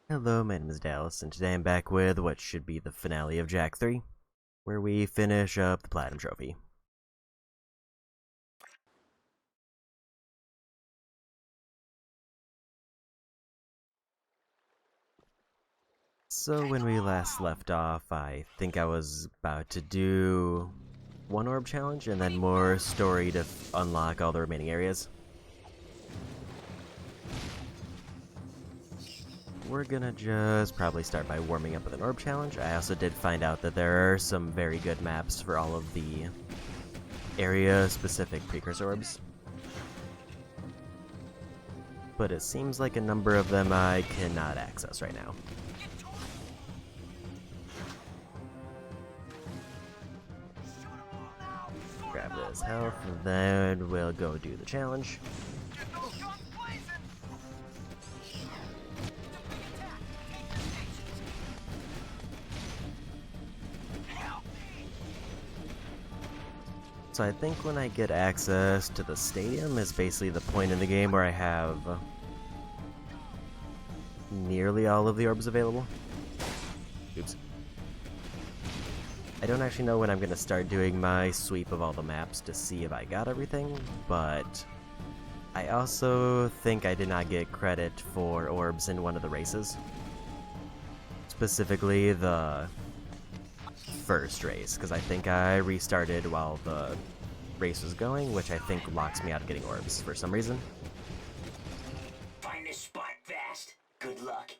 Hello, my name is Dallas, and today I'm back with what should be the finale of Jak 3, where we finish up the Platinum Trophy. So when we last left off, I think I was about to do one orb challenge, and then more story to unlock all the remaining areas. We're gonna just probably start by warming up with an orb challenge. I also did find out that there are some very good maps for all of the area-specific precursor orbs. But it seems like a number of them I cannot access right now. Grab this health, and then we'll go do the challenge. So I think when I get access to the stadium is basically the point in the game where I have nearly all of the orbs available. Oops. I don't actually know when I'm going to start doing my sweep of all the maps to see if I got everything, but I also think I did not get credit for orbs in one of the races. Specifically the first race, because I think I restarted while the race was going, which I think locks me out of getting orbs for some reason. Find this spot fast. Good luck.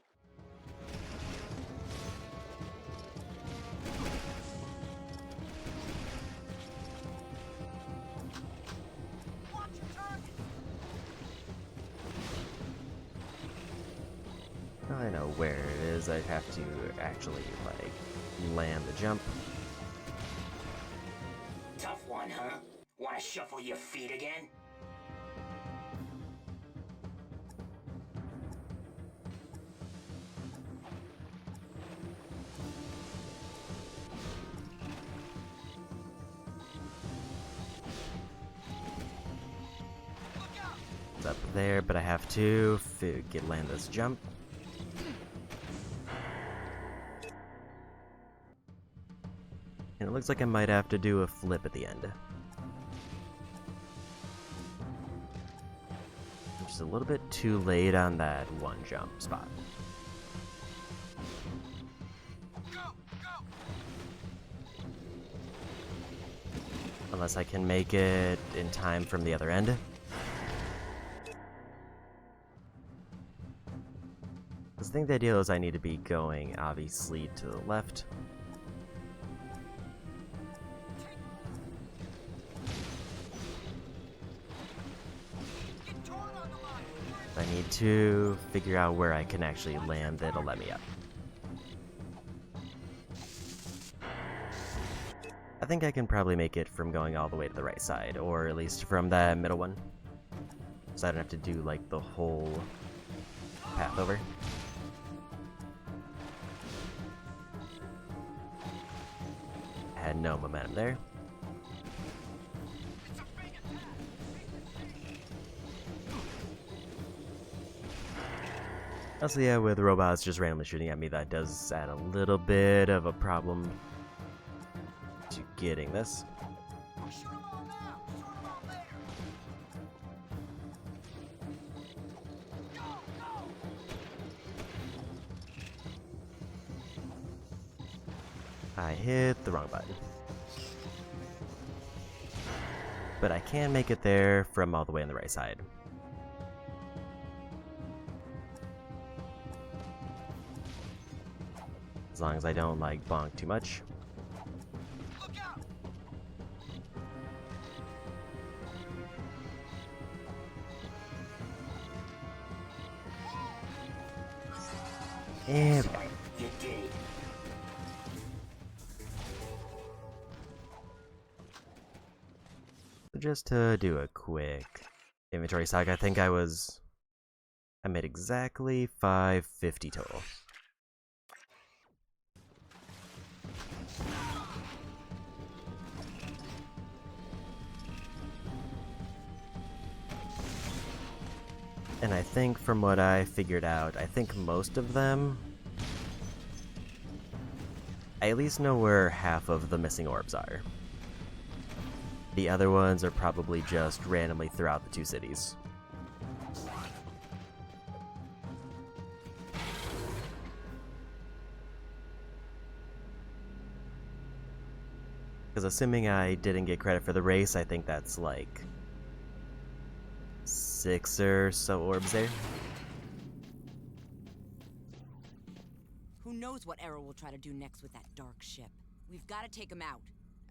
I know where it is. I have to actually, like, land the jump. Tough one, huh? Wanna shuffle your feet again? It's up there, but I have to land this jump. And it looks like I might have to do a flip at the end. Just a little bit too late on that one jump spot. Unless I can make it in time from the other end. I think the idea is I need to be going, obviously, to the left. I need to figure out where I can actually land that'll let me up. I think I can probably make it from going all the way to the right side, or at least from that middle one. So I don't have to do, like, the whole path over. I had no momentum there. Also, yeah, with robots just randomly shooting at me, that does add a little bit of a problem to getting this. I hit the wrong button. But I can make it there from all the way on the right side. As long as I don't, like, bonk too much. And You did it. just to do a quick inventory saga, I think I made exactly 550 total. And I think from what I figured out, I think most of them... I at least know where half of the missing orbs are. The other ones are probably just randomly throughout the two cities. Because assuming I didn't get credit for the race, I think that's like 6 or so orbs there. Who knows what Arrow will try to do next with that dark ship? We've got to take him out.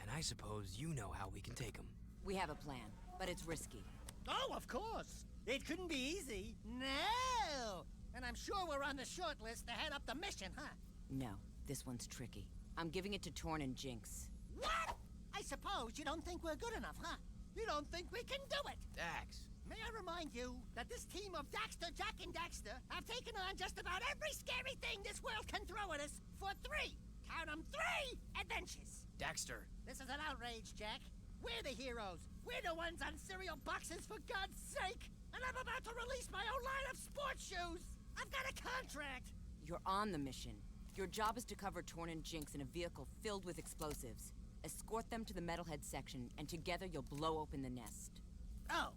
And I suppose you know how we can take him. We have a plan, but it's risky. Oh, of course. It couldn't be easy. No. And I'm sure we're on the short list to head up the mission, huh? No, this one's tricky. I'm giving it to Torn and Jinx. What? I suppose you don't think we're good enough, huh? You don't think we can do it? Dax. May I remind you that this team of Daxter, Jack, and Daxter have taken on just about every scary thing this world can throw at us for 3, count 'em, 3 adventures. Daxter. This is an outrage, Jack. We're the heroes. We're the ones on cereal boxes, for God's sake. And I'm about to release my own line of sports shoes. I've got a contract. You're on the mission. Your job is to cover Torn and Jinx in a vehicle filled with explosives. Escort them to the metalhead section, and together you'll blow open the nest. Oh,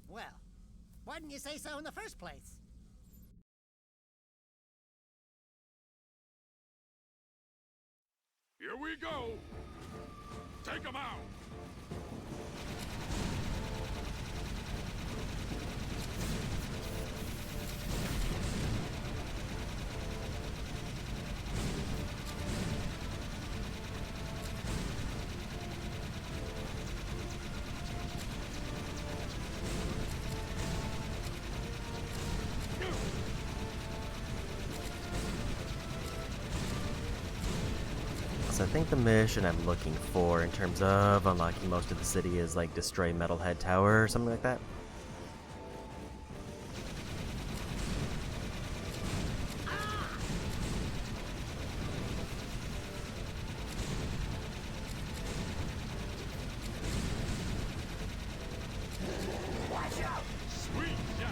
well, why didn't you say so in the first place? Here we go! Take them out! So I think the mission I'm looking for in terms of unlocking most of the city is like destroy Metalhead Tower or something like that. Watch out! Sweet shot!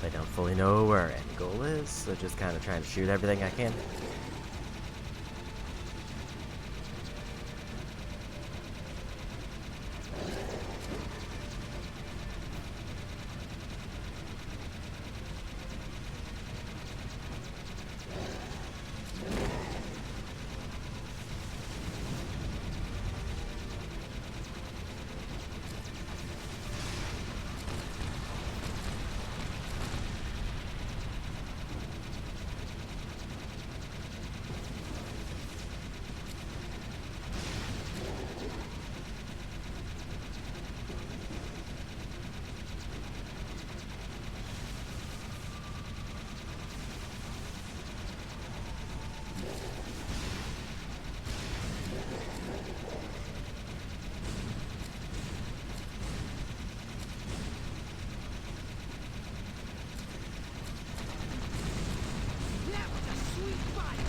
I don't fully know where our end goal is, so just kind of trying to shoot everything I can. That was a sweet fire.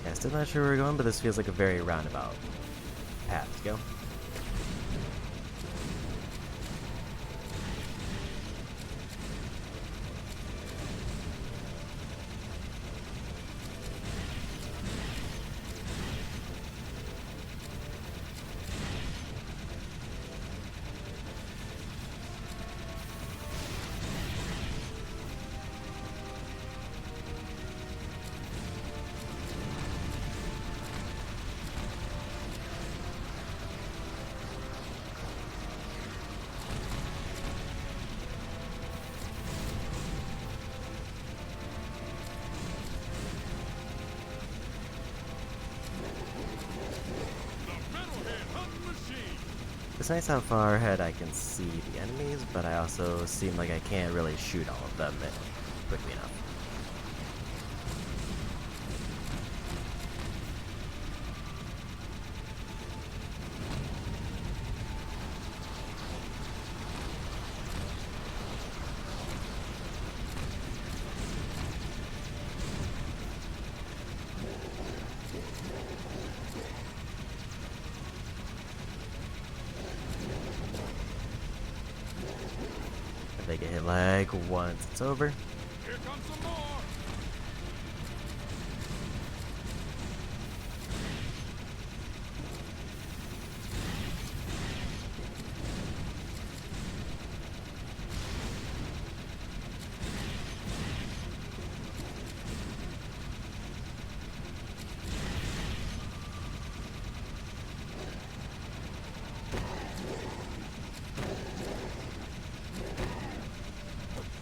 Yeah, still not sure where we're going, but this feels like a very roundabout path to go. It's nice how far ahead I can see the enemies, but I also seem like I can't really shoot all of them quickly enough. If they get hit lag once it's over. Here comes some more.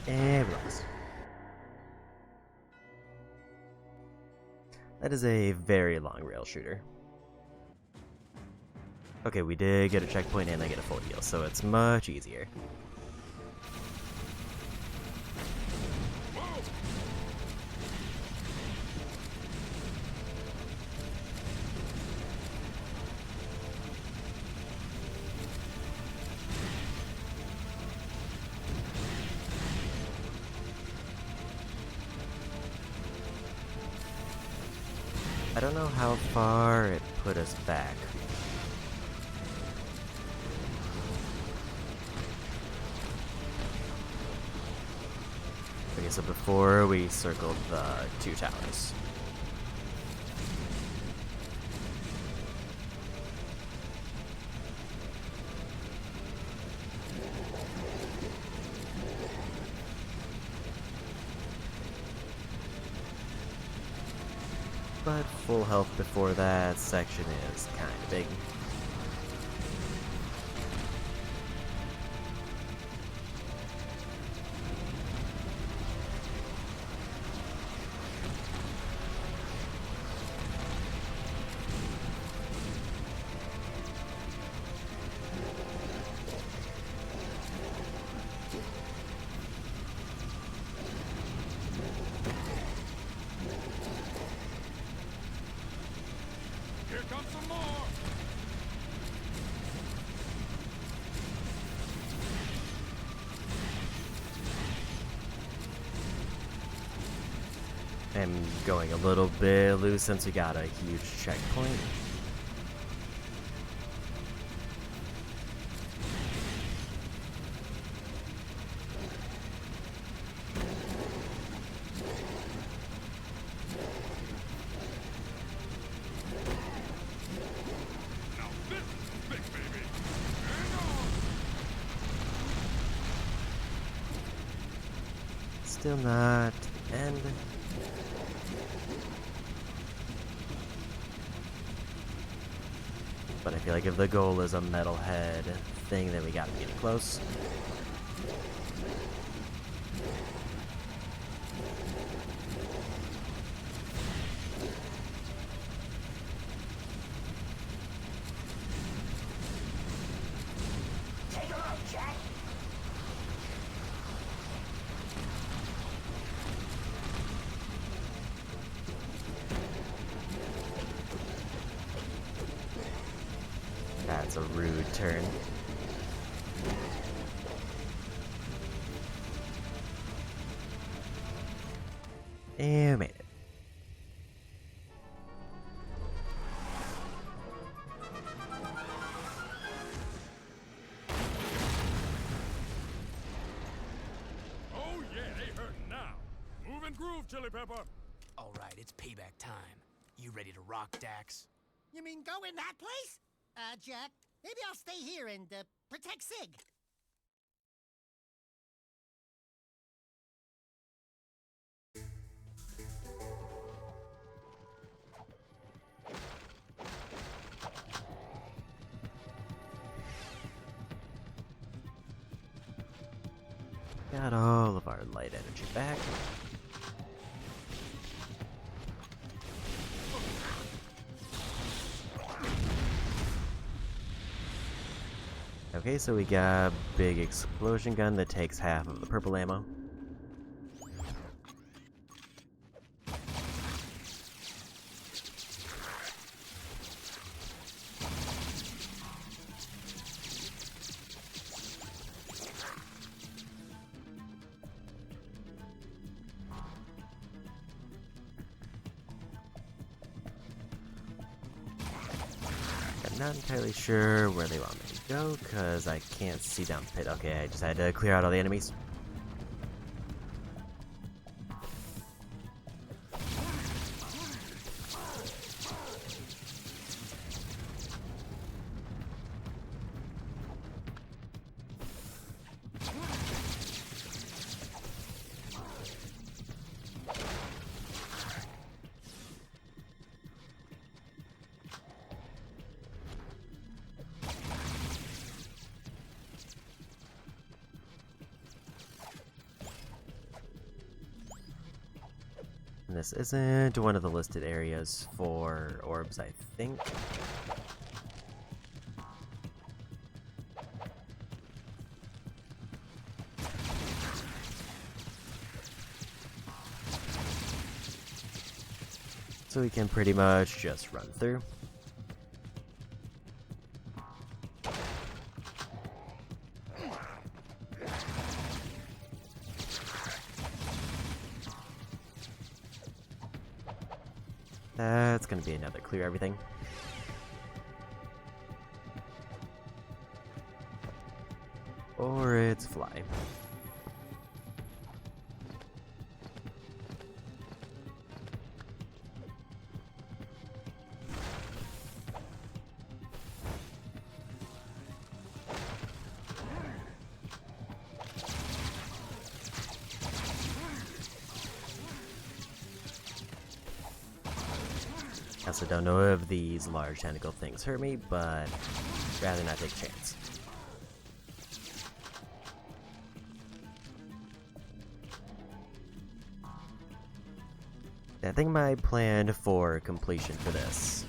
And we lost. That is a very long rail shooter. Okay, we did get a checkpoint and I get a full heal, so it's much easier. I don't know how far it put us back. Okay, so before we circled the 2 towers. But full health before that section is kind of big. Here comes some more. I'm going a little bit loose since we got a huge checkpoint. Now this is big, baby. Hang on. Still not end. But I feel like if the goal is a metalhead thing, then we gotta be getting close. Take him out, Jack. That's a rude turn. And made it. Oh yeah, they hurting now. Move and groove, Chili Pepper. All right, it's payback time. You ready to rock, Dax? You mean go in that place? Jack, maybe I'll stay here and, protect Sig. Got all of our light energy back. Okay, so we got a big explosion gun that takes half of the purple ammo. I'm not entirely sure where they want me to go, because I can't see down the pit. Okay, I just had to clear out all the enemies. And this isn't one of the listed areas for orbs, I think. So we can pretty much just run through. That's gonna be another clear everything. Or it's fly. I also don't know if these large tentacle things hurt me, but rather not take a chance. I think my plan for completion for this,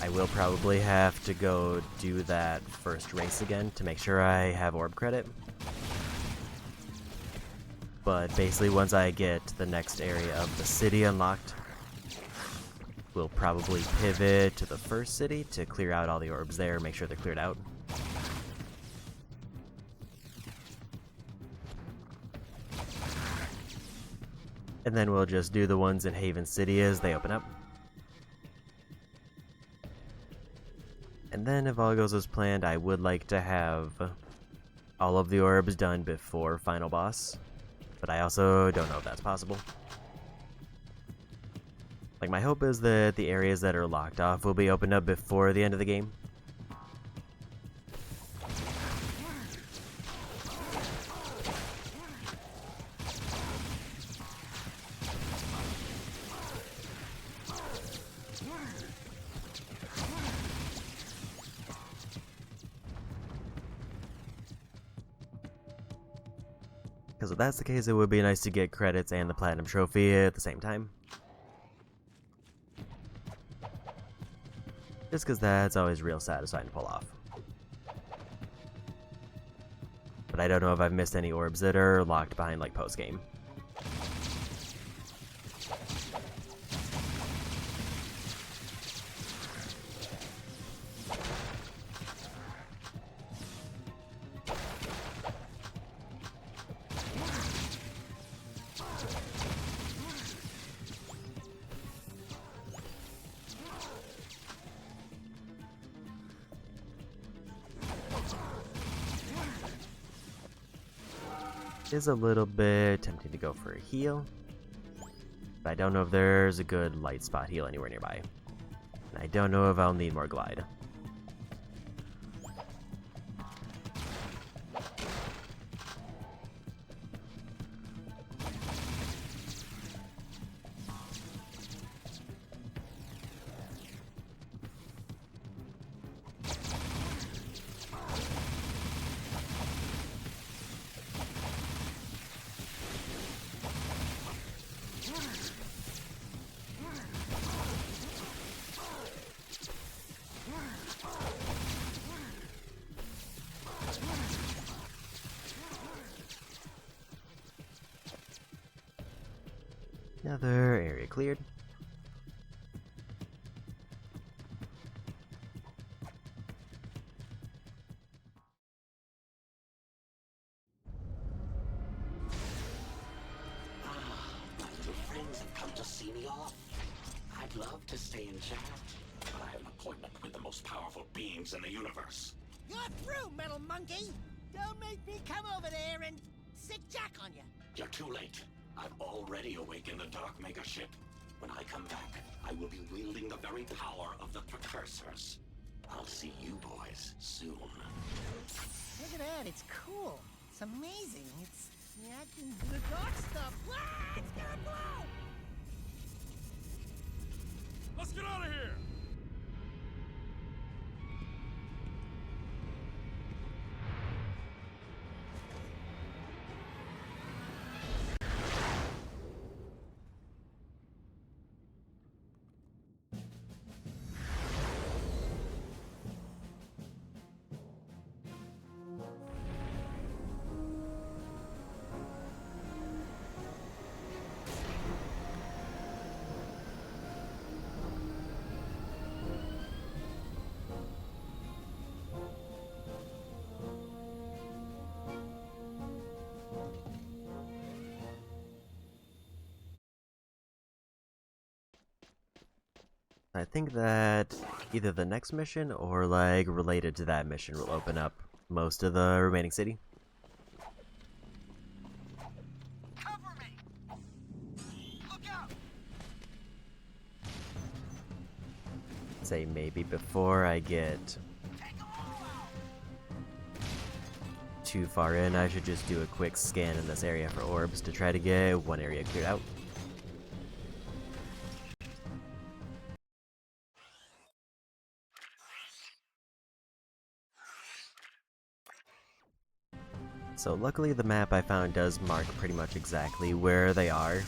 I will probably have to go do that first race again to make sure I have orb credit. But basically once I get the next area of the city unlocked, we'll probably pivot to the first city to clear out all the orbs there, make sure they're cleared out. And then we'll just do the ones in Haven City as they open up. And then if all goes as planned, I would like to have all of the orbs done before final boss. But I also don't know if that's possible. Like, my hope is that the areas that are locked off will be opened up before the end of the game. Because if that's the case, it would be nice to get credits and the Platinum Trophy at the same time. Just because that's always real satisfying to pull off. But I don't know if I've missed any orbs that are locked behind, like, post-game. Is a little bit tempting to go for a heal, but I don't know if there's a good light spot heal anywhere nearby. And I don't know if I'll need more glide. Another area cleared. My little friends have come to see me off. I'd love to stay and chat, but I have an appointment with the most powerful beings in the universe. You're through, metal monkey! Don't make me come over there and sick Jack on you. You're too late. I've already awakened the Dark Mega Ship. When I come back, I will be wielding the very power of the Precursors. I'll see you boys soon. Look at that, it's cool. It's amazing. It's reacting to the dark stuff. Ah, it's gonna blow! Let's get out of here! I think that either the next mission or like related to that mission will open up most of the remaining city. Cover me! Look out! Say maybe before I get Take 'em all out! too far in, I should just do a quick scan in this area for orbs to try to get one area cleared out. So luckily the map I found does mark pretty much exactly where they are.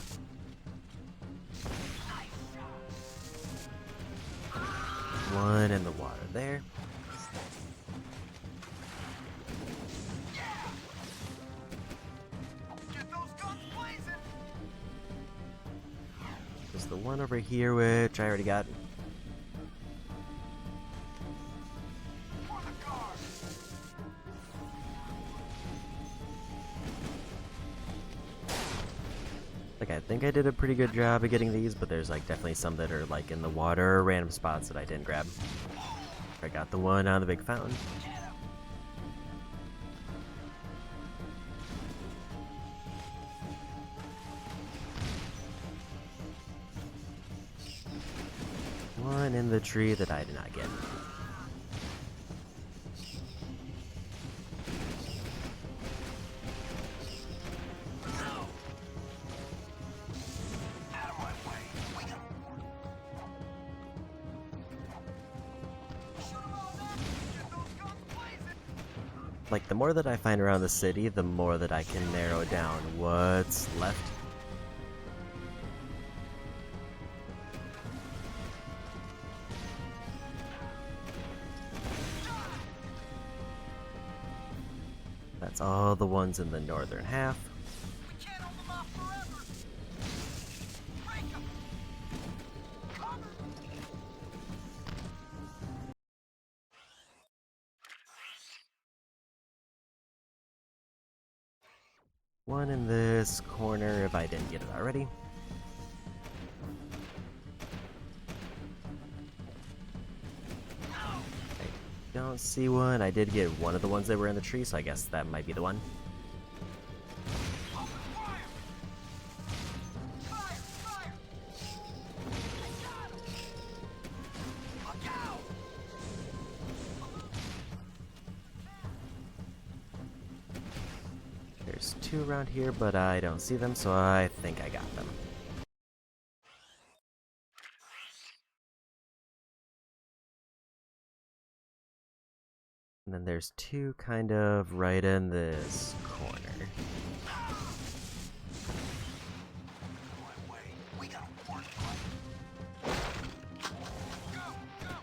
One in the water there. Get those guns blazing! There's the one over here, which I already got. For the guard! Like, I think I did a pretty good job of getting these, but there's like definitely some that are like in the water or random spots that I didn't grab. I got the one on the big fountain. One in the tree that I did not get. Like, the more that I find around the city, the more that I can narrow down what's left. That's all the ones in the northern half. We can't hold them off forever! Break 'em! Cover! One in this corner if I didn't get it already. I don't see one. I did get one of the ones that were in the tree, so I guess that might be the one. Open fire! Fire! Fire! I got 'em! Look out! There's two around here, but I don't see them, so I think I got them. And then there's two kind of right in this corner. We got one fight. Go! Go!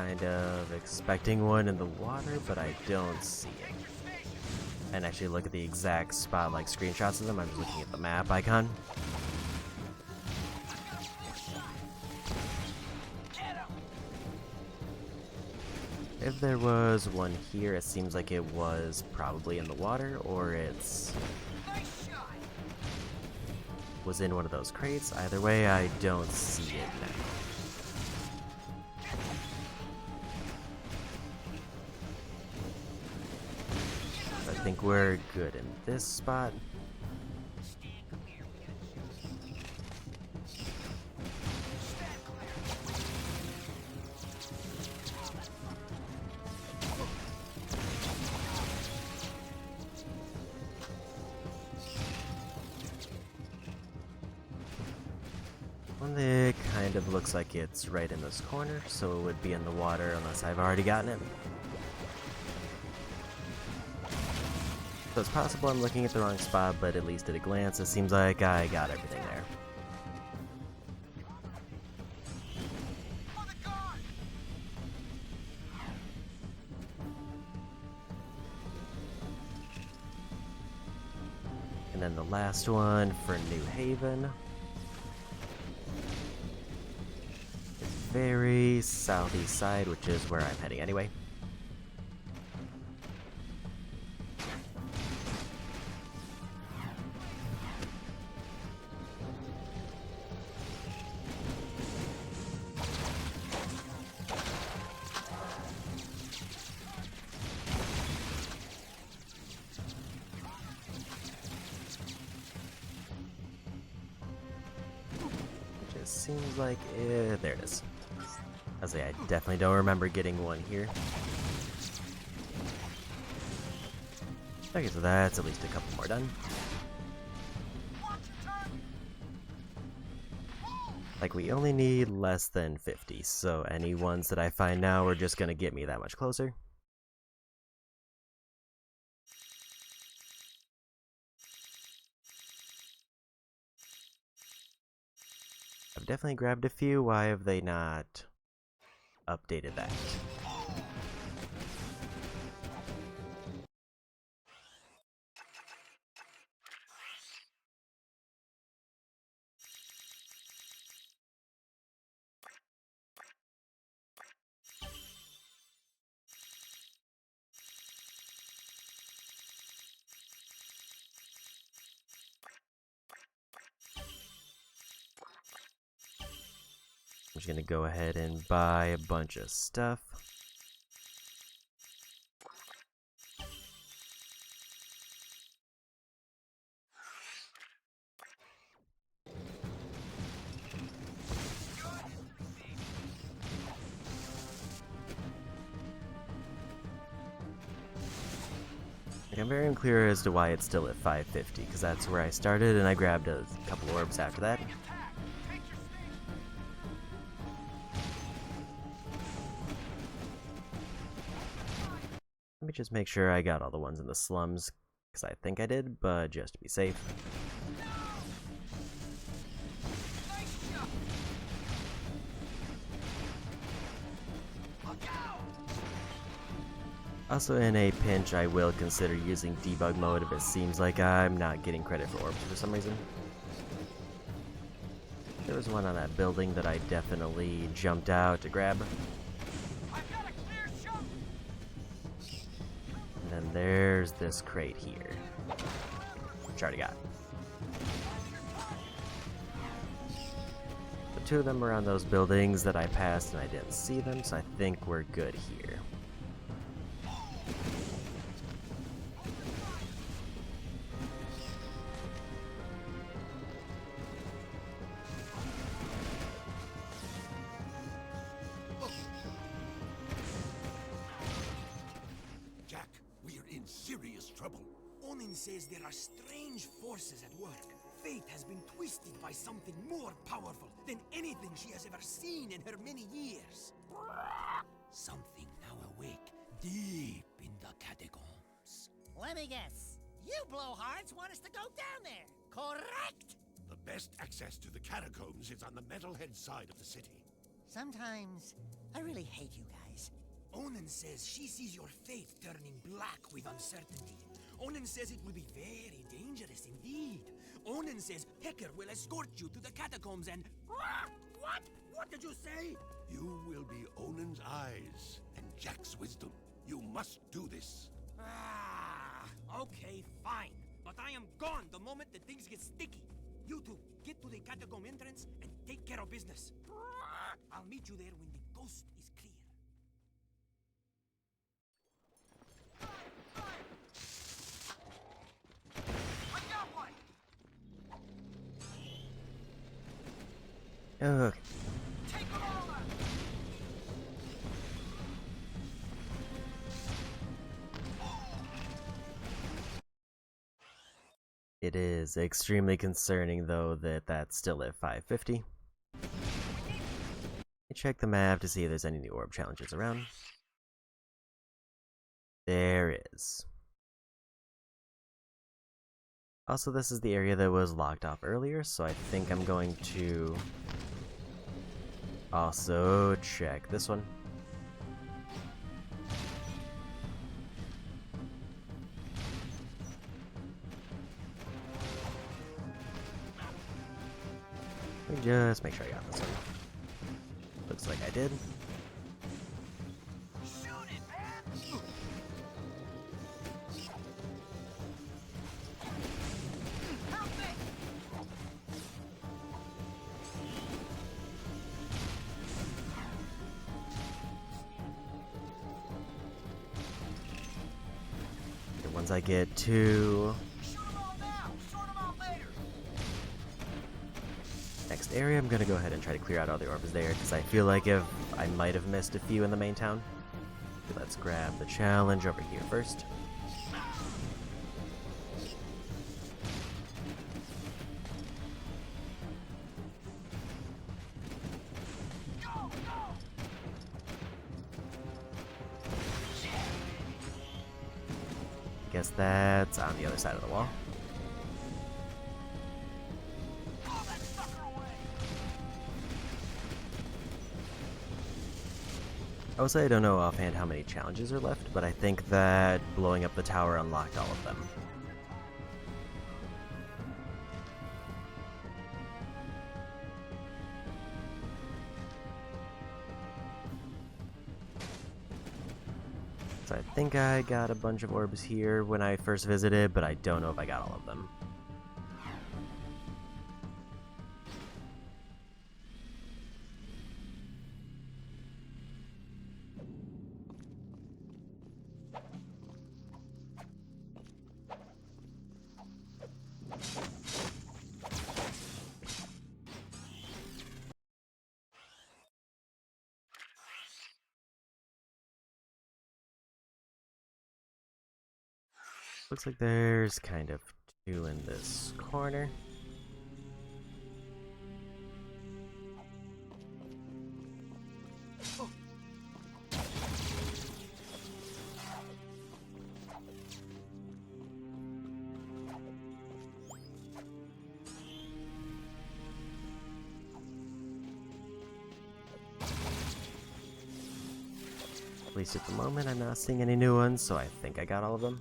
kind of expecting one in the water, but I don't see it. And actually look at the exact spot, like screenshots of them. I'm just looking at the map icon. If there was one here, it seems like it was probably in the water, or it's was in one of those crates. Either way, I don't see it now. I think we're good in this spot. Well, it kind of looks like it's right in this corner, so it would be in the water unless I've already gotten it. So it's possible I'm looking at the wrong spot, but at least at a glance, it seems like I got everything there. And then the last one for New Haven. Very southeast side, which is where I'm heading anyway. Just seems like there it is. I was like, I definitely don't remember getting one here. Okay, so that's at least a couple more done. Like, we only need less than 50, so any ones that I find now are just gonna get me that much closer. I've definitely grabbed a few. Why have they not updated that? I'm just gonna go ahead and buy a bunch of stuff. I'm very unclear as to why it's still at 550, because that's where I started, and I grabbed a couple orbs after that. Let me just make sure I got all the ones in the slums, because I think I did, but just to be safe. Also, in a pinch, I will consider using debug mode if it seems like I'm not getting credit for orbs for some reason. There was one on that building that I definitely jumped out to grab. And then there's this crate here, which I already got. The two of them were on those buildings that I passed and I didn't see them, so I think we're good here. Serious trouble. Onin says there are strange forces at work. Fate has been twisted by something more powerful than anything she has ever seen in her many years. Something now awake deep in the catacombs. Let me guess. You blowhards want us to go down there, correct? The best access to the catacombs is on the metalhead side of the city. Sometimes I really hate you guys. says she sees your fate turning black with uncertainty. Onin says it will be very dangerous indeed. Onin says Hecker will escort you to the catacombs and... What? What did you say? You will be Onin's eyes and Jack's wisdom. You must do this. Okay, fine. But I am gone the moment that things get sticky. You two, get to the catacomb entrance and take care of business. I'll meet you there when the coast is clear. I got one! Okay. Take them all out! It is extremely concerning, though, that that's still at 550. I check the map to see if there's any new orb challenges around. There is. Also, this is the area that was locked off earlier, so I think I'm going to also check this one. Let me just make sure I got this one. Looks like I did. Shoot it, man! Help me! And once I get to Shoot them all now! Sort them out later! next area, I'm gonna go ahead and try to clear out all the orbs there, because I feel like if I might have missed a few in the main town. Okay, let's grab the challenge over here first. Guess that's on the other side of the wall. I would say I don't know offhand how many challenges are left, but I think that blowing up the tower unlocked all of them. So I think I got a bunch of orbs here when I first visited, but I don't know if I got all of them. Looks like there's kind of two in this corner. At least at the moment, I'm not seeing any new ones, so I think I got all of them.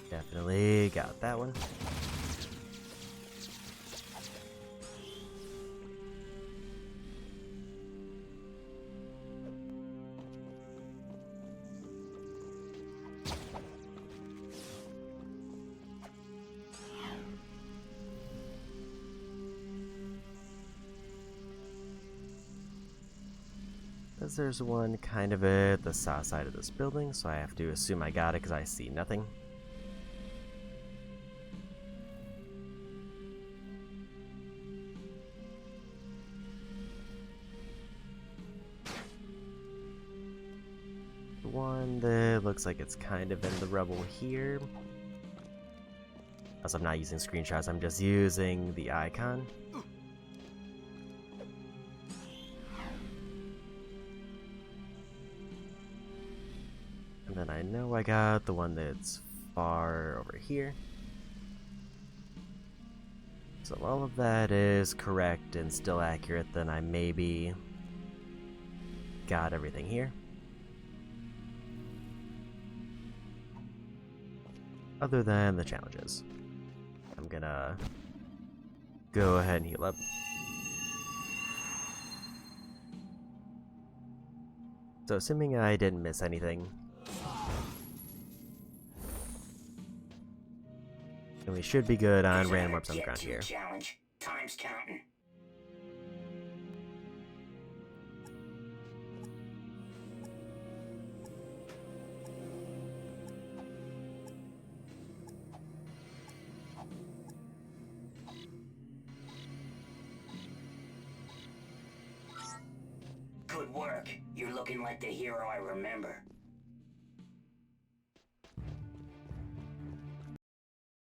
Definitely got that one. There's one kind of at the south side of this building, so I have to assume I got it because I see nothing. The one that looks like it's kind of in the rubble here. As I'm not using screenshots, I'm just using the icon. I know I got the one that's far over here. So if all of that is correct and still accurate, then I maybe got everything here. Other than the challenges. I'm gonna go ahead and heal up. So assuming I didn't miss anything, and we should be good on random orbs on the ground here. Challenge. Time's counting. Good work. You're looking like the hero I remember.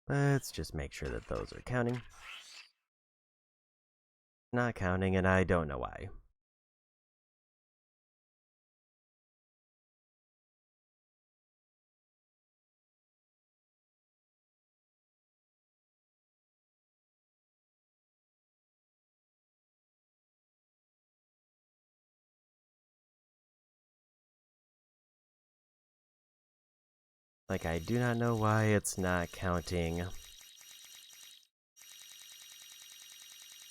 Let's just make sure that those are counting. Not counting, and I don't know why. Like, I do not know why it's not counting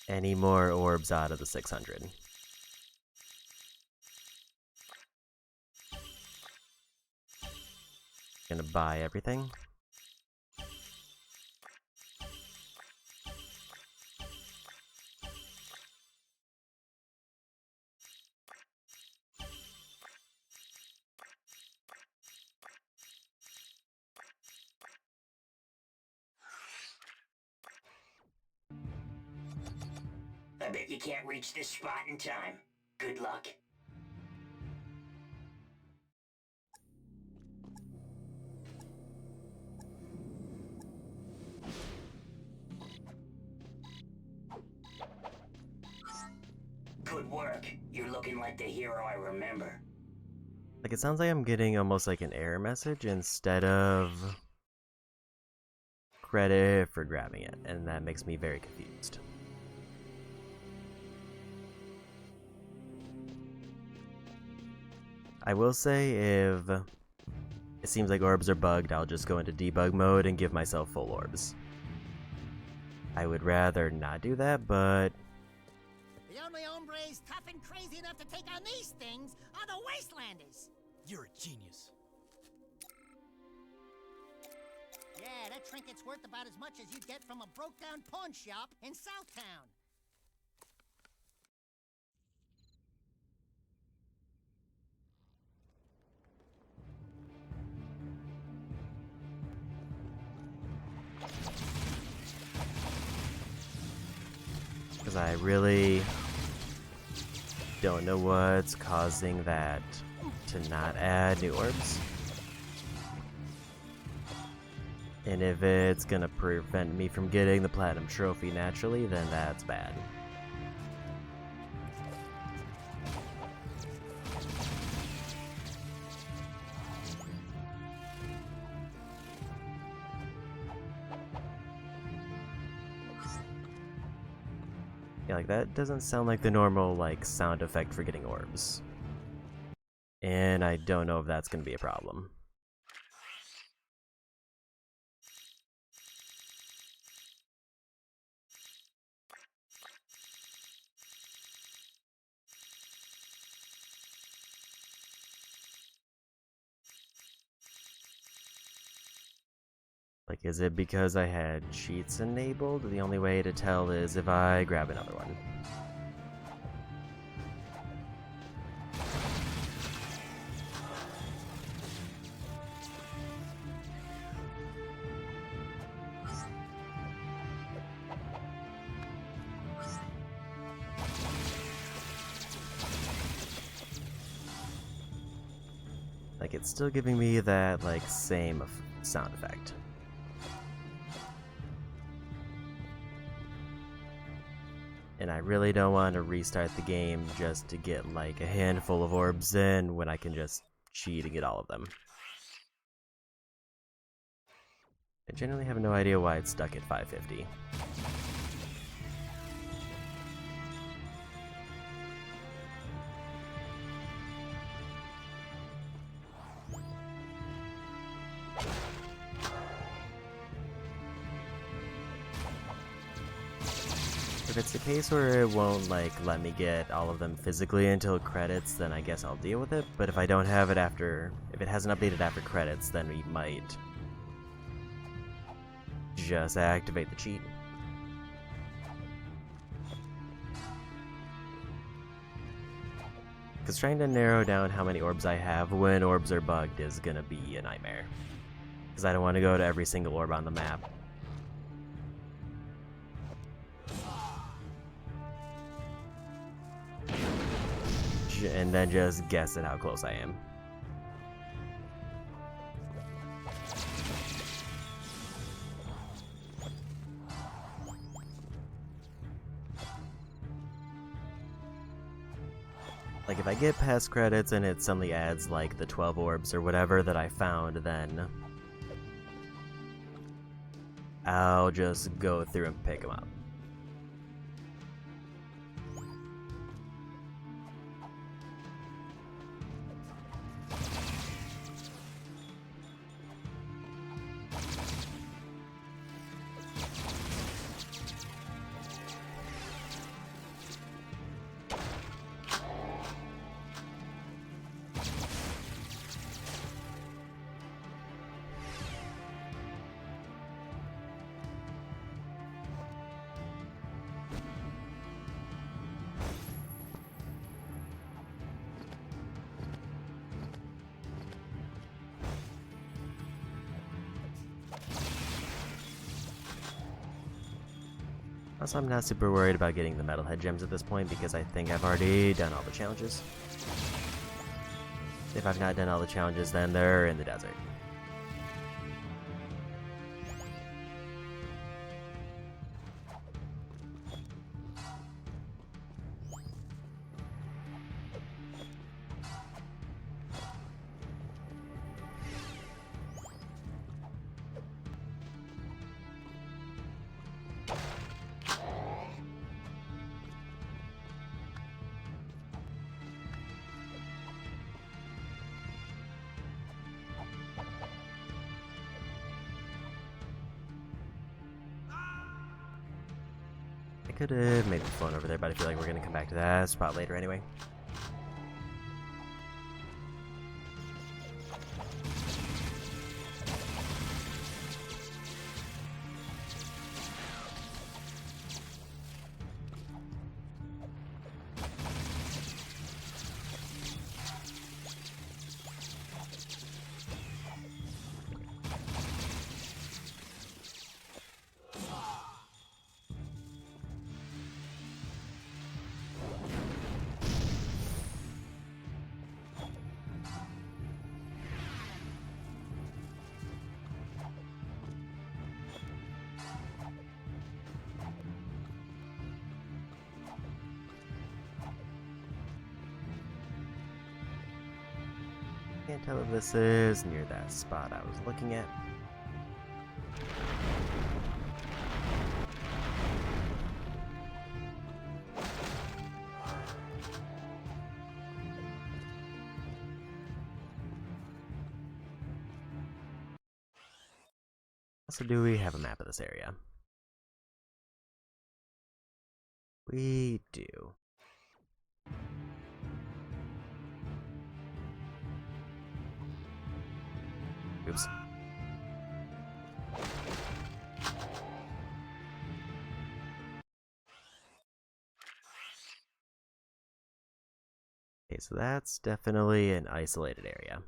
any more orbs out of the 600. Gonna buy everything. I bet you can't reach this spot in time. Good luck. Good work. You're looking like the hero I remember. Like, it sounds like I'm getting almost like an error message instead of credit for grabbing it, and that makes me very confused. I will say, if it seems like orbs are bugged, I'll just go into debug mode and give myself full orbs. I would rather not do that, but The only hombres tough and crazy enough to take on these things are the Wastelanders. You're a genius. Yeah, that trinket's worth about as much as you'd get from a broke-down pawn shop in Southtown. because I really don't know what's causing that to not add new orbs. And if it's gonna prevent me from getting the platinum trophy naturally, then that's bad. Yeah, like that doesn't sound like the normal like sound effect for getting orbs. And I don't know if that's gonna be a problem. Like, is it because I had cheats enabled? The only way to tell is if I grab another one. Like, it's still giving me that, like, same sound effect. And I really don't want to restart the game just to get like a handful of orbs in when I can just cheat and get all of them. I genuinely have no idea why it's stuck at 550. If it's the case where it won't like let me get all of them physically until credits, then I guess I'll deal with it. But if I don't have it if it hasn't updated after credits, then we might just activate the cheat. Because trying to narrow down how many orbs I have when orbs are bugged is gonna be a nightmare. Because I don't want to go to every single orb on the map. And then just guess at how close I am. Like if I get past credits and it suddenly adds like the 12 orbs or whatever that I found, then I'll just go through and pick them up. Also, I'm not super worried about getting the metalhead gems at this point because I think I've already done all the challenges. If I've not done all the challenges, then they're in the desert. I could have maybe flown over there, but I feel like we're going to come back to that spot later anyway. Can't tell if this is near that spot I was looking at. Also, do we have a map of this area? We do. Oops. Okay, so that's definitely an isolated area.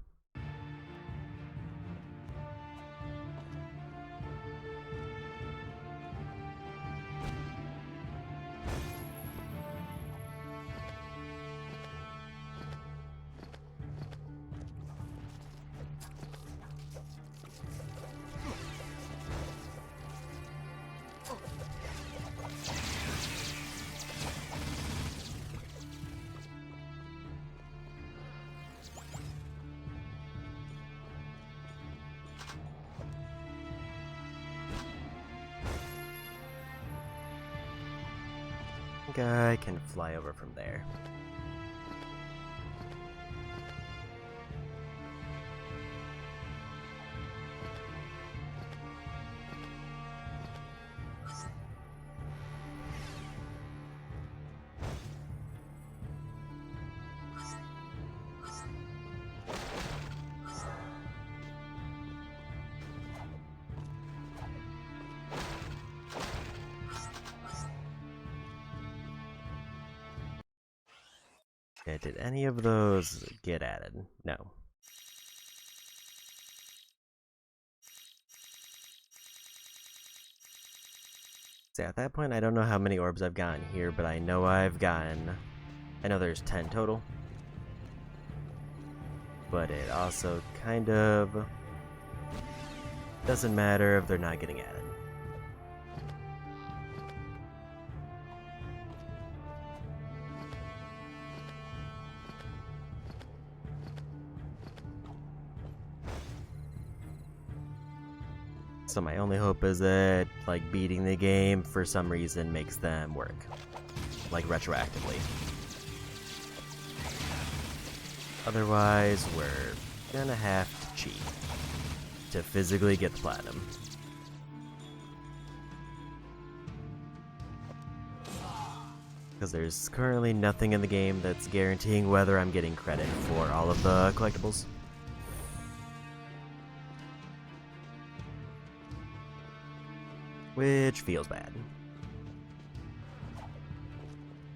think I can fly over from there. Okay, did any of those get added? No. So at that point, I don't know how many orbs I've gotten here, but I know I've gotten... I know there's 10 total. But it also kind of... doesn't matter if they're not getting added. So my only hope is that, like, beating the game for some reason makes them work. Like, retroactively. Otherwise, we're gonna have to cheat to physically get the platinum. Because there's currently nothing in the game that's guaranteeing whether I'm getting credit for all of the collectibles. Which feels bad.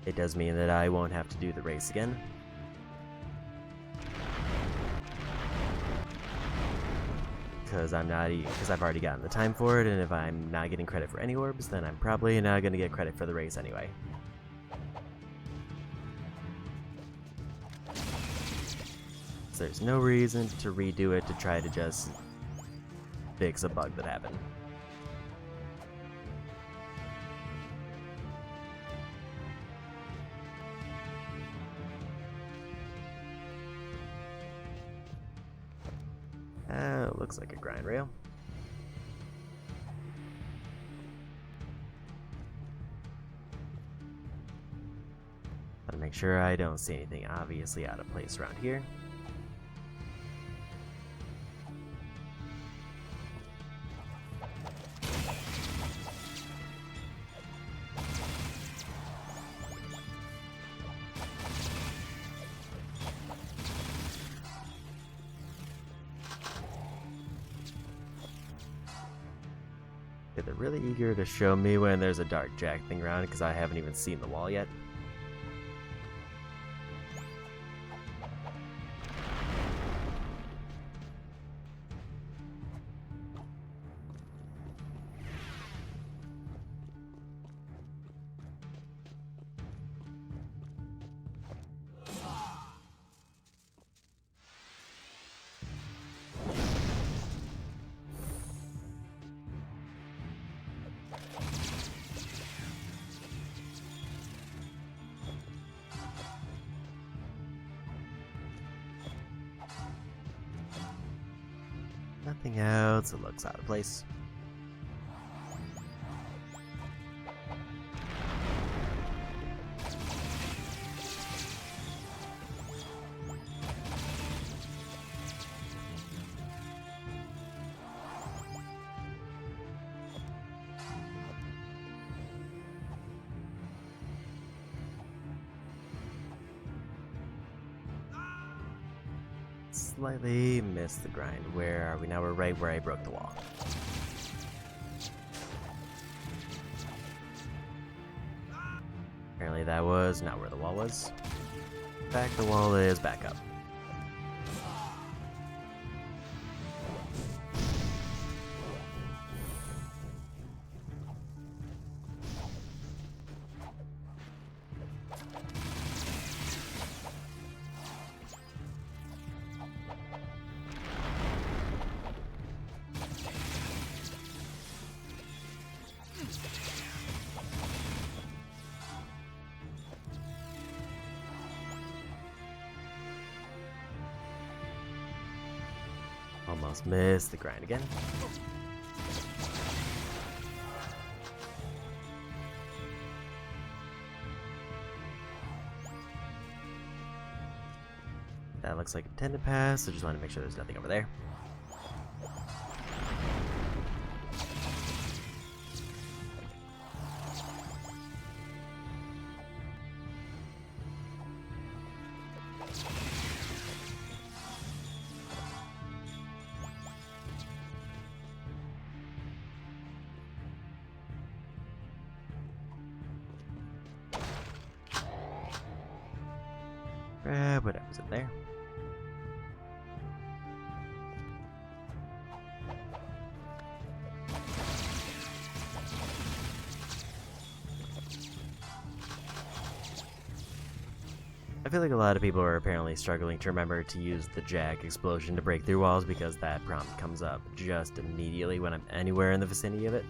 It does mean that I won't have to do the race again. Because I've already gotten the time for it, and if I'm not getting credit for any orbs, then I'm probably not going to get credit for the race anyway. So there's no reason to redo it to try to just fix a bug that happened. Looks like a grind rail. Gotta make sure I don't see anything obviously out of place around here. They're really eager to show me when there's a dark jack thing around because I haven't even seen the wall yet. Nothing else that looks out of place. Slightly missed the grind. Where are we now? We're right where I broke the wall. Apparently that was not where the wall was. In fact, the wall is back up. Almost missed the grind again. looks like intended pass, so just want to make sure there's nothing over there. Grab whatever's in there. I feel like a lot of people are apparently struggling to remember to use the jack explosion to break through walls because that prompt comes up just immediately when I'm anywhere in the vicinity of it.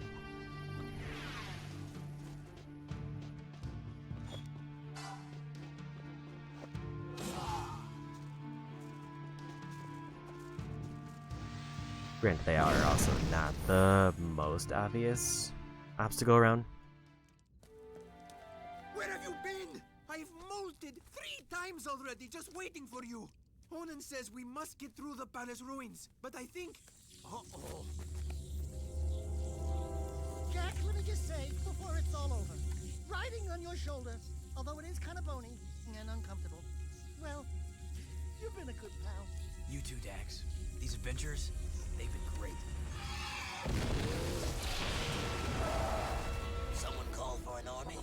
Granted, they are also not the most obvious obstacle around. Where have you been? I've molted 3 times already, just waiting for you. Onan says we must get through the palace ruins, but I think... Uh-oh. Jack, let me just say, before it's all over, riding on your shoulder, although it is kind of bony and uncomfortable, well, you've been a good pal. You too, Dax. These adventures, they've been great. Someone called for an army?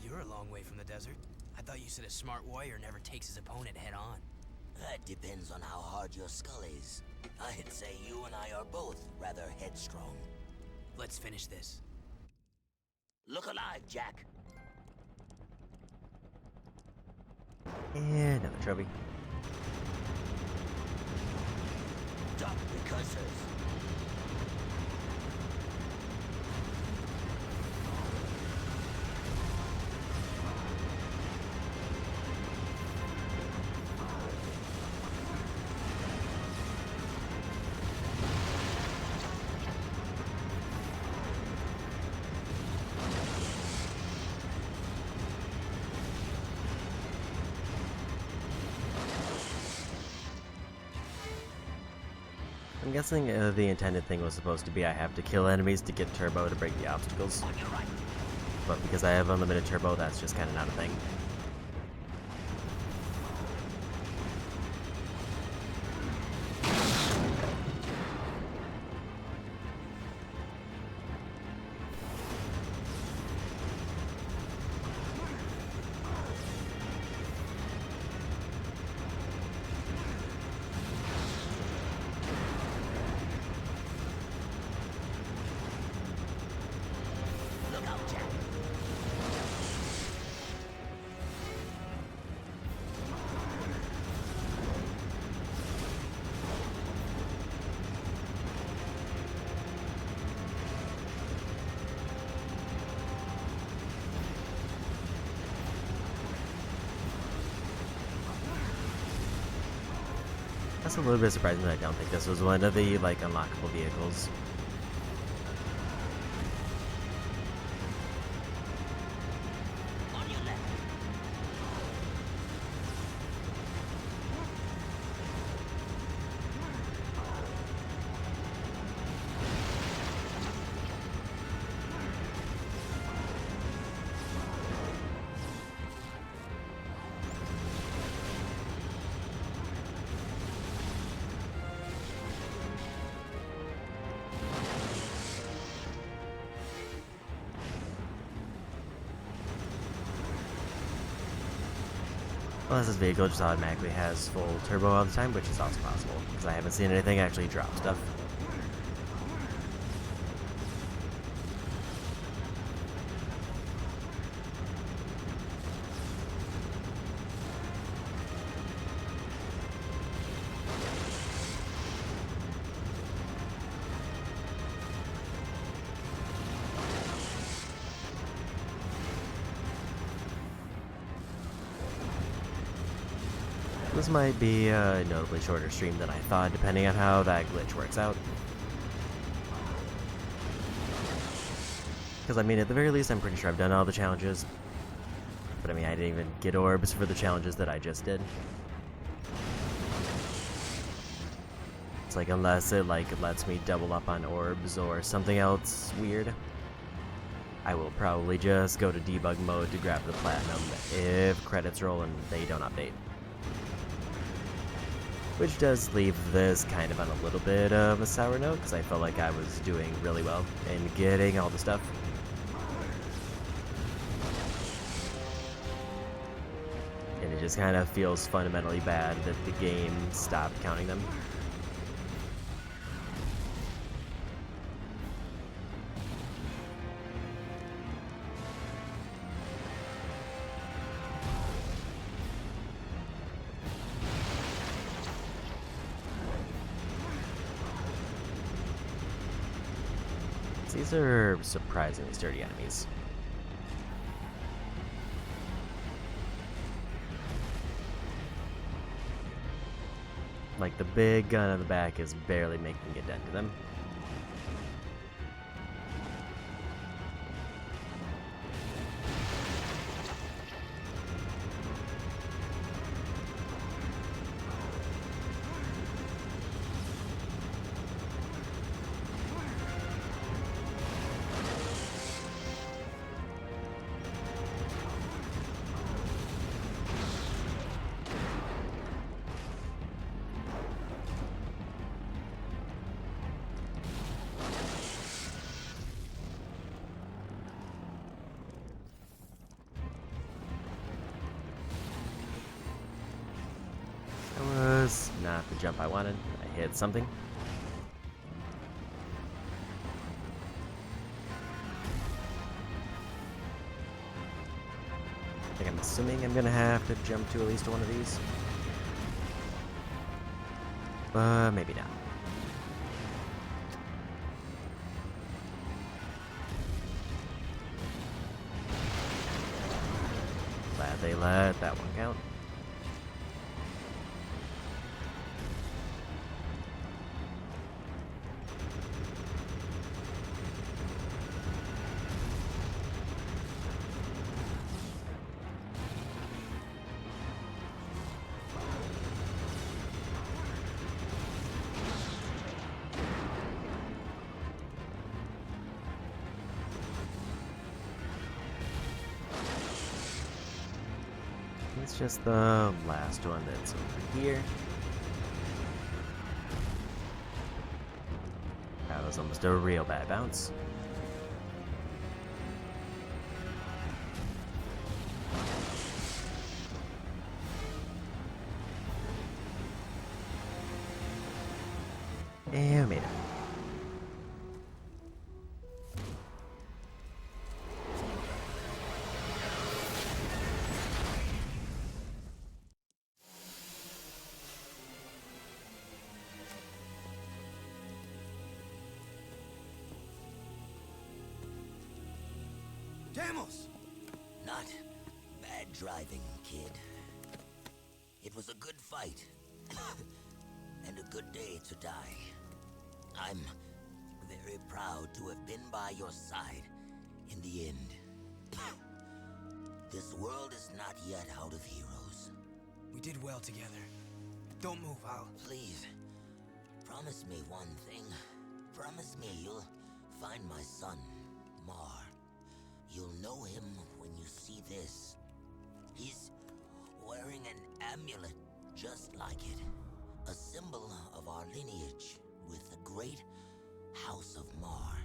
You're a long way from the desert. I thought you said a smart warrior never takes his opponent head on. That depends on how hard your skull is. I'd say you and I are both rather headstrong. Let's finish this. Look alive, Jack. And another trophy. Duck precursors. I'm guessing the intended thing was supposed to be I have to kill enemies to get turbo to break the obstacles. On your right. But because I have unlimited turbo, that's just kind of not a thing. Look out, Jack. That's a little bit surprising that I don't think this was one of the, like, unlockable vehicles. On your left. Unless this vehicle just automatically has full turbo all the time, which is also possible, because I haven't seen anything actually drop stuff. This might be a notably shorter stream than I thought, depending on how that glitch works out. Because, I mean, at the very least, I'm pretty sure I've done all the challenges. But, I mean, I didn't even get orbs for the challenges that I just did. It's like, unless it like lets me double up on orbs or something else weird, I will probably just go to debug mode to grab the platinum if credits roll and they don't update. Which does leave this kind of on a little bit of a sour note, because I felt like I was doing really well in getting all the stuff. And it just kind of feels fundamentally bad that the game stopped counting them. These are surprisingly sturdy enemies. Like, the big gun on the back is barely making a dent to them. That was not the jump I wanted. I hit something. I think I'm assuming I'm gonna have to jump to at least one of these. Maybe not. Glad they let that one count. It's just the last one that's over here. That was almost a real bad bounce. And we made it. Damos! Not bad driving, kid. It was a good fight. And a good day to die. I'm very proud to have been by your side in the end. This world is not yet out of heroes. We did well together. Don't move, Al. Please, promise me one thing. Promise me you'll find my son, Mar. You'll know him when you see this. He's wearing an amulet just like it. A symbol of our lineage with the great House of Mar.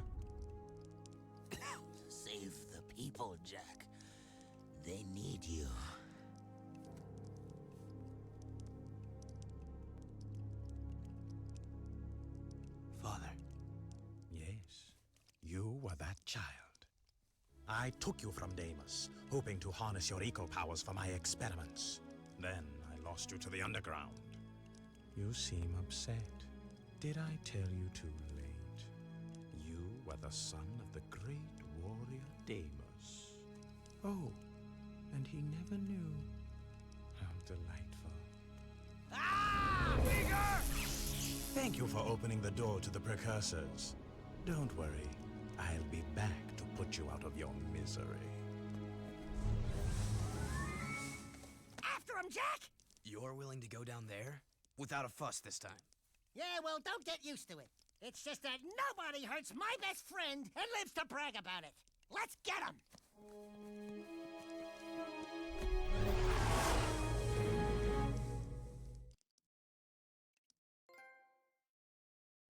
Save the people, Jack. They need you. Father. Yes, you were that child. I took you from Deimos, hoping to harness your eco powers for my experiments. Then I lost you to the underground. You seem upset. Did I tell you too late? You were the son of the great warrior Deimos. Oh, and he never knew. How delightful. Ah! Bigger! Thank you for opening the door to the precursors. Don't worry, I'll be back to put you out of your misery. After him, Jack! You're willing to go down there? Without a fuss this time. Yeah, well, don't get used to it. It's just that nobody hurts my best friend and lives to brag about it. Let's get him!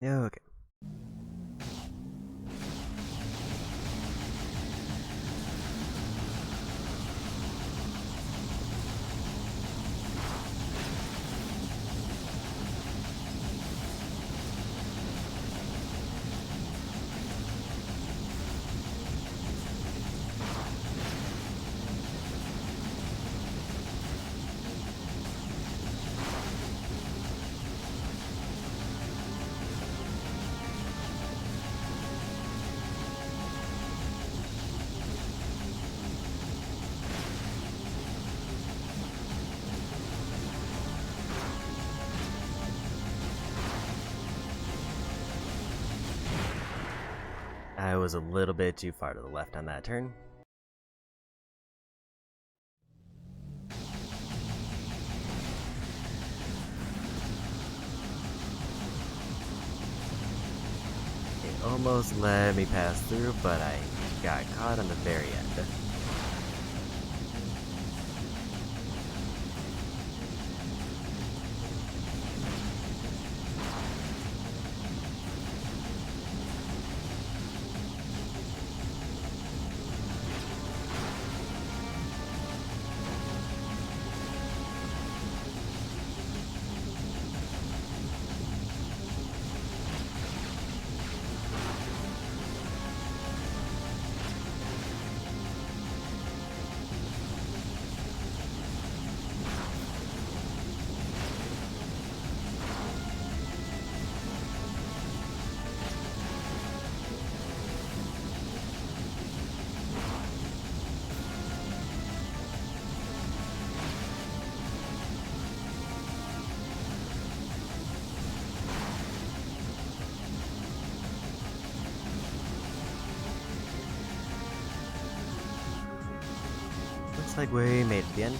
Yeah, okay. I was a little bit too far to the left on that turn. It almost let me pass through, but I got caught on the very end. Looks like we made it to the end.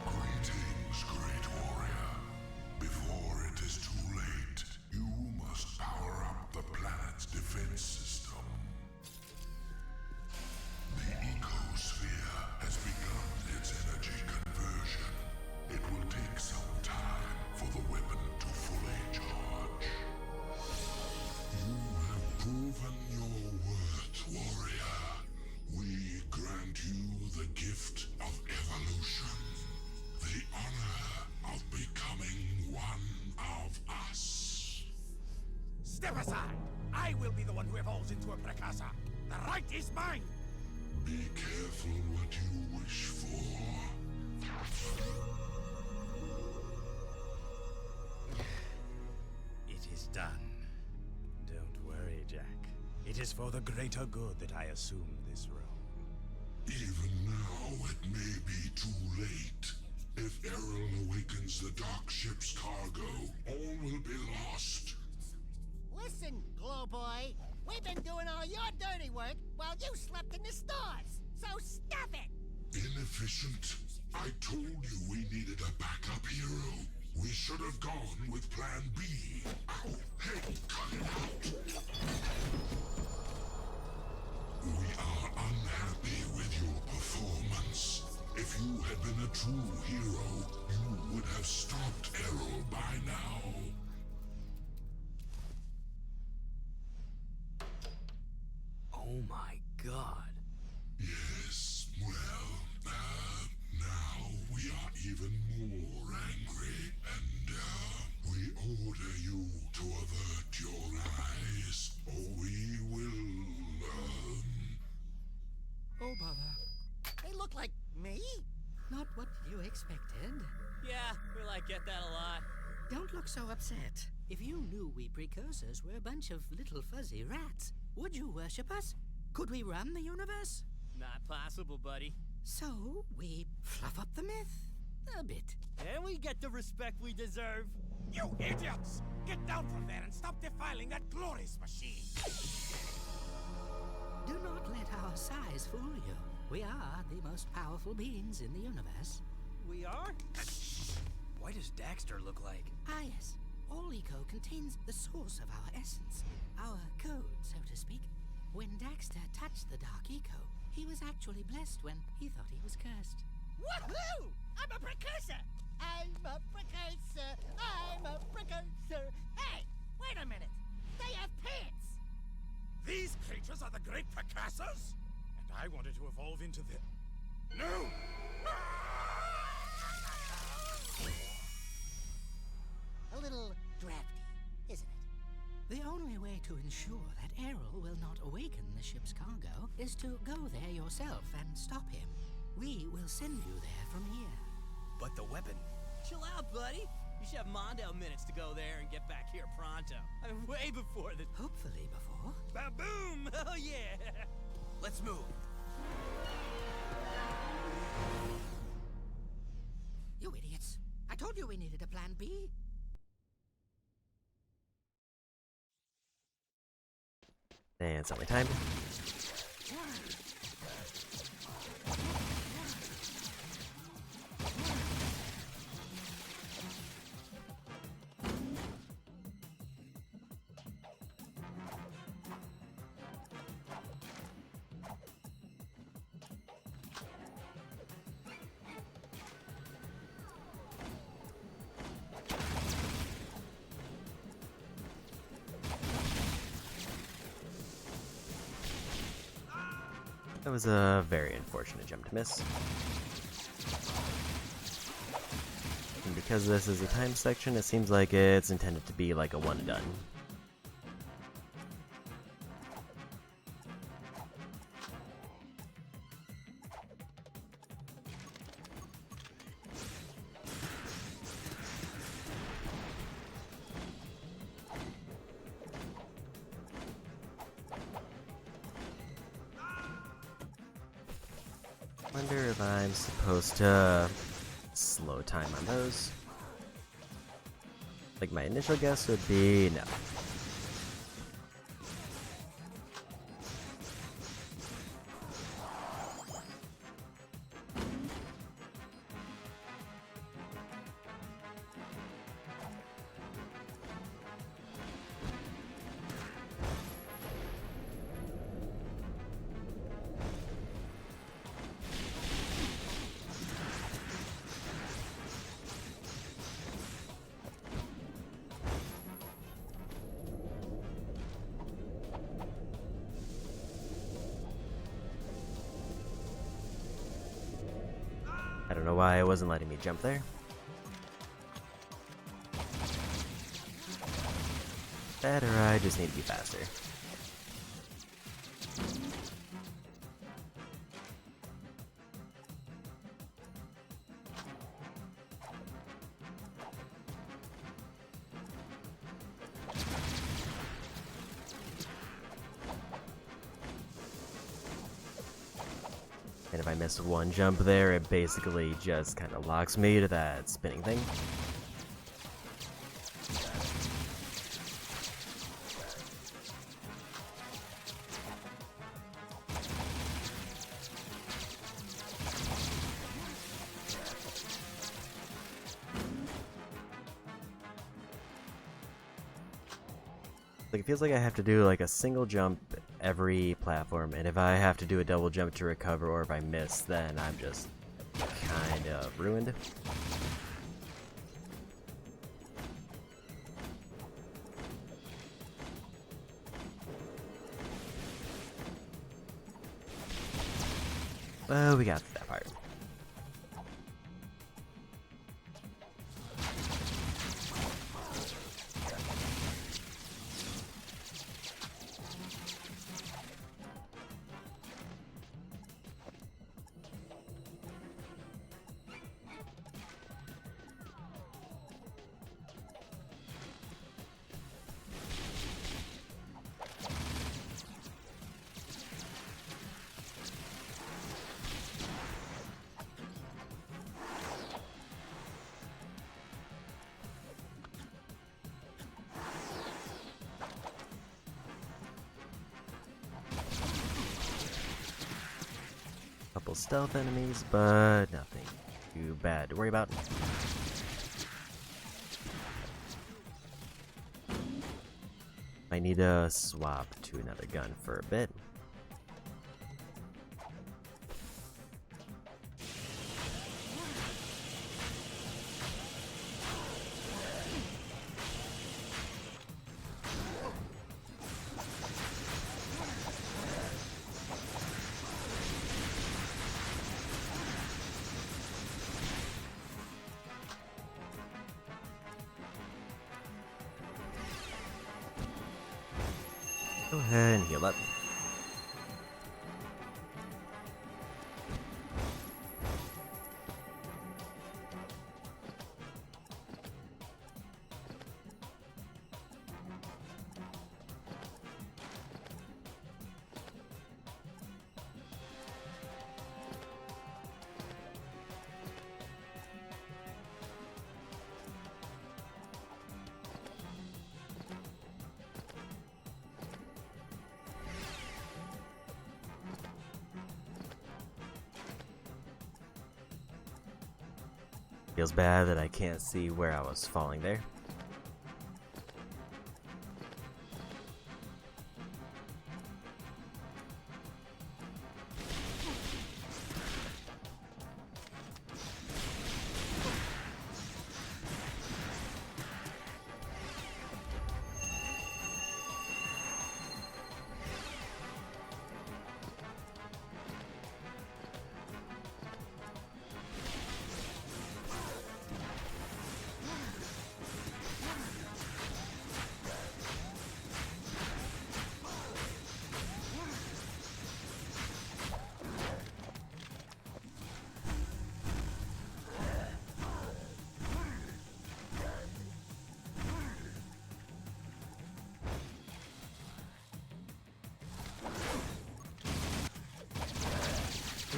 Greetings, great warrior. Before it is too late, you must power up the planet's defense system. The ecosphere has begun its energy conversion. It will take some time for the weapon to fully charge. You have proven your worth, warrior. We grant you the gift of evolution. The honor of becoming one of us. Step aside! I will be the one who evolves into a precursor. The right is mine! Be careful what you wish for. It is done. Don't worry, Jack. It is for the greater good that I assumed this role. Even now, it may be too late. If Errol awakens the dark ship's cargo, all will be lost. Listen, Glowboy, we've been doing all your dirty work while you slept in the stars. So stop it! Inefficient. I told you we needed a backup hero. We should have gone with Plan B. Ow! Hey, cut it out! We are unhappy with your performance. If you had been a true hero, you would have stopped Errol by now. Oh my god. Yes, well, now we are even more angry, and, we order you to avert your eyes, or we will, Oh, bother. They look like me? Not what you expected. Yeah, we get that a lot. Don't look so upset. If you knew we precursors were a bunch of little fuzzy rats, would you worship us? Could we run the universe? Not possible, buddy. So, we fluff up the myth a bit. And we get the respect we deserve. You idiots! Get down from there and stop defiling that glorious machine! Do not let our size fool you. We are the most powerful beings in the universe. We are? What does Daxter look like? Ah, yes. All eco contains the source of our essence. Our code, so to speak. When Daxter touched the Dark Eco, he was actually blessed when he thought he was cursed. Woohoo! I'm a precursor! I'm a precursor! I'm a precursor! Hey! Wait a minute! They have pants! These creatures are the great precursors? And I wanted to evolve into the... No! A little drafty, isn't it? The only way to ensure that Errol will not awaken the ship's cargo is to go there yourself and stop him. We will send you there from here. But the weapon. Chill out, buddy. You should have Mondale minutes to go there and get back here pronto. I mean, way before the... Hopefully before. Ba-boom! Oh, yeah! Let's move. You idiots. I told you we needed a plan B. And summary time. That was a very unfortunate jump to miss. And because this is a time section, it seems like it's intended to be like a one and done. Wonder if I'm supposed to slow time on those. Like, my initial guess would be no. I don't know why it wasn't letting me jump there. That or I just need to be faster. And if I miss one jump there, it basically just kind of locks me to that spinning thing. Like, it feels like I have to do like a single jump every platform, and if I have to do a double jump to recover, or if I miss, then I'm just kind of ruined. Well, we got that part. Couple stealth enemies, but nothing too bad to worry about. I need to swap to another gun for a bit. Go ahead and heal up. Feels bad that I can't see where I was falling there.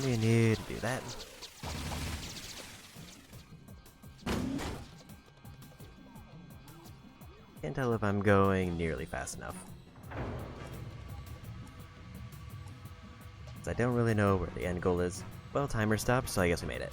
You need to do that. Can't tell if I'm going nearly fast enough. I don't really know where the end goal is. Well, timer stopped, so I guess we made it.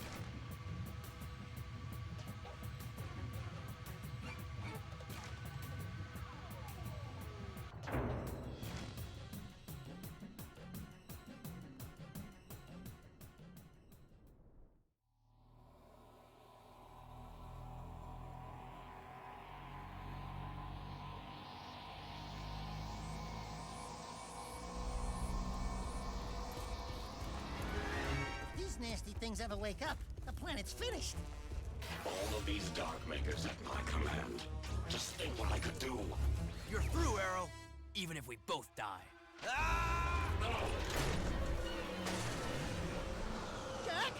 Nasty things ever wake up, the planet's finished. All of these Dark Makers at my command. Just think what I could do. You're through, Arrow. Even if we both die. Ah! No! Jack?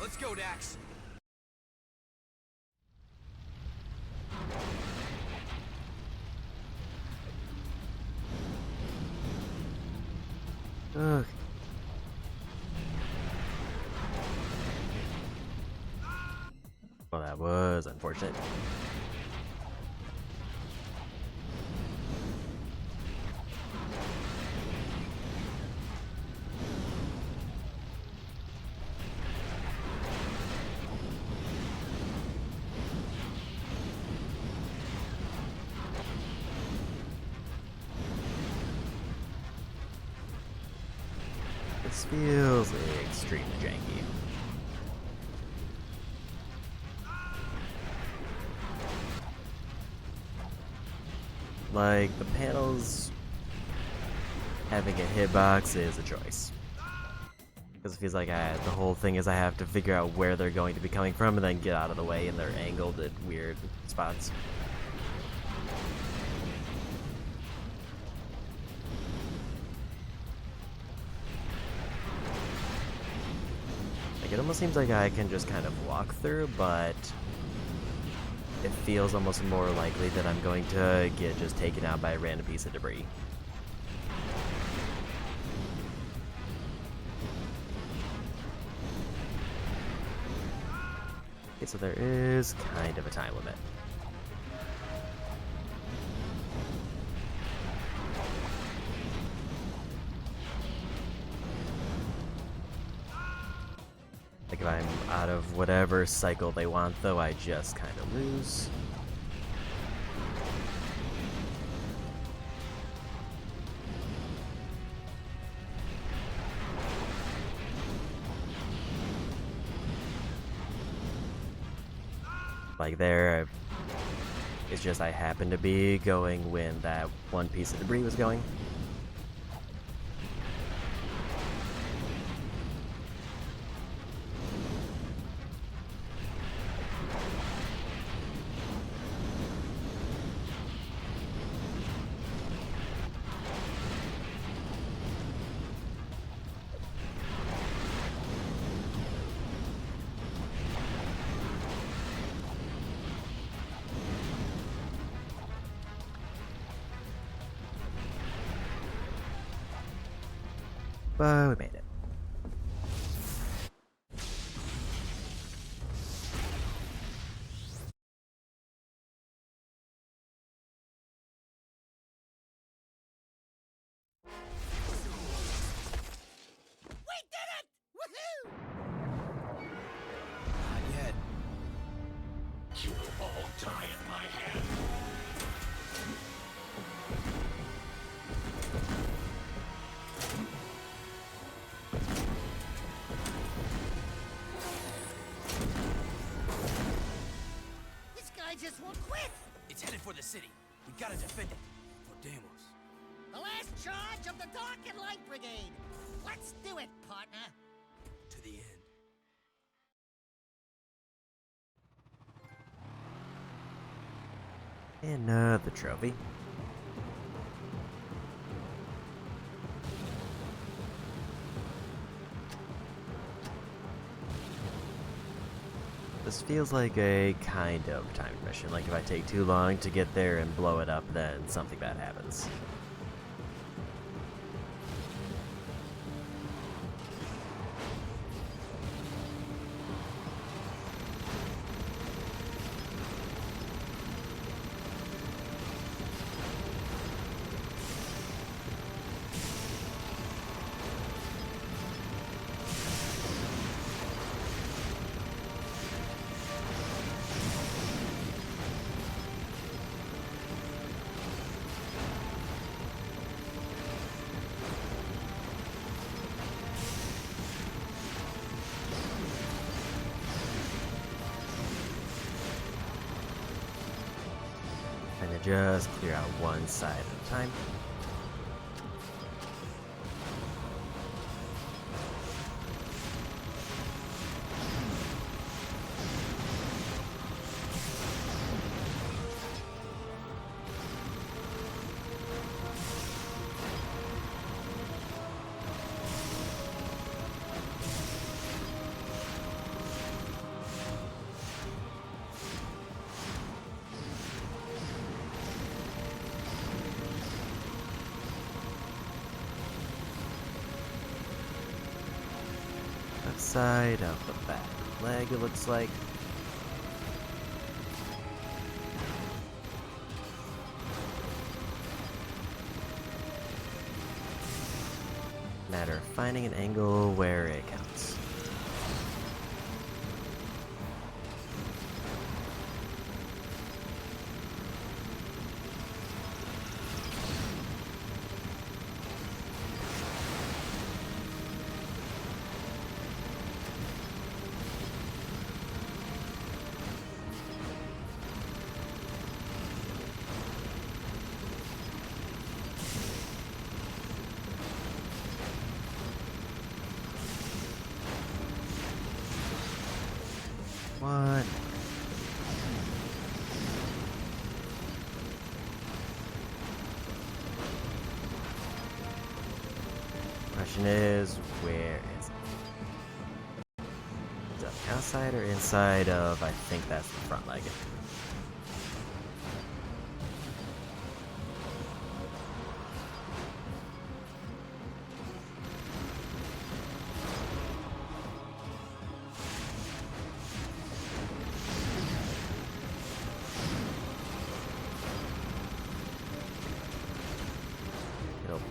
Let's go, Dax. Ugh. Well, that was unfortunate. This feels extremely janky. Like, the panels having a hitbox is a choice. Because it feels like the whole thing is I have to figure out where they're going to be coming from and then get out of the way, and they're angled at weird spots. Like, it almost seems like I can just kind of walk through, but it feels almost more likely that I'm going to get just taken out by a random piece of debris. Okay, so there is kind of a time limit. Like if I'm out of whatever cycle they want, though, I just kind of lose. Like there, it's just I happened to be going when that one piece of debris was going. But we made it. We did it! Woohoo! Not yet. You'll all die at my hand. This guy just won't quit. It's headed for the city. We gotta defend it. For Deimos. The last charge of the Dark and Light Brigade. Let's do it, partner. To the end. Another trophy. This feels like a kind of timed mission. Like if I take too long to get there and blow it up, then something bad happens. And to just clear out one side at a time. Left side of the back leg, it looks like. Matter of finding an angle where it counts. One. Question is, where is it? Is that the outside or inside of, I think that's the front leg.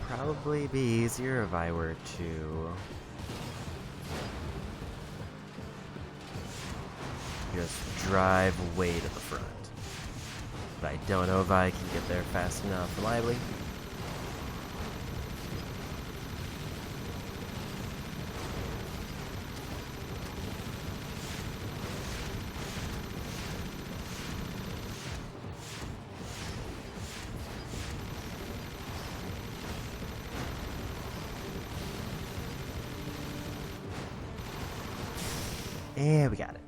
probably be easier if I were to just drive way to the front. But I don't know if I can get there fast enough reliably. And we got it.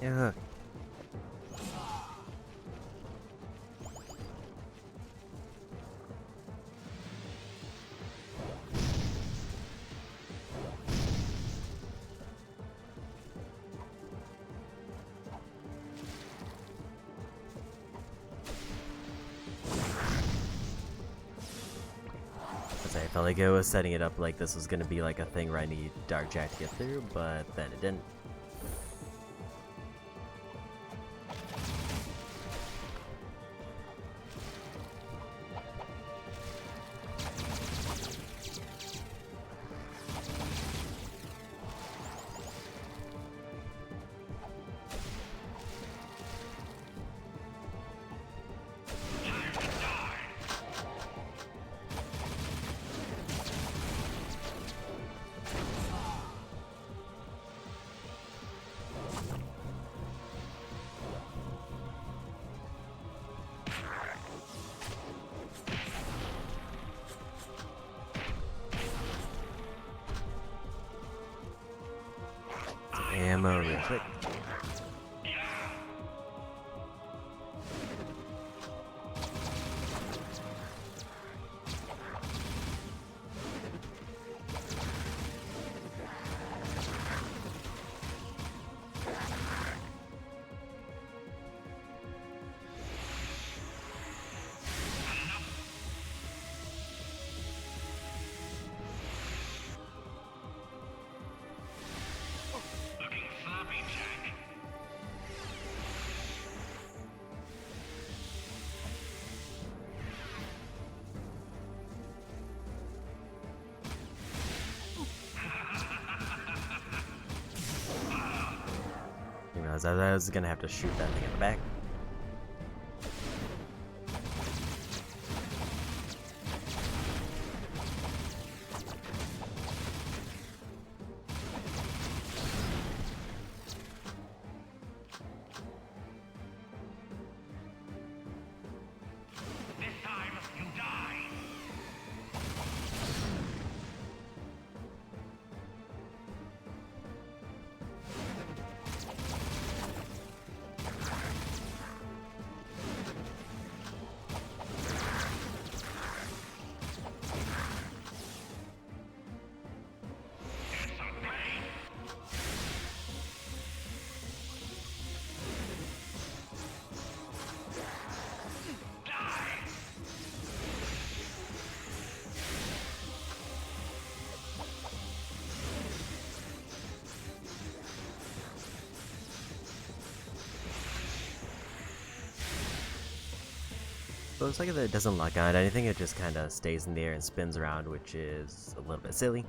Yeah. I felt like I was setting it up like this was gonna be like a thing where I need Dark Jack to get through, but then it didn't. Ammo real quick. I was gonna have to shoot that thing in the back. So looks like it doesn't lock on anything, it just kind of stays in the air and spins around, which is a little bit silly.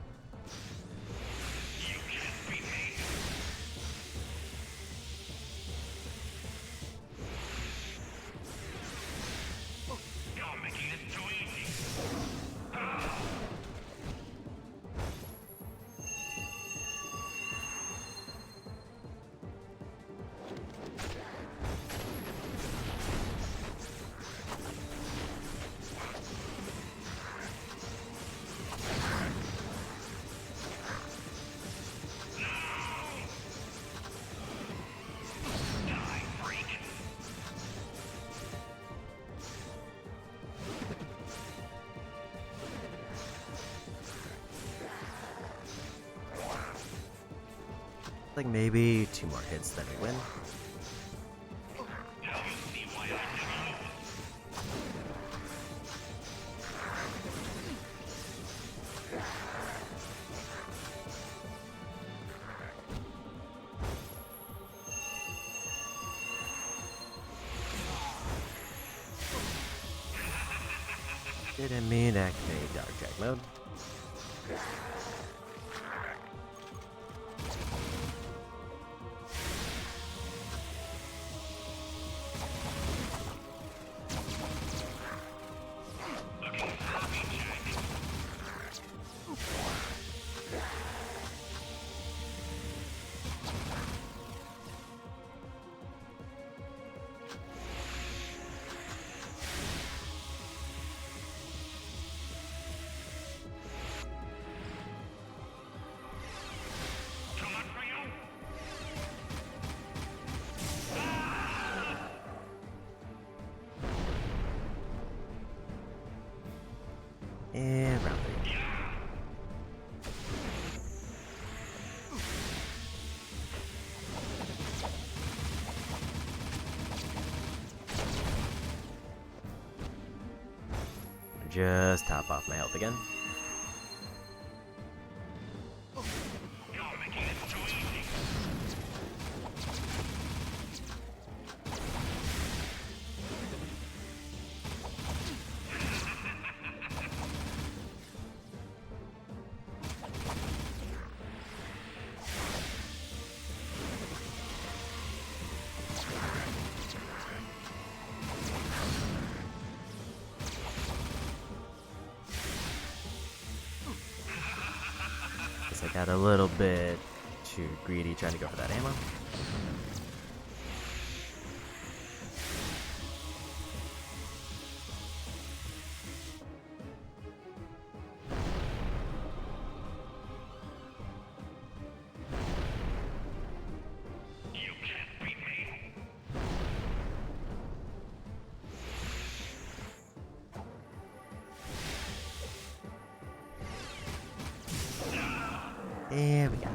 Like maybe 2 more hits, then we win. Didn't mean to activate Dark Jack mode. And round 3. Just top off my health again. I got a little bit too greedy trying to go for that ammo. There we go.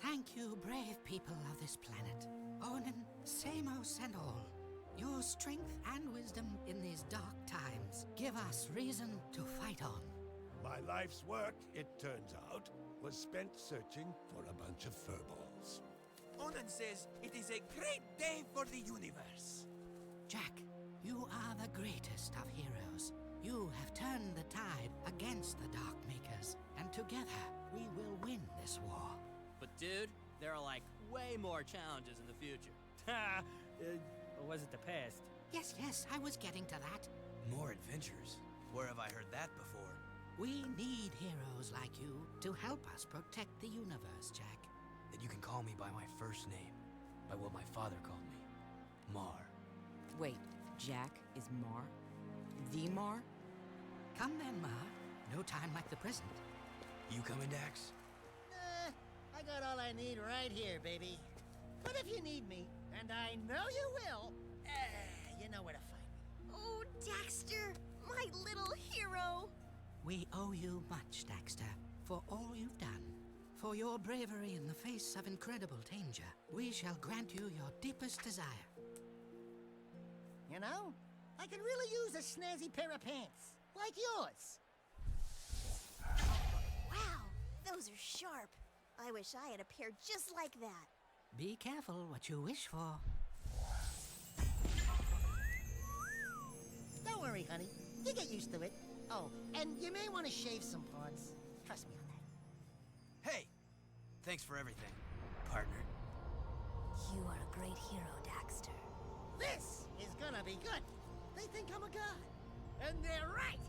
Thank you, brave people of this planet. Onin, Samos, and all. Your strength and wisdom in these dark times give us reason to fight on. My life's work, it turns out, was spent searching for a bunch of furballs. Onan says it is a great day for the universe. Jack, you are the greatest of heroes. You have turned the tide against the Dark Makers, and together we will win this war. But dude, there are like way more challenges in the future. Ha! Or was it the past? Yes, I was getting to that. More adventures? Where have I heard that before? We need heroes like you to help us protect the universe, Jack. Then you can call me by my first name, by what my father called me, Mar. Wait, Jack is Mar? The Mar? Come then, Mar. No time like the present. You coming, Dax? I got all I need right here, baby. But if you need me, and I know you will, you know where to find me. Oh, Daxter, my little hero. We owe you much, Daxter, for all you've done. For your bravery in the face of incredible danger, we shall grant you your deepest desire. You know, I could really use a snazzy pair of pants, like yours. Wow, those are sharp. I wish I had a pair just like that. Be careful what you wish for. Don't worry, honey. You get used to it. Oh, and you may want to shave some parts. Trust me on that. Hey! Thanks for everything, partner. You are a great hero, Daxter. This is gonna be good. They think I'm a god. And they're right!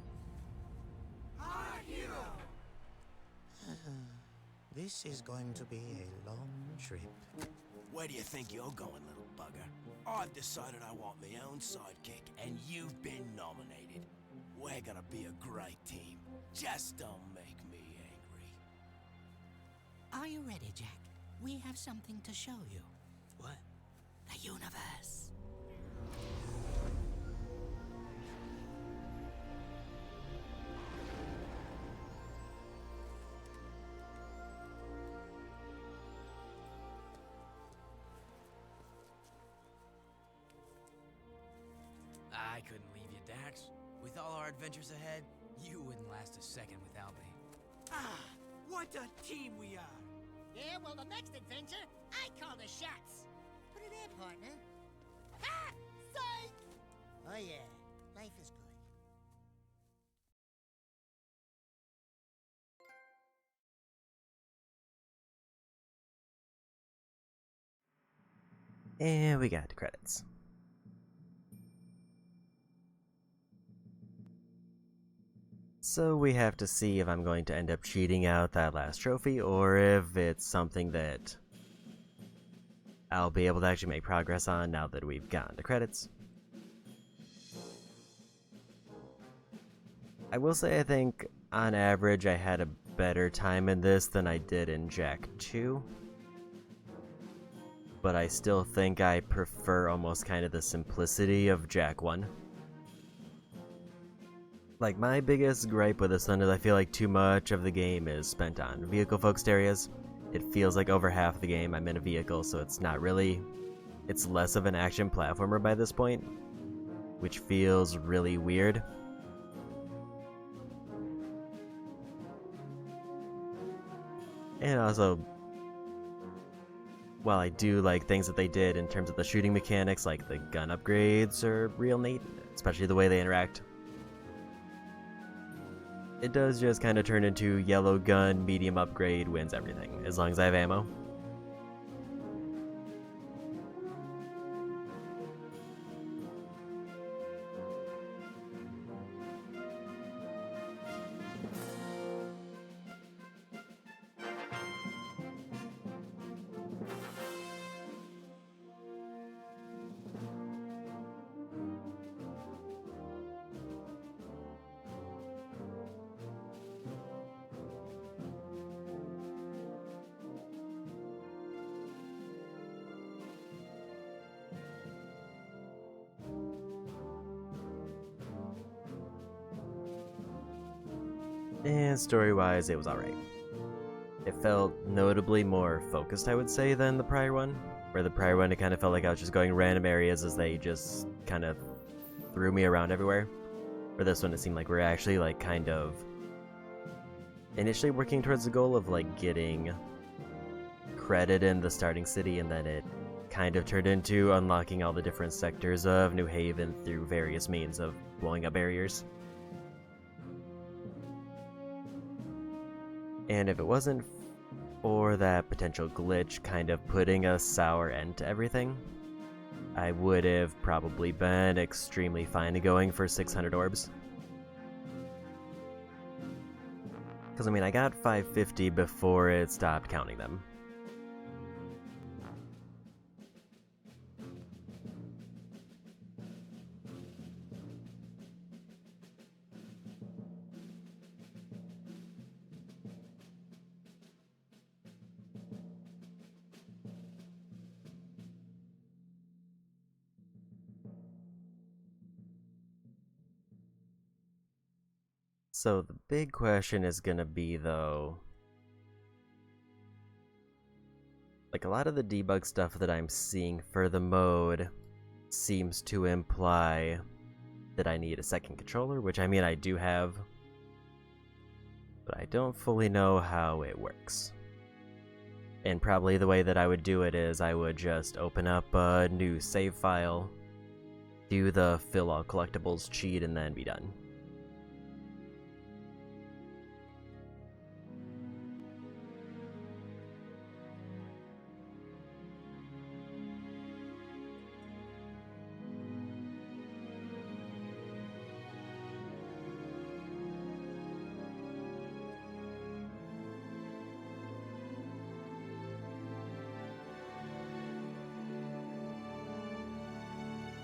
Our hero! This is going to be a long trip. Where do you think you're going, little bugger? I've decided I want my own sidekick, and you've been nominated. We're gonna be a great team. Just don't make me angry. Are you ready, Jack? We have something to show you. What? The universe. I couldn't leave you, Dax. With all our adventures ahead, you wouldn't last a second without me. Ah, what a team we are! Yeah, well, the next adventure, I call the shots. Put it in, partner. Ha! Psych! Oh, yeah. Life is good. And we got the credits. So we have to see if I'm going to end up cheating out that last trophy, or if it's something that I'll be able to actually make progress on now that we've gotten the credits. I will say I think, on average, I had a better time in this than I did in Jack 2. But I still think I prefer almost kind of the simplicity of Jack 1. Like, my biggest gripe with this one is I feel like too much of the game is spent on vehicle-focused areas. It feels like over half the game I'm in a vehicle, so it's not really... It's less of an action platformer by this point, which feels really weird. And also, while I do like things that they did in terms of the shooting mechanics, like the gun upgrades are real neat, especially the way they interact. It does just kind of turn into yellow gun, medium upgrade, wins everything, as long as I have ammo. And story-wise, it was alright. It felt notably more focused, I would say, than the prior one. Where the prior one, it kind of felt like I was just going random areas as they just kind of threw me around everywhere. For this one, it seemed like we're actually, like, kind of initially working towards the goal of, like, getting credit in the starting city, and then it kind of turned into unlocking all the different sectors of New Haven through various means of blowing up barriers. And if it wasn't for that potential glitch kind of putting a sour end to everything, I would have probably been extremely fine going for 600 orbs. Because, I mean, I got 550 before it stopped counting them. So the big question is gonna be, though, like, a lot of the debug stuff that I'm seeing for the mode seems to imply that I need a second controller, which, I mean, I do have, but I don't fully know how it works. And probably the way that I would do it is I would just open up a new save file, do the fill all collectibles cheat, and then be done.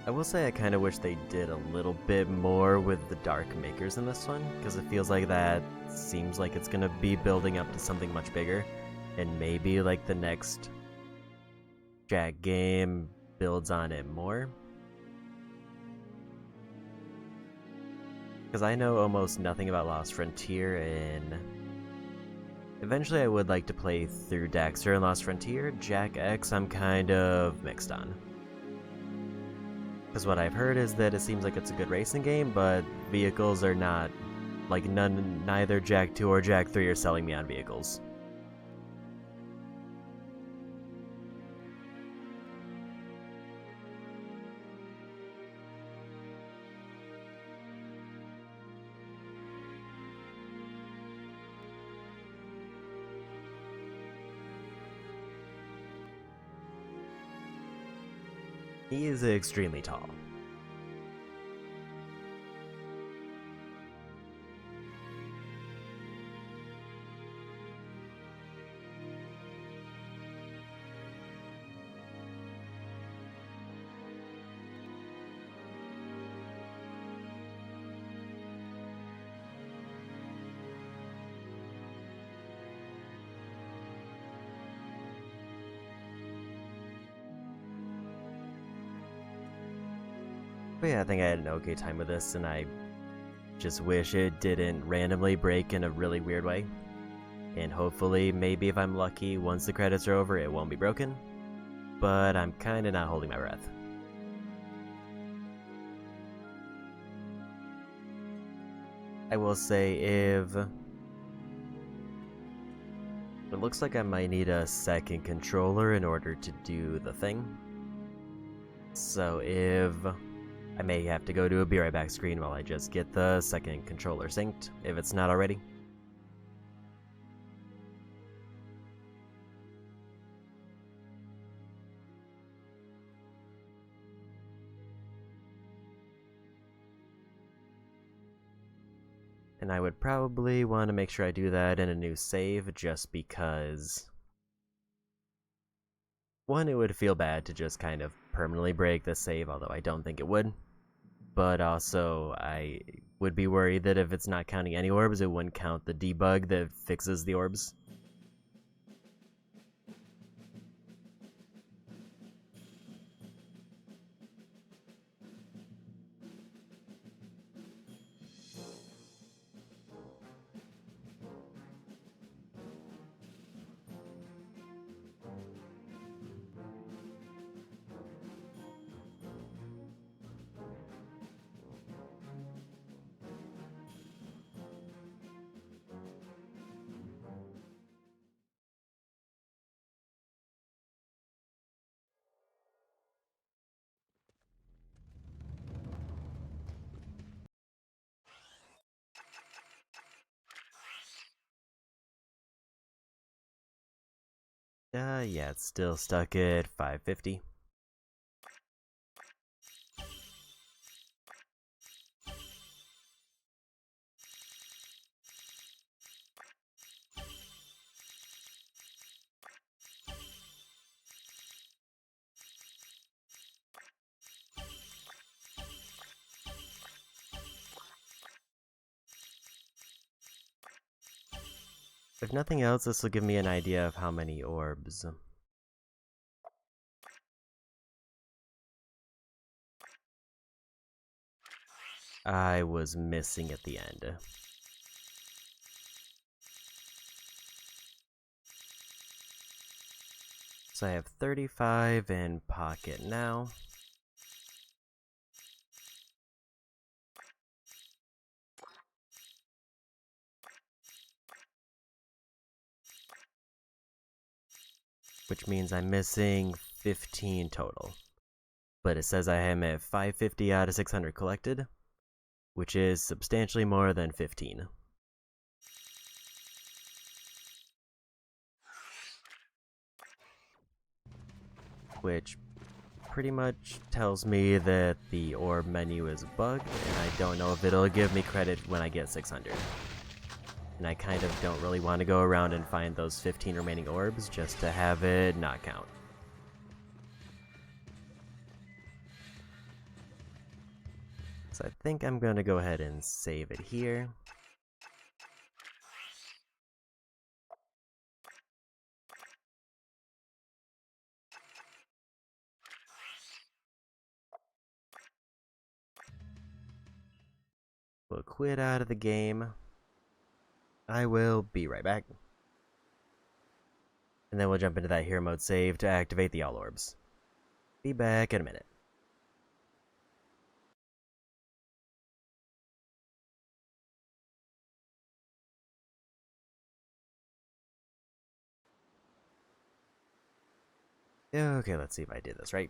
I will say I kind of wish they did a little bit more with the Dark Makers in this one, because it feels like that seems like it's going to be building up to something much bigger, and maybe like the next Jack game builds on it more. Because I know almost nothing about Lost Frontier, and eventually I would like to play through Daxter and Lost Frontier. Jack X I'm kind of mixed on. Because what I've heard is that it seems like it's a good racing game, but vehicles are not, like, neither Jack 2 or Jack 3 are selling me on vehicles. He is extremely tall. But yeah, I think I had an okay time with this, and I just wish it didn't randomly break in a really weird way. And hopefully, maybe if I'm lucky, once the credits are over, it won't be broken. But I'm kinda not holding my breath. I will say, if it looks like I might need a second controller in order to do the thing. So if I may have to go to a be right back screen while I just get the second controller synced, if it's not already. And I would probably want to make sure I do that in a new save, just because, one, it would feel bad to just kind of permanently break the save, although I don't think it would. But also, I would be worried that if it's not counting any orbs, it wouldn't count the debug that fixes the orbs. Yeah, it's still stuck at 550. If nothing else, this will give me an idea of how many orbs. I was missing at the end. So I have 35 in pocket now. Which means I'm missing 15 total. But it says I am at 550 out of 600 collected, which is substantially more than 15. Which pretty much tells me that the orb menu is bugged, and I don't know if it'll give me credit when I get 600. And I kind of don't really want to go around and find those 15 remaining orbs just to have it not count. So I think I'm going to go ahead and save it here. We'll quit out of the game. I will be right back. And then we'll jump into that hero mode save to activate the all orbs. Be back in a minute. Okay, let's see if I did this right.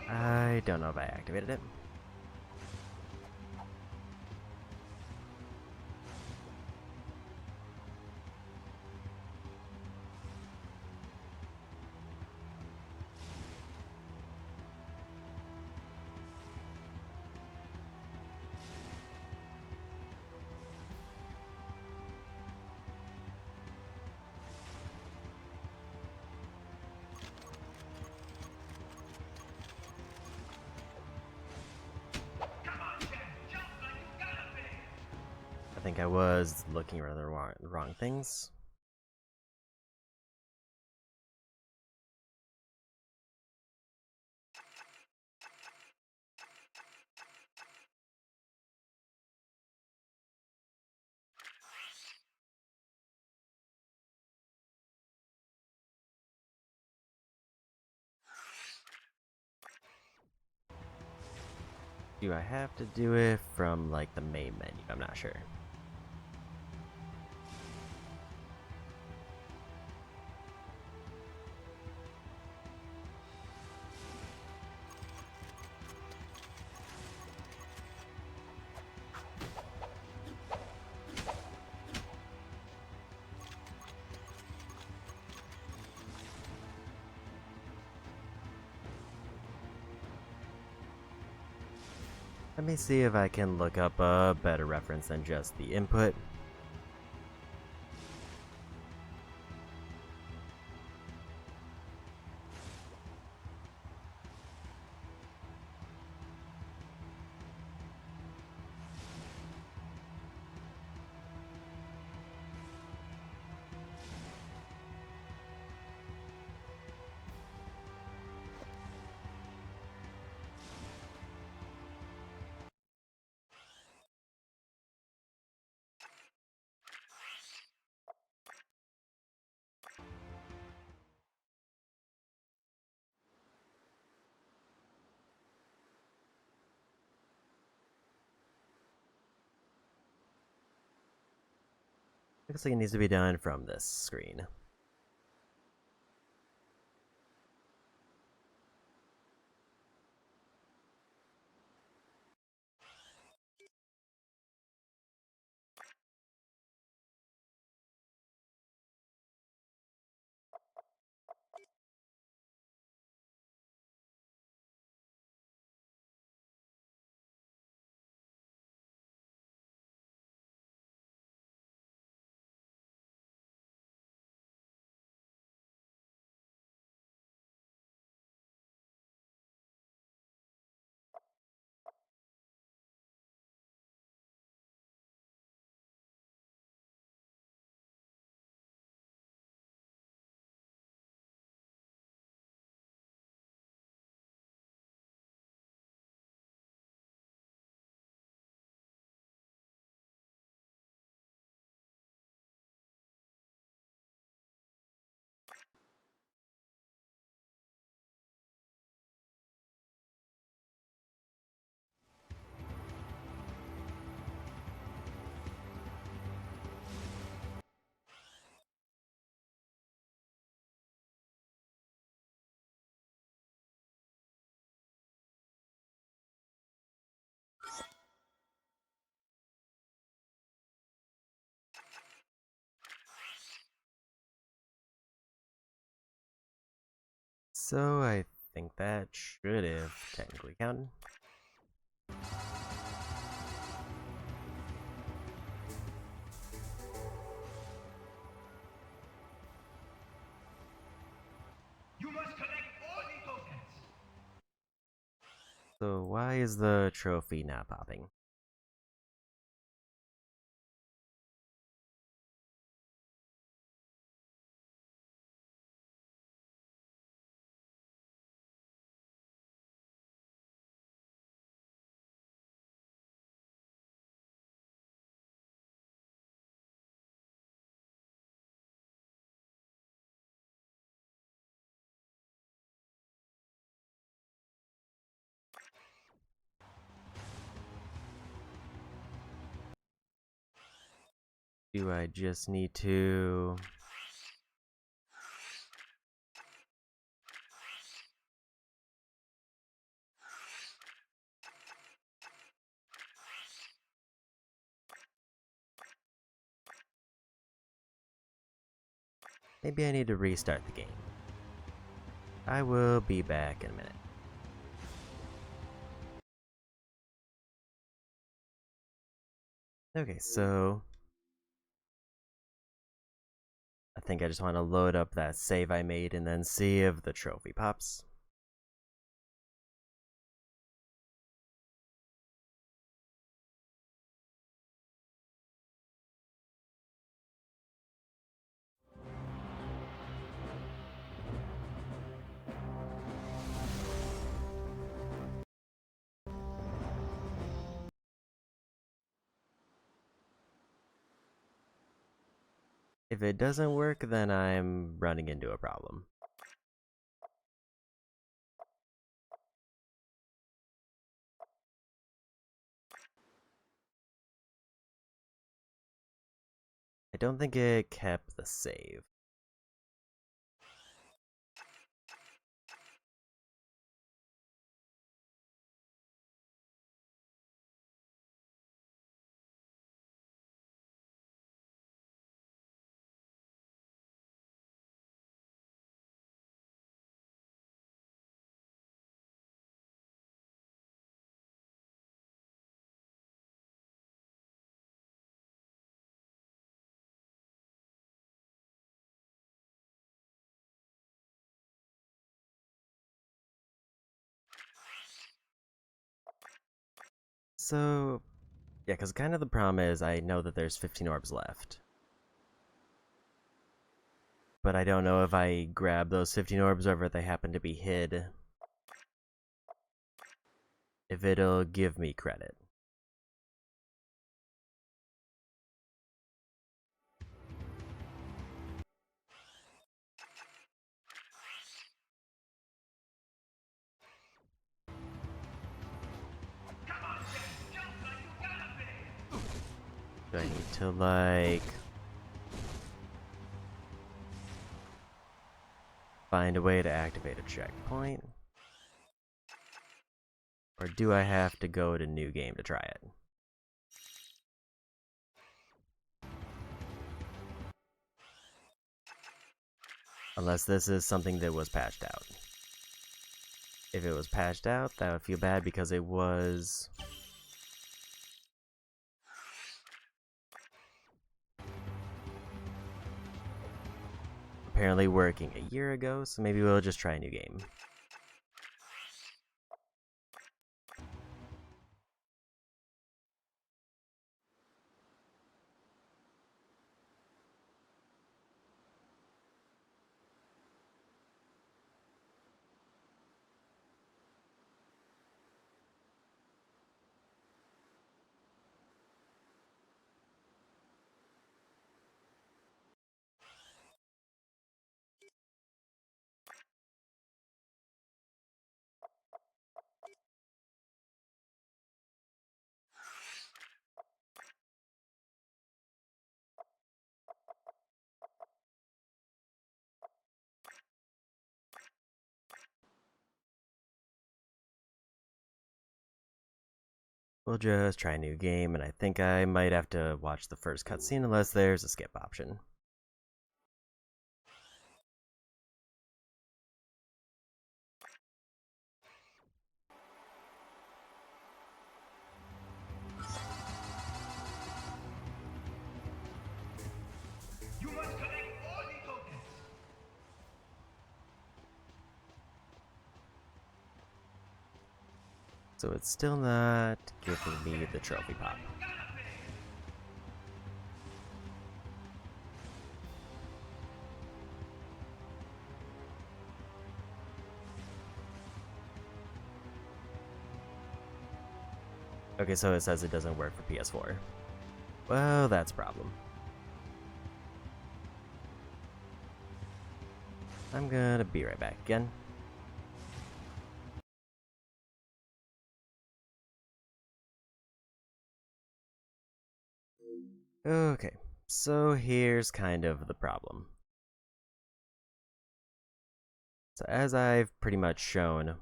I don't know if I activated it. I think I was looking at the wrong things. Do I have to do it from like the main menu? I'm not sure. Let me see if I can look up a better reference than just the input. Looks like it needs to be done from this screen. So I think that should have technically counted. You must collect all the tokens. So why is the trophy not popping? Do I just need to... Maybe I need to restart the game. I will be back in a minute. Okay, so... I think I just want to load up that save I made and then see if the trophy pops. If it doesn't work, then I'm running into a problem. I don't think it kept the save. So, yeah, because kind of the problem is I know that there's 15 orbs left. But I don't know if I grab those 15 orbs or if they happen to be hid, if it'll give me credit. Do I need to, like... find a way to activate a checkpoint. Or do I have to go to New Game to try it? Unless this is something that was patched out. If it was patched out, that would feel bad because it was... apparently working a year ago, so maybe we'll just try a new game. We'll just try a new game, and I think I might have to watch the first cutscene unless there's a skip option. You must collect all the tokens. So it's still not giving me the trophy pop. Okay, so it says it doesn't work for PS4. Well, that's a problem. I'm gonna be right back again. Okay, so here's kind of the problem. So as I've pretty much shown,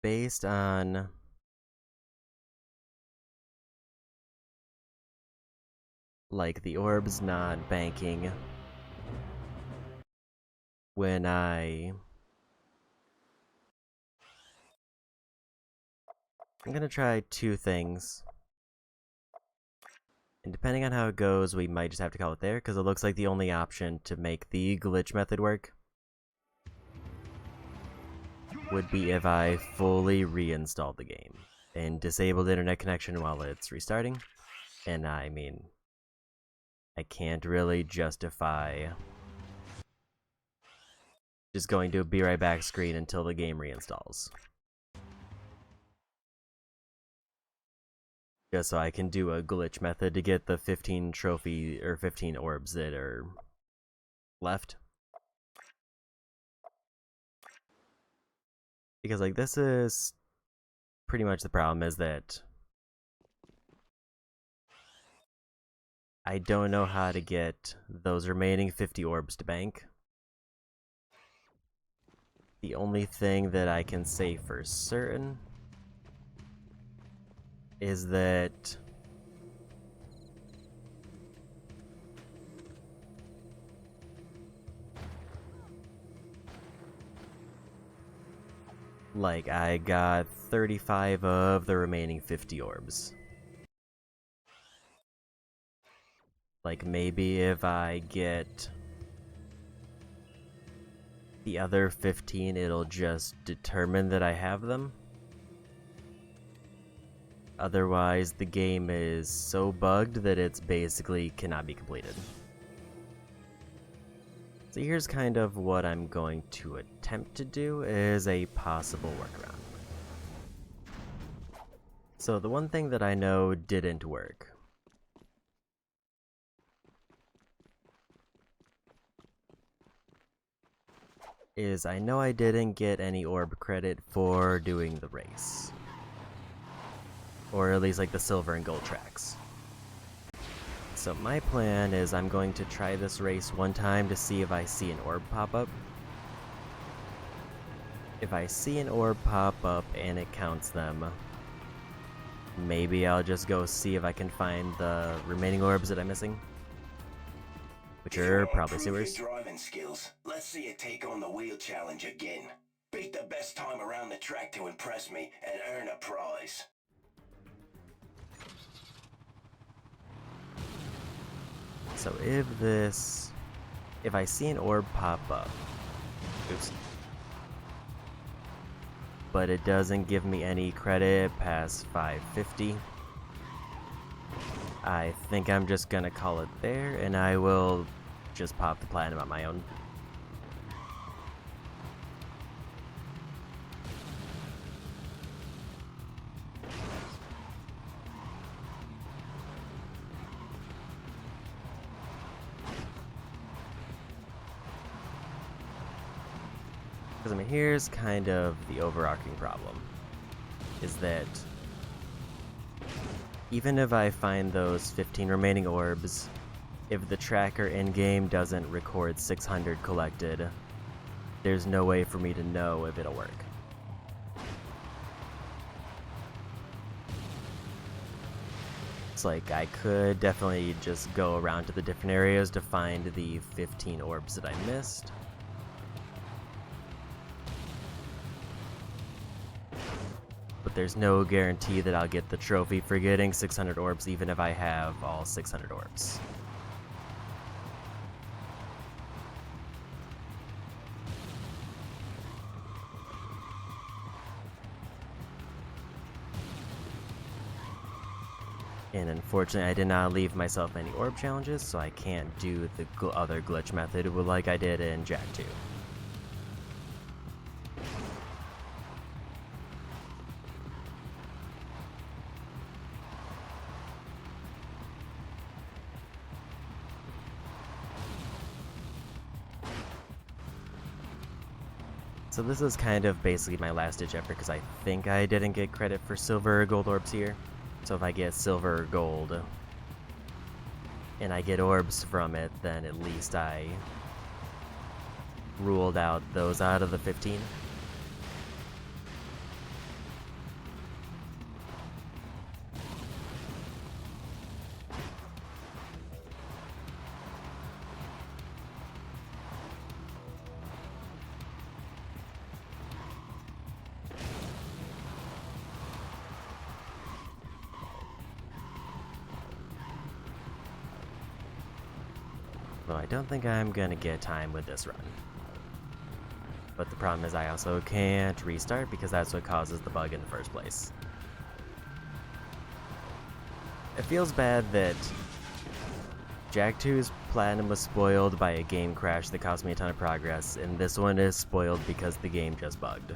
based on like the orbs not banking when I'm gonna try two things. And depending on how it goes, we might just have to call it there, because it looks like the only option to make the glitch method work would be if I fully reinstalled the game and disabled internet connection while it's restarting. And I mean, I can't really justify just going to a be right back screen until the game reinstalls. Just so I can do a glitch method to get the 15 trophy or 15 orbs that are left. Because like this is pretty much the problem, is that I don't know how to get those remaining 50 orbs to bank. The only thing that I can say for certain is that like I got 35 of the remaining 50 orbs. Like maybe if I get the other 15, it'll just determine that I have them. Otherwise, the game is so bugged that it's basically cannot be completed. So here's kind of what I'm going to attempt to do as a possible workaround. So the one thing that I know didn't work is I know I didn't get any orb credit for doing the race. Or at least like the silver and gold tracks. So my plan is I'm going to try this race one time to see if I see an orb pop up. If I see an orb pop up and it counts them, maybe I'll just go see if I can find the remaining orbs that I'm missing. Which are probably sewers. Your driving skills. Let's see you take on the wheel challenge again. Beat the best time around the track to impress me and earn a prize. So if I see an orb pop up, oops, but it doesn't give me any credit past 550, I think I'm just gonna call it there, and I will just pop the platinum on my own. Because, I mean, here's kind of the overarching problem, is that even if I find those 15 remaining orbs, if the tracker in-game doesn't record 600 collected, there's no way for me to know if it'll work. It's like, I could definitely just go around to the different areas to find the 15 orbs that I missed. But there's no guarantee that I'll get the trophy for getting 600 orbs even if I have all 600 orbs. And unfortunately, I did not leave myself any orb challenges, so I can't do the other glitch method like I did in Jak 2. So this is kind of basically my last ditch effort because I think I didn't get credit for silver or gold orbs here. So if I get silver or gold and I get orbs from it, then at least I ruled out those out of the 15. Well, I don't think I'm gonna get time with this run. But the problem is I also can't restart because that's what causes the bug in the first place. It feels bad that Jak 2's platinum was spoiled by a game crash that cost me a ton of progress, and this one is spoiled because the game just bugged.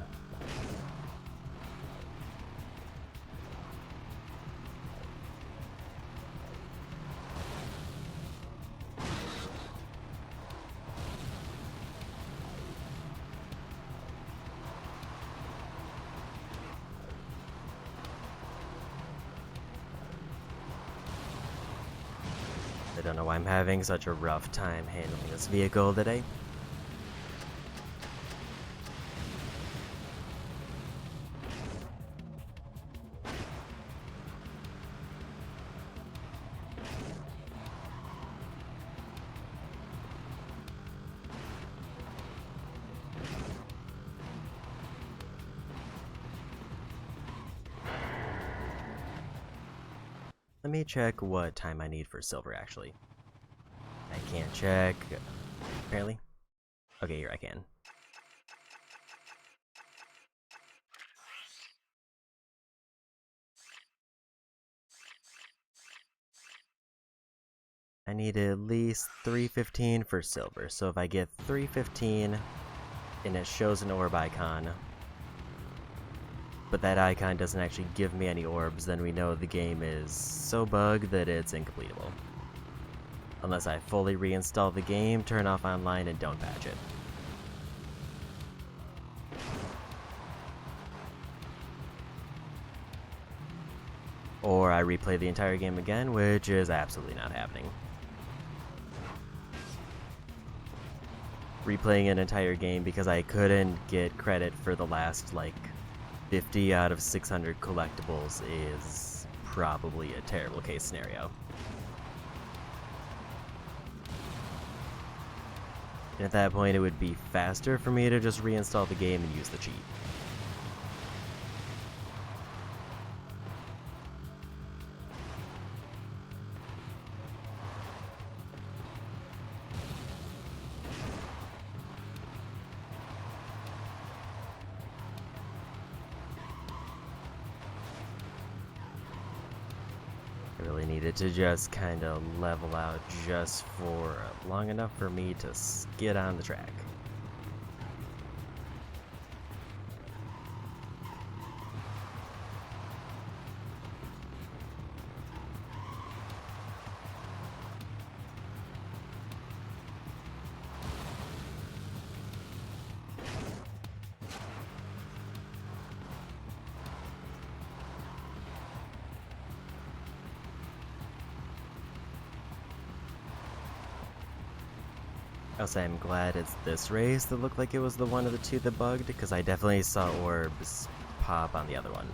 I don't know why I'm having such a rough time handling this vehicle today. Let me check what time I need for silver, actually. I can't check, apparently. Okay, here I can. I need at least 315 for silver, so if I get 315 and it shows an orb icon, but that icon doesn't actually give me any orbs, then we know the game is so bugged that it's incompletable. Unless I fully reinstall the game, turn off online, and don't patch it. or I replay the entire game again, which is absolutely not happening. Replaying an entire game because I couldn't get credit for the last, like, 50 out of 600 collectibles is probably a terrible case scenario. And at that point, it would be faster for me to just reinstall the game and use the cheat. I really needed to just kind of level out just for long enough for me to get on the track. I'll say I'm glad it's this race that looked like it was the one of the two that bugged, because I definitely saw orbs pop on the other one.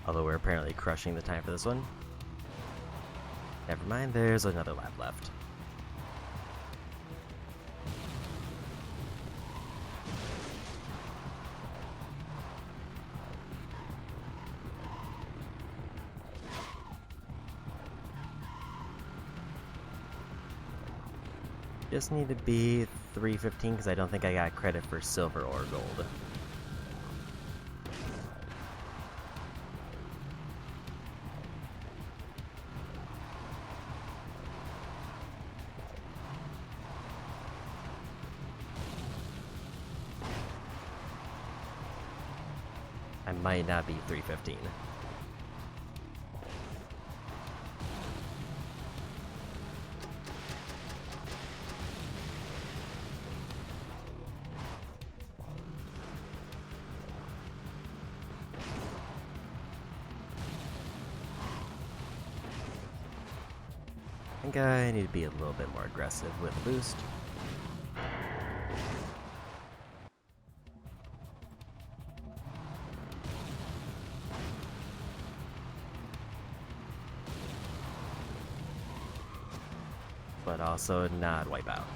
Although we're apparently crushing the time for this one. Never mind, there's another lap left. Just need to be 315 because I don't think I got credit for silver or gold. I might not be 315. I think I need to be a little bit more aggressive with the boost. But also not wipe out.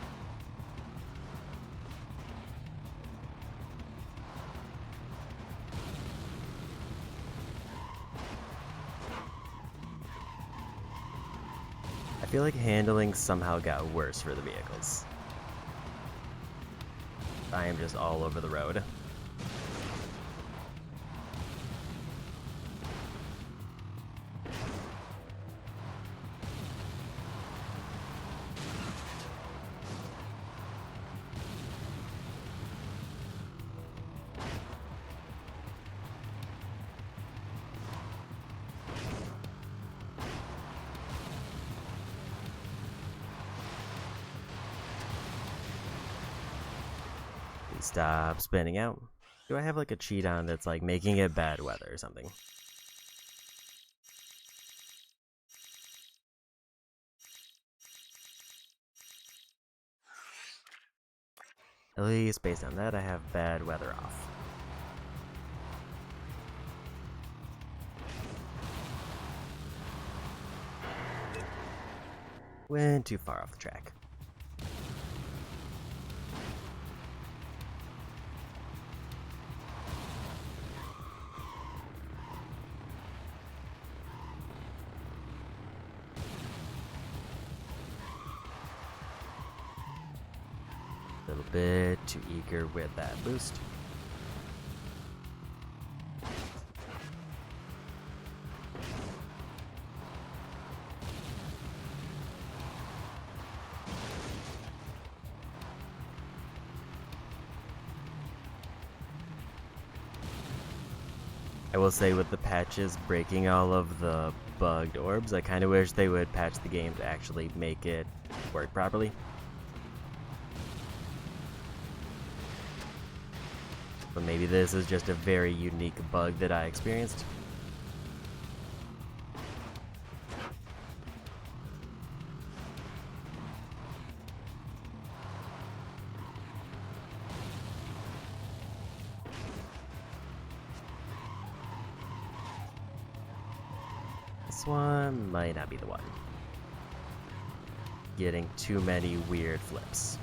I feel like handling somehow got worse for the vehicles. I am just all over the road. Stop spinning out. Do I have like a cheat on that's like making it bad weather or something? At least based on that, I have bad weather off. Went too far off the track. A little bit too eager with that boost. I will say with the patches breaking all of the bugged orbs, I kind of wish they would patch the game to actually make it work properly. But maybe this is just a very unique bug that I experienced. This one might not be the one. Getting too many weird flips.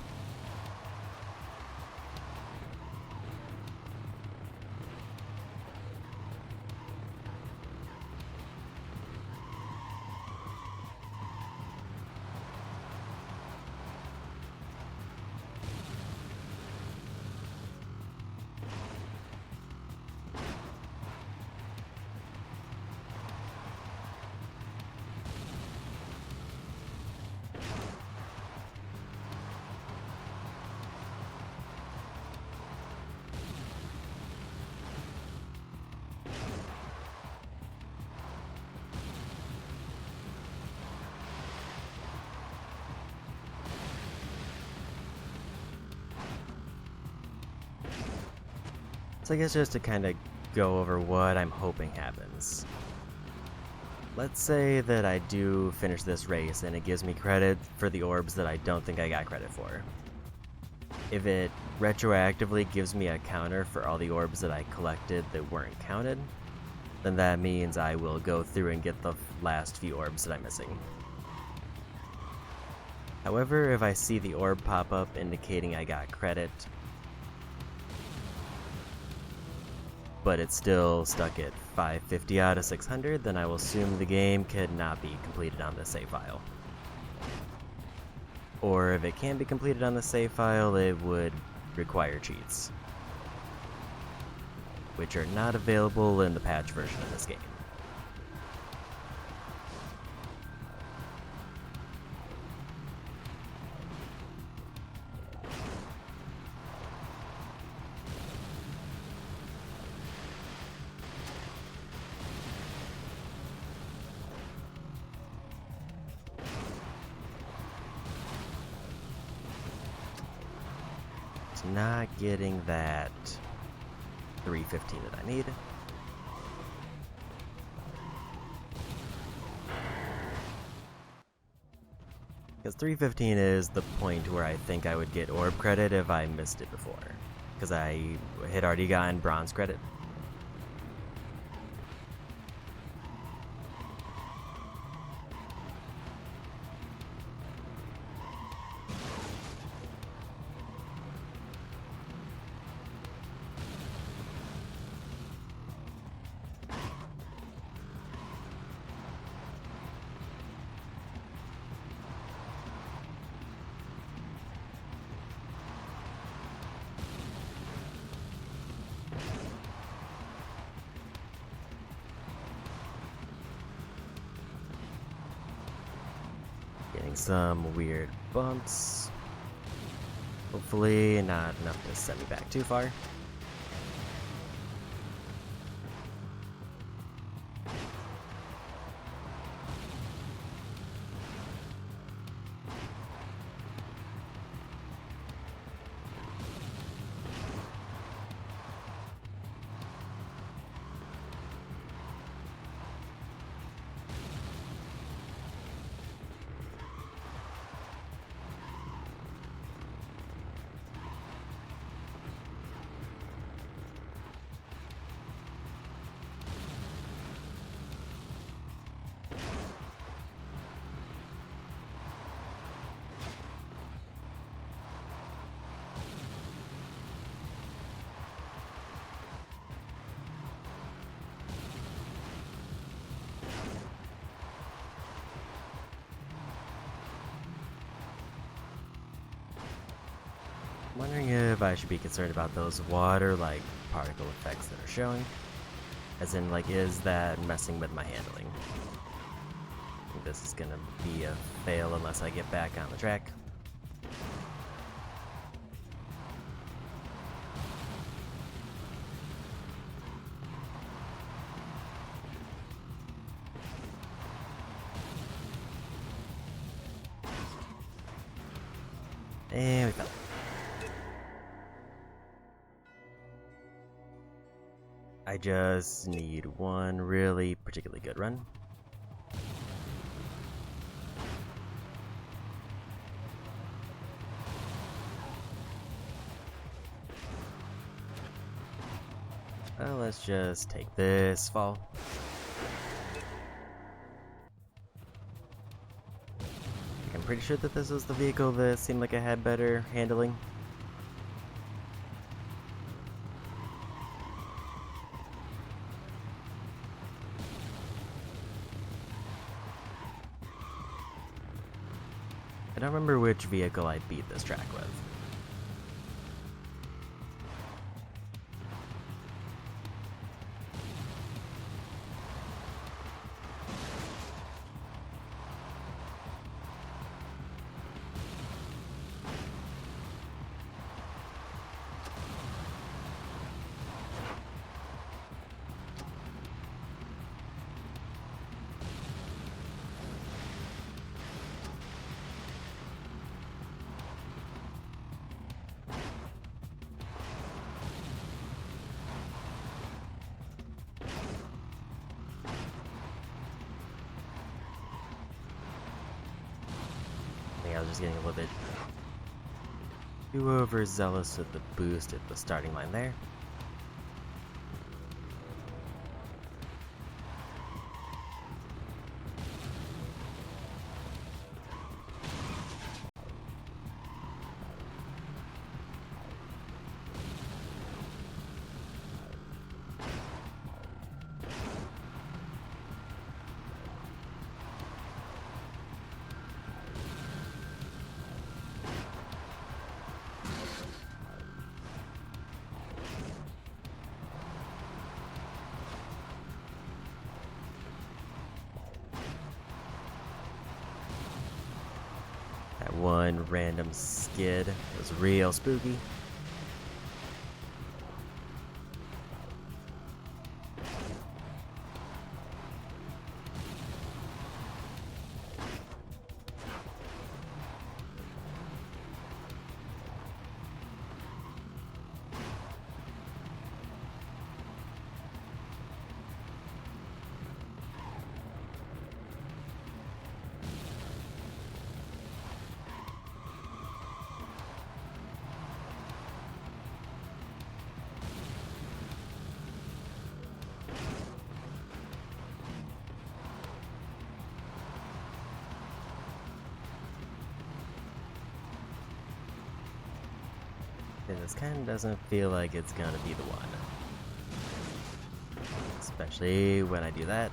So I guess just to kind of go over what I'm hoping happens. Let's say that I do finish this race and it gives me credit for the orbs that I don't think I got credit for. If it retroactively gives me a counter for all the orbs that I collected that weren't counted, then that means I will go through and get the last few orbs that I'm missing. However, if I see the orb pop up indicating I got credit, but it's still stuck at 550 out of 600, then I will assume the game could not be completed on the save file. Or if it can be completed on the save file, it would require cheats, which are not available in the patch version of this game. Not getting that 315 that I need. Because 315 is the point where I think I would get orb credit if I missed it before. Because I had already gotten bronze credit. Getting some weird bumps. Hopefully not enough to send me back too far. I'm wondering if I should be concerned about those water-like particle effects that are showing. As in, like, is that messing with my handling? I think this is gonna be a fail unless I get back on the track. And we fell. I just need one really particularly good run. Well, let's just take this fall. I'm pretty sure that this was the vehicle that seemed like it had better handling. I don't remember which vehicle I beat this track with. I was just getting a little bit too overzealous with the boost at the starting line there. That one random skid was real spooky. And this kind of doesn't feel like it's gonna be the one. Especially when I do that.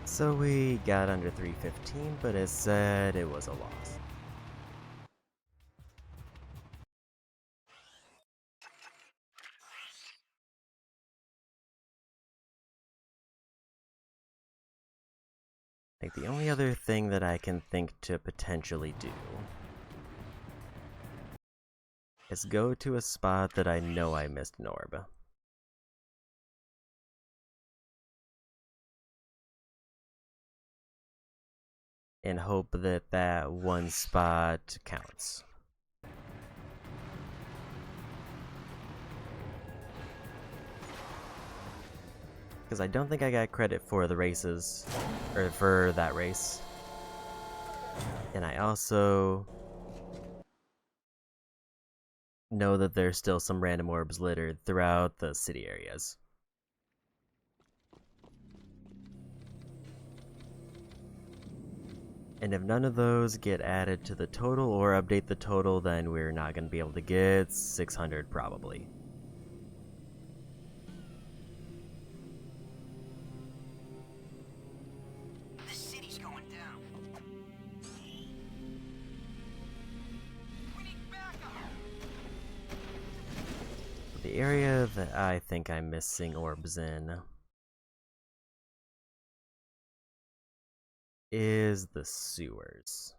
So we got under 315, but it said it was a loss. Like the only other thing that I can think to potentially do is go to a spot that I know I missed an orb. And hope that that one spot counts. Because I don't think I got credit for the races, or for that race. And I also know that there's still some random orbs littered throughout the city areas. And if none of those get added to the total or update the total, then we're not going to be able to get 600 probably. The city's going down. area that I think I'm missing orbs in is the sewers.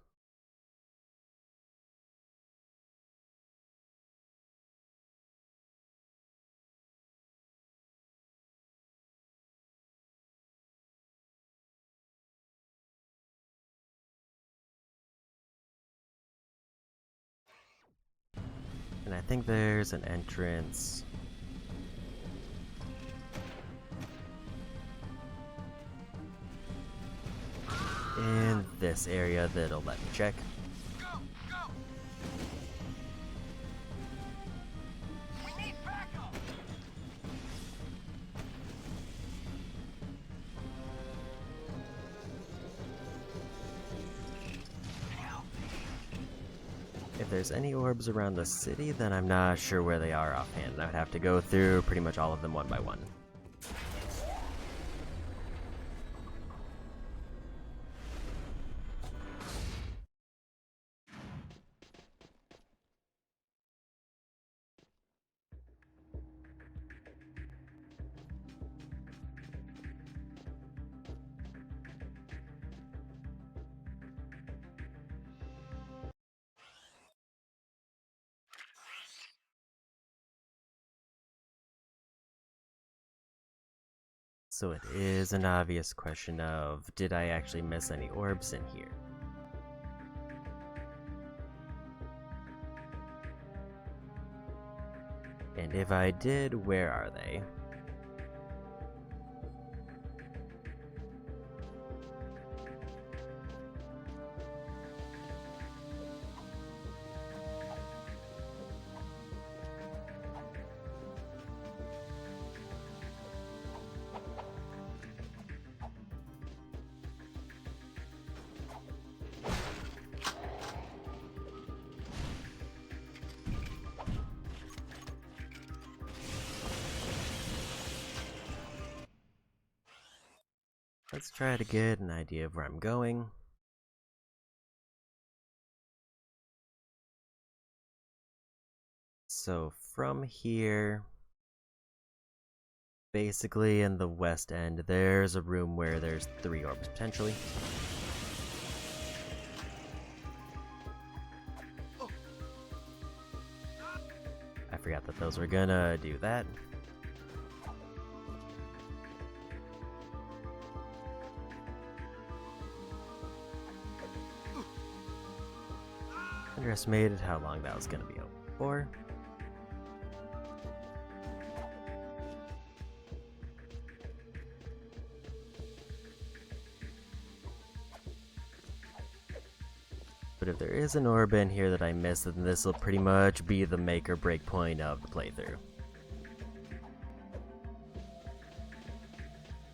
And I think there's an entrance in this area that'll let me check. If there's any orbs around the city, then I'm not sure where they are offhand. I would have to go through pretty much all of them one by one. So it is an obvious question of, did I actually miss any orbs in here? And if I did, where are they? Let's try to get an idea of where I'm going. So from here, basically in the west end, there's a room where there's 3 orbs potentially. I forgot that those were gonna do that. Underestimated how long that was gonna be open for. But if there is an orb in here that I missed, then this will pretty much be the make or break point of the playthrough.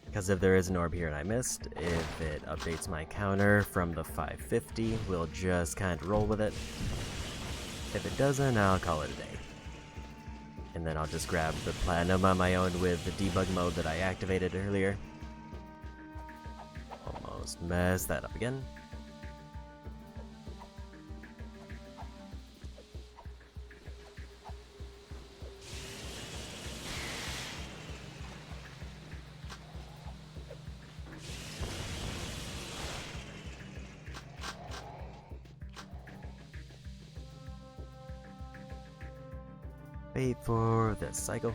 Because if there is an orb here and I missed, if it updates my counter from the 550, we'll just kind of roll with it. If it doesn't, I'll call it a day. And then I'll just grab the platinum on my own with the debug mode that I activated earlier. Almost messed that up again. Wait for this cycle.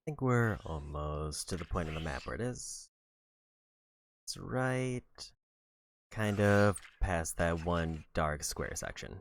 I think we're almost to the point on the map where it is. It's right kind of past that one dark square section.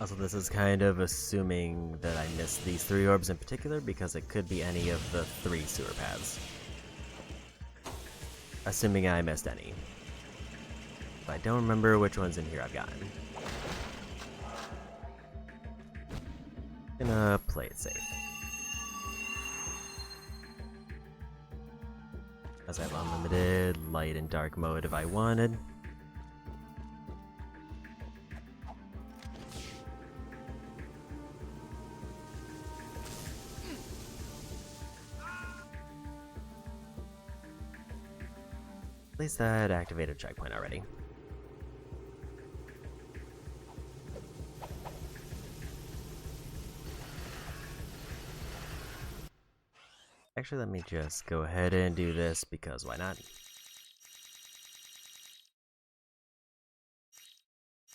Also, this is kind of assuming that I missed these 3 orbs in particular, because it could be any of the 3 sewer paths. Assuming I missed any. But I don't remember which ones in here I've gotten. Gonna play it safe. As I have unlimited light and dark mode if I wanted. At least that activated checkpoint already. Actually, let me just go ahead and do this, because why not?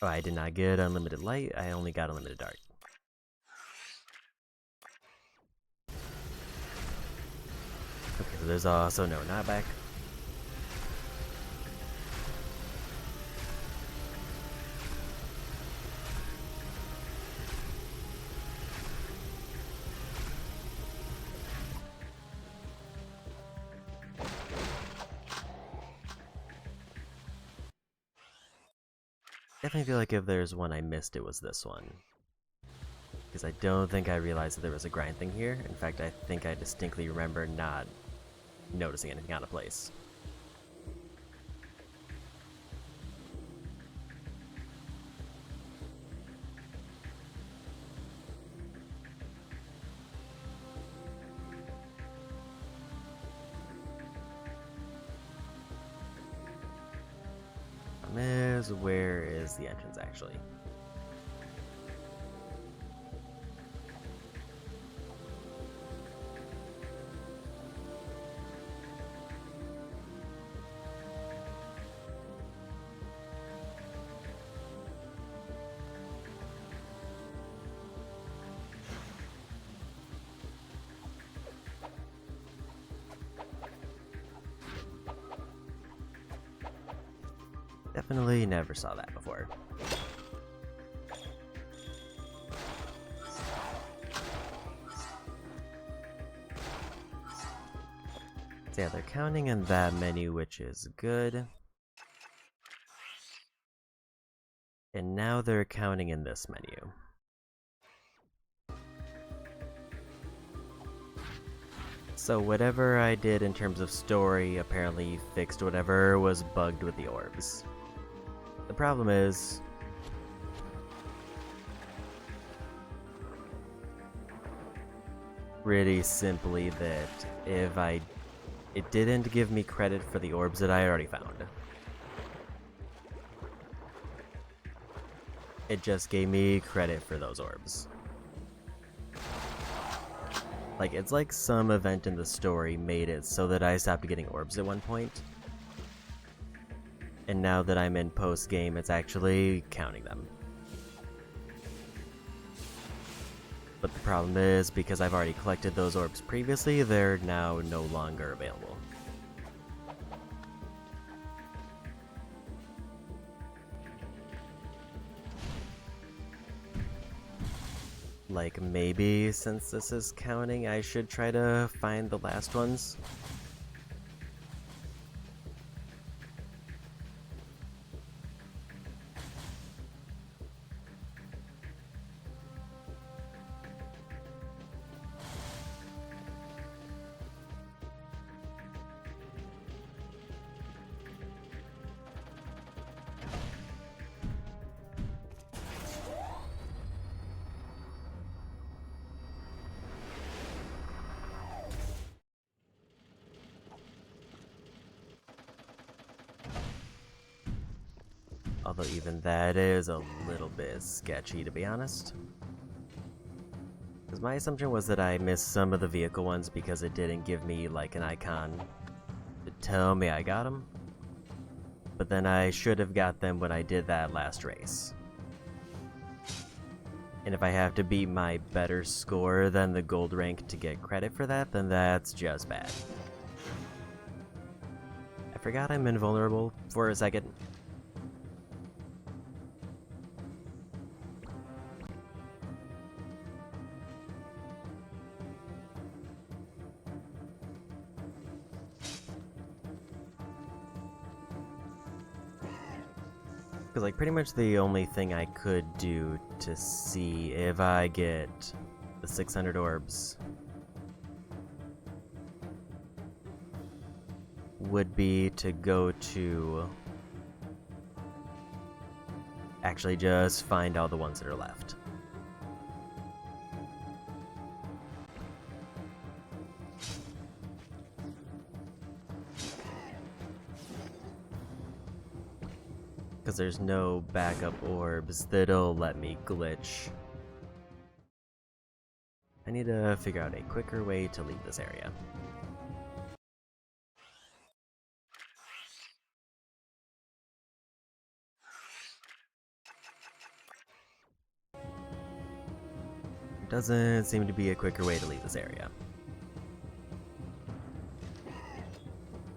Oh, I did not get unlimited light, I only got unlimited dark. Okay, so there's also no knockback. Definitely feel like if there's one I missed, it was this one. Because I don't think I realized that there was a grind thing here. In fact, I think I distinctly remember not noticing anything out of place. Where is the entrance actually? Definitely never saw that before. So yeah, they're counting in that menu, which is good. And now they're counting in this menu. So whatever I did in terms of story apparently fixed whatever was bugged with the orbs. The problem is, pretty simply that it didn't give me credit for the orbs that I already found. It just gave me credit for those orbs. Like, it's like some event in the story made it so that I stopped getting orbs at one point. And now that I'm in post-game, it's actually counting them. But the problem is, because I've already collected those orbs previously, they're now no longer available. Like, maybe since this is counting, I should try to find the last ones. Although even that is a little bit sketchy, to be honest. Because my assumption was that I missed some of the vehicle ones because it didn't give me, like, an icon to tell me I got them. But then I should have got them when I did that last race. And if I have to beat my better score than the gold rank to get credit for that, then that's just bad. I forgot I'm invulnerable for a second. Because, like, pretty much the only thing I could do to see if I get the 600 orbs would be to go to actually just find all the ones that are left. Because there's no backup orbs that'll let me glitch. I need to figure out a quicker way to leave this area. Doesn't seem to be a quicker way to leave this area.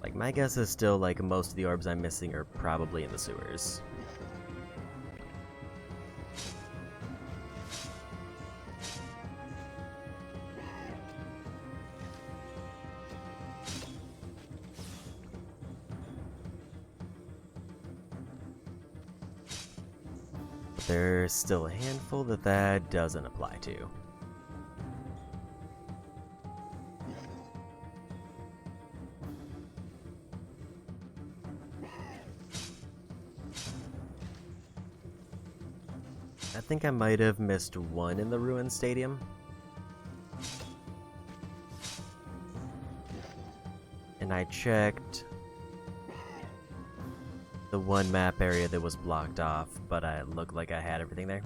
Like, my guess is still, like, most of the orbs I'm missing are probably in the sewers. There's still a handful that doesn't apply to. I think I might have missed one in the Ruin Stadium. And I checked the one map area that was blocked off, but it looked like I had everything there.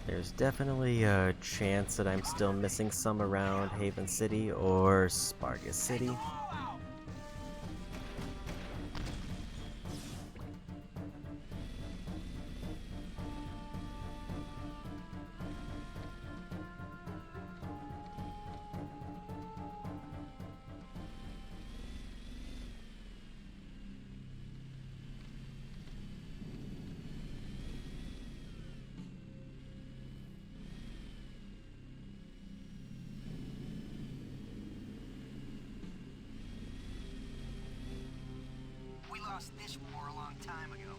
There's definitely a chance that I'm still missing some around Haven City or Spargus City. We lost this war a long time ago.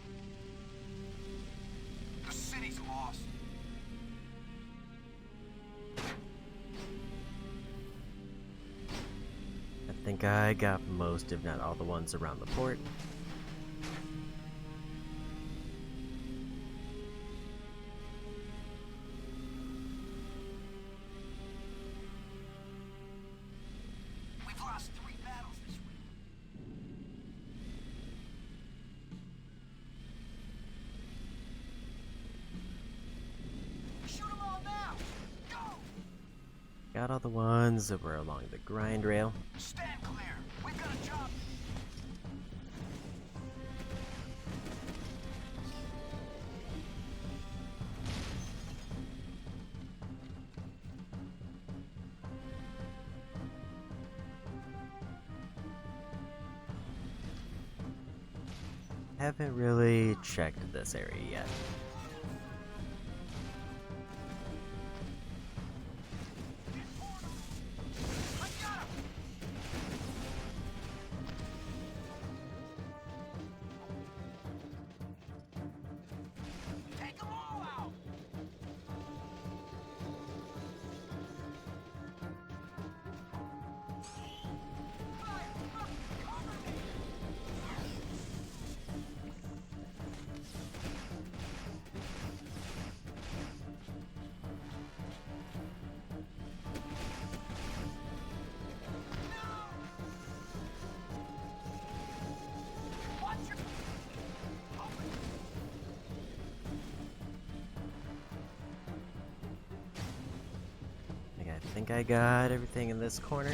The city's lost. I think I got most, if not all, the ones around the port. We've lost 3 battles this week. Shoot them all now! Go! Got all the ones that were along the grind rail. Stand clear. We've got a job. Haven't really checked this area yet. Take them all out! I think I got everything in this corner.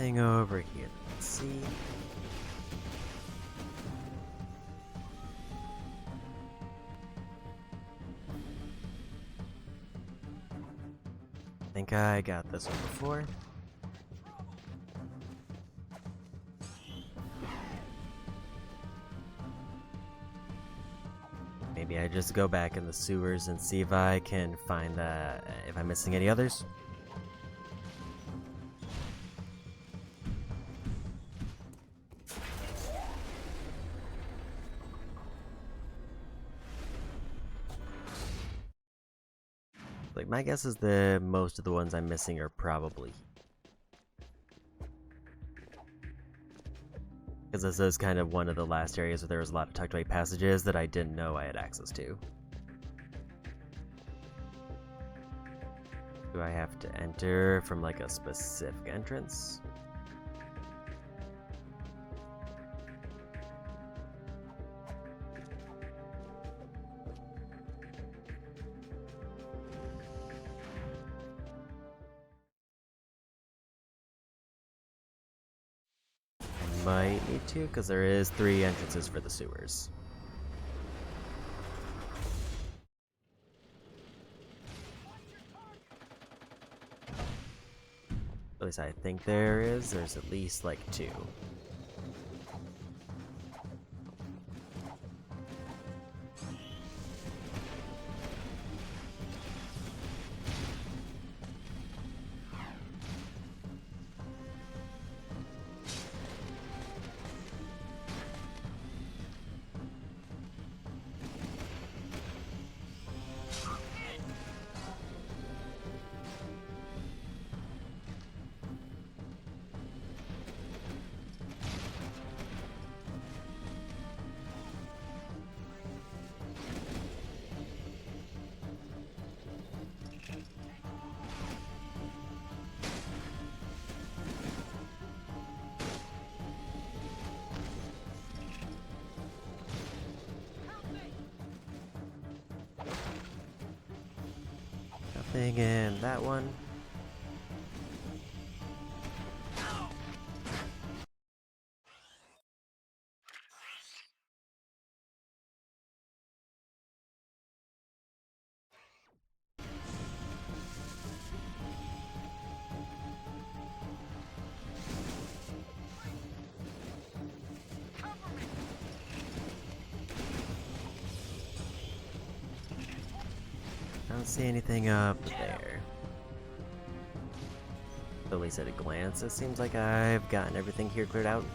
Nothing over here. Let's see. I think I got this one before. Maybe I just go back in the sewers and see if I can find if I'm missing any others. Like, my guess is that most of the ones I'm missing are probably, because this is kind of one of the last areas where there was a lot of tucked away passages that I didn't know I had access to. Do I have to enter from like a specific entrance? Might need to, because there is 3 entrances for the sewers. At least I think there is. There's at least like 2. Nothing in that one. I don't see anything up there. At least at a glance, it seems like I've gotten everything here cleared out.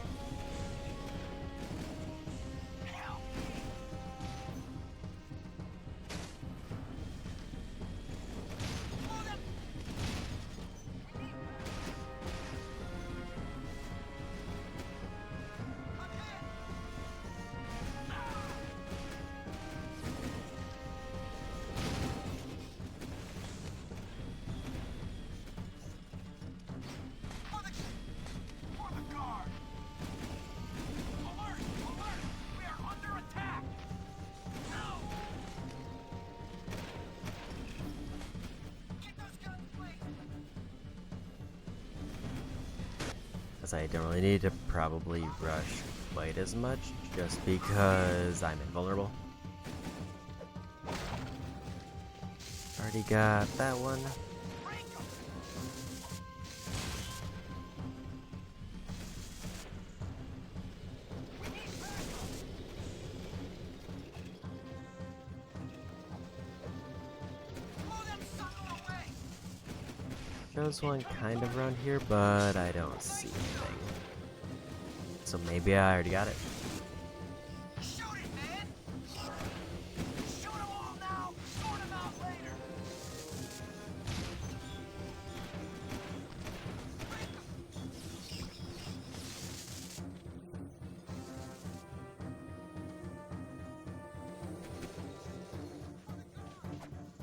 I don't really need to probably rush quite as much, just because I'm invulnerable. Already got that one. There's one kind of around here, but I don't see anything. So maybe I already got it. Shoot it, man! Shoot them all now! Sort them out later!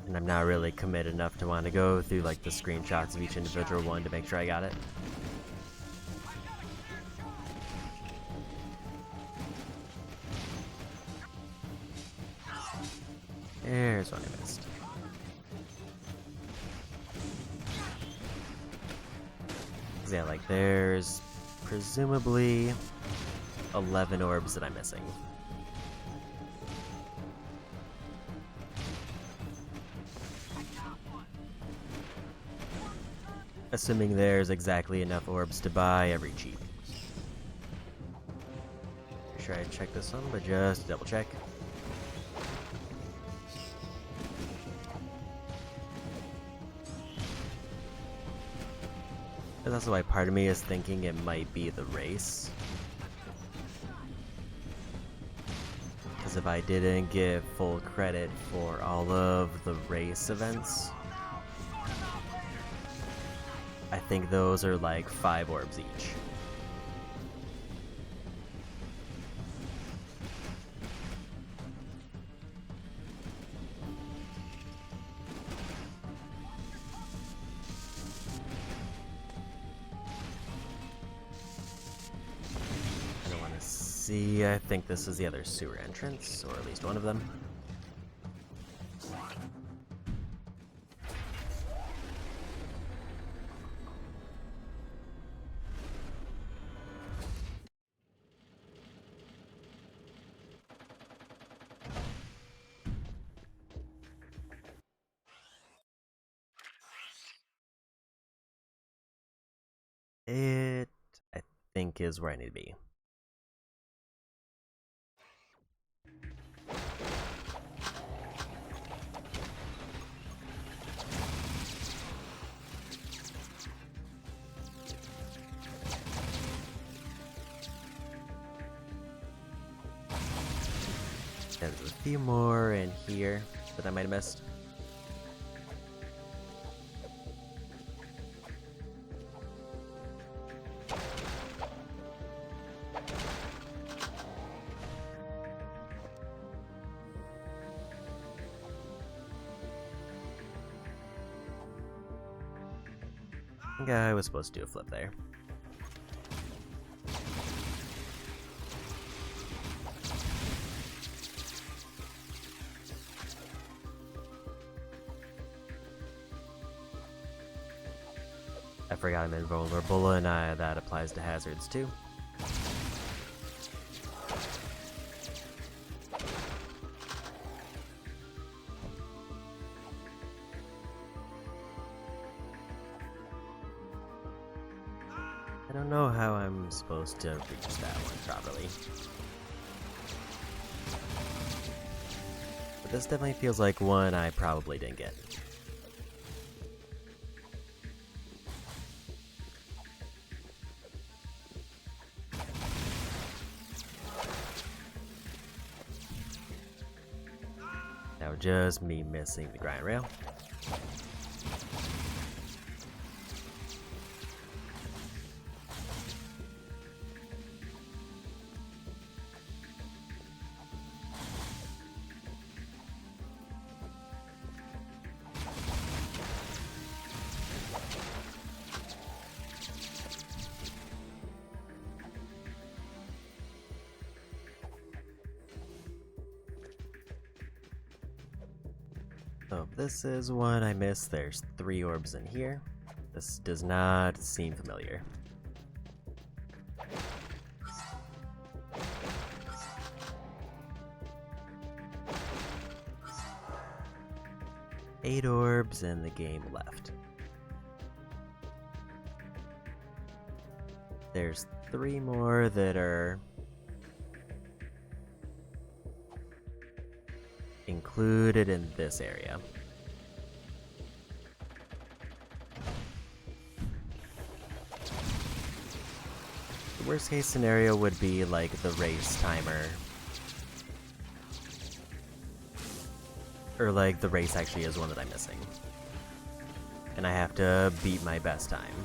And I'm not really committed enough to want to go through like the screenshots of each individual one to make sure I got it. There's one I missed. yeah, like there's presumably 11 orbs that I'm missing. Assuming there's exactly enough orbs to buy every cheap. Make sure I check this one, but just double check. That's why part of me is thinking it might be the race. Because if I didn't give full credit for all of the race events, I think those are like 5 orbs each. See, I think this is the other sewer entrance, or at least one of them. It, I think, is where I need to be. There's a few more in here that I might have missed. I think I was supposed to do a flip there. I forgot I'm invulnerable, and that applies to hazards too. I don't know how I'm supposed to reach that one properly. But this definitely feels like one I probably didn't get. Now just me missing the grind rail. So this is one I missed. There's 3 orbs in here. This does not seem familiar. Eight orbs in the game left. There's 3 more that are included in this area. The worst case scenario would be like the race timer. Or like the race actually is one that I'm missing. And I have to beat my best time.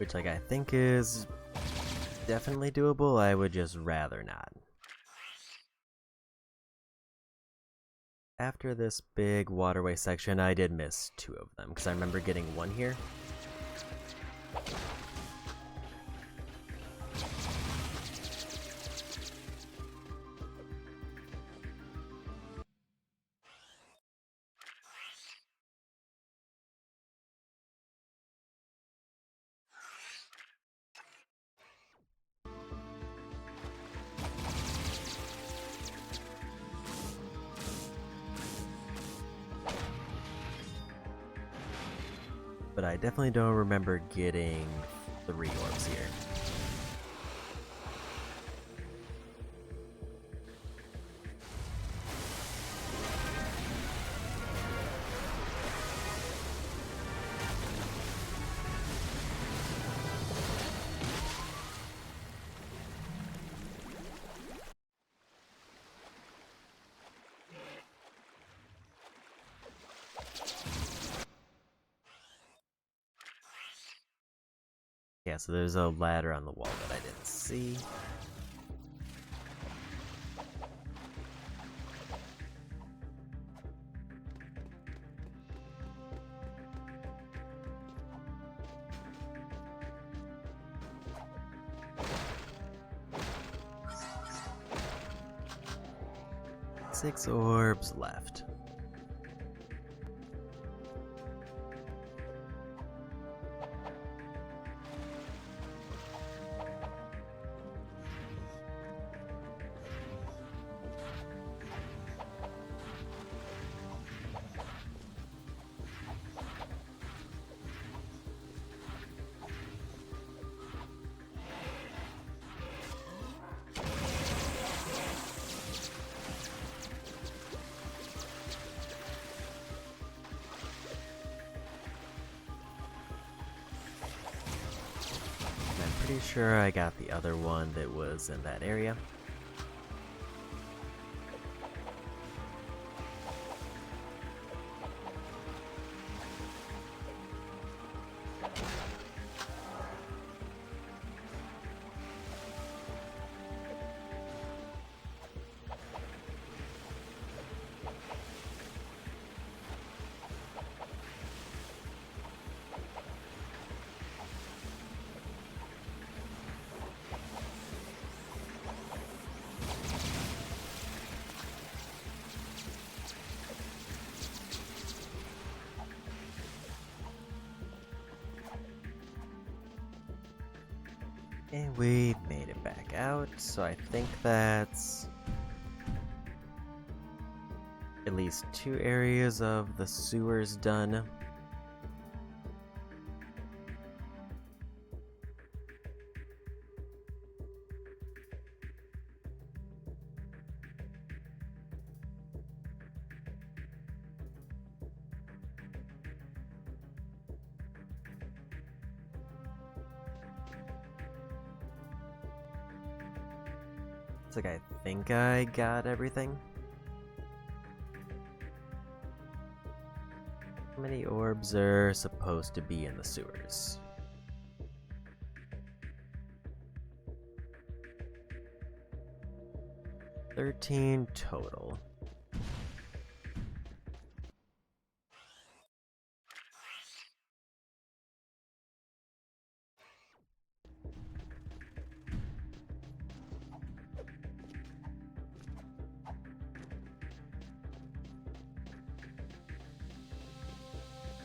Which, like, I think is definitely doable. I would just rather not. After this big waterway section, I did miss 2 of them, because I remember getting one here. But I definitely don't remember getting 3 orbs here. Yeah, so there's a ladder on the wall that I didn't see. Six orbs left. Pretty sure I got the other one that was in that area. And we made it back out, so I think that's at least 2 areas of the sewers done. It's like I think I got everything. How many orbs are supposed to be in the sewers? 13 total.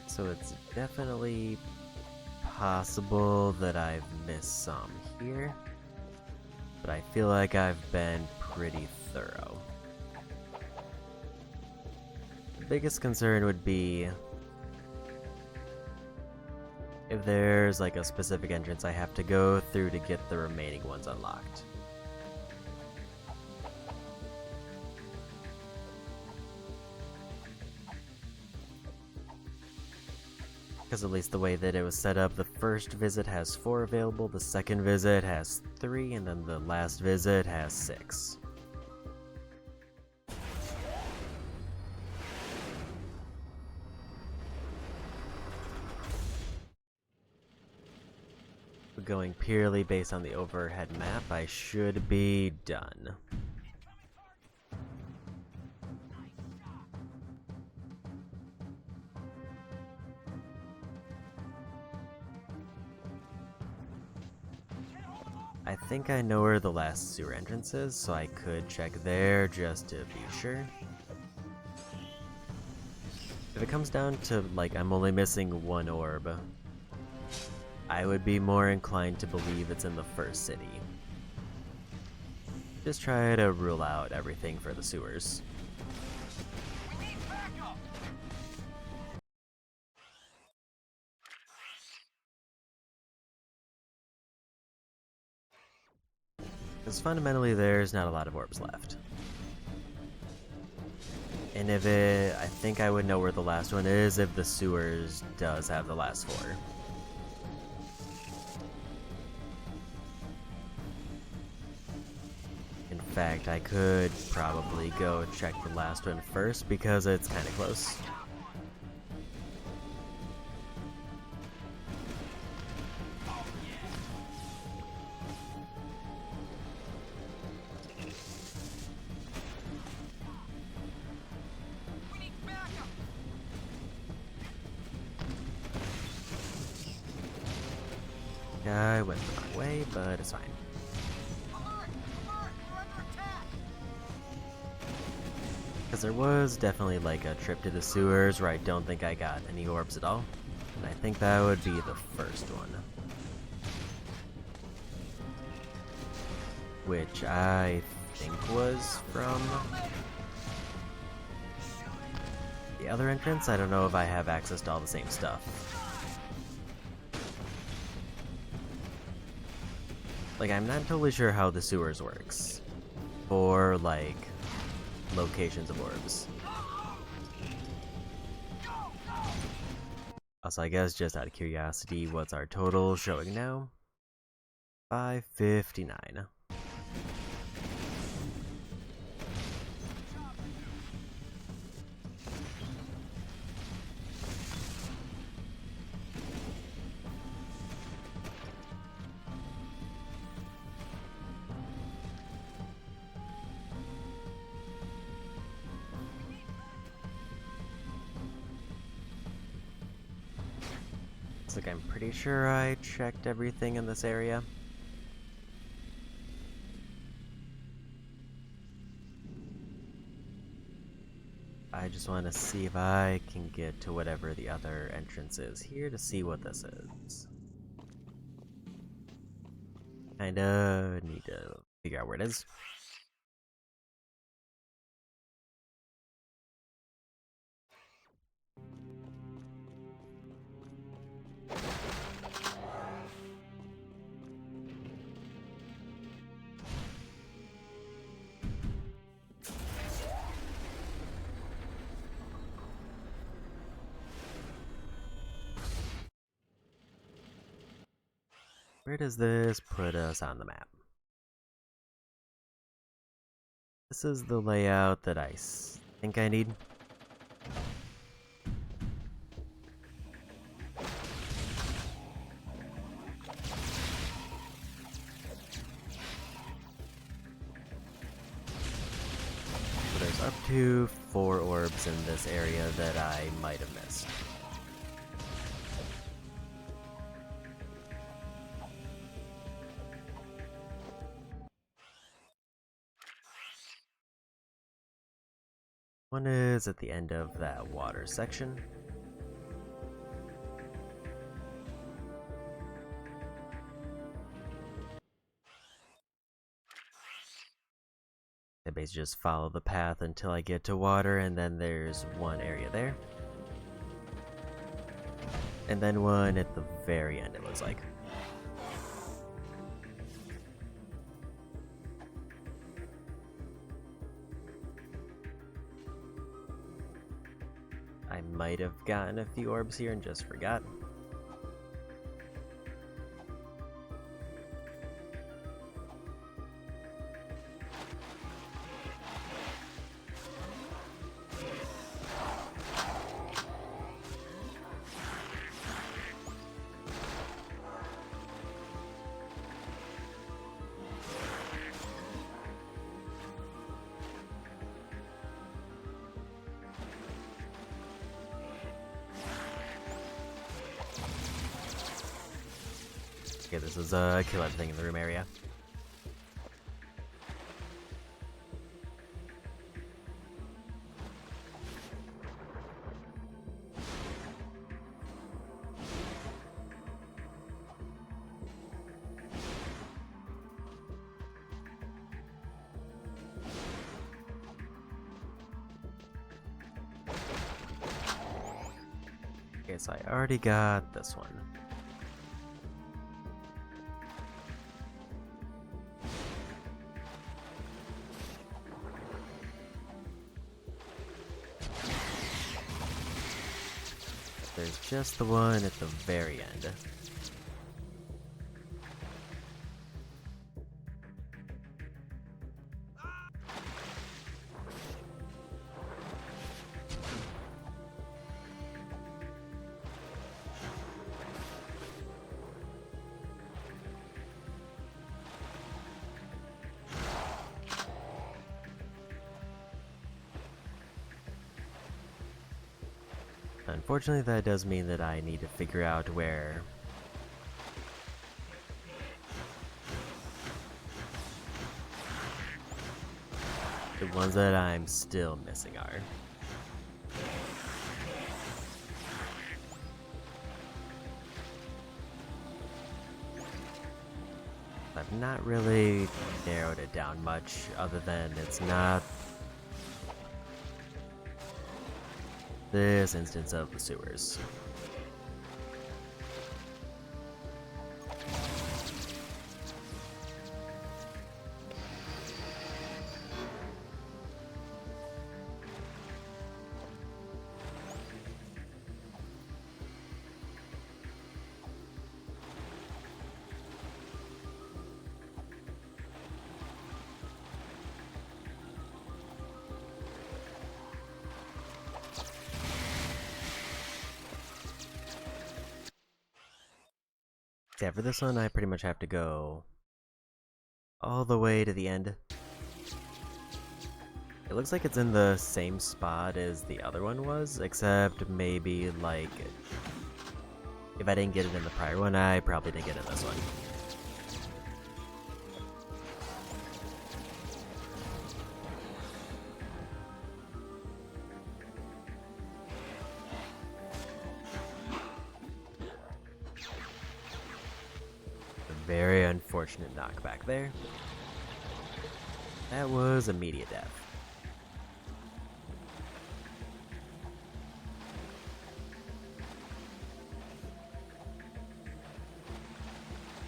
So it's definitely possible that I've missed some here, but I feel like I've been pretty thorough. The biggest concern would be if there's like a specific entrance I have to go through to get the remaining ones unlocked. Because at least the way that it was set up, the first visit has 4 available, the second visit has 3, and then the last visit has 6. going purely based on the overhead map, I should be done. I think I know where the last sewer entrance is, so I could check there just to be sure. If it comes down to, like, I'm only missing one orb, I would be more inclined to believe it's in the first city. Just try to rule out everything for the sewers. Because fundamentally there's not a lot of orbs left. And if I think I would know where the last one is if the sewers does have the last 4. In fact, I could probably go check the last one first because it's kind of close. I went the wrong way, but it's fine. Because there was definitely like a trip to the sewers where I don't think I got any orbs at all. And I think that would be the first one. Which I think was from the other entrance. I don't know if I have access to all the same stuff. Like, I'm not totally sure how the sewers works. For, like, locations of orbs. Also, I guess just out of curiosity, what's our total showing now? 559. Like, I'm pretty sure I checked everything in this area. I just want to see if I can get to whatever the other entrance is here to see what this is. Kinda need to figure out where it is. Where does this put us on the map? This is the layout that I think I need. So there's up to 4 orbs in this area that I might have missed. One is at the end of that water section. I basically just follow the path until I get to water, and then there's one area there. And then one at the very end, it looks like. I might have gotten a few orbs here and just forgot. Okay, this is kill everything in the room area. Okay, so I already got this one. There's just the one at the very end. Unfortunately, that does mean that I need to figure out where the ones that I'm still missing are. I've not really narrowed it down much, other than it's not this instance of the sewers. Yeah, for this one, I pretty much have to go all the way to the end. It looks like it's in the same spot as the other one was, except maybe, like, if I didn't get it in the prior one, I probably didn't get it in this one. Very unfortunate knockback there. That was immediate death.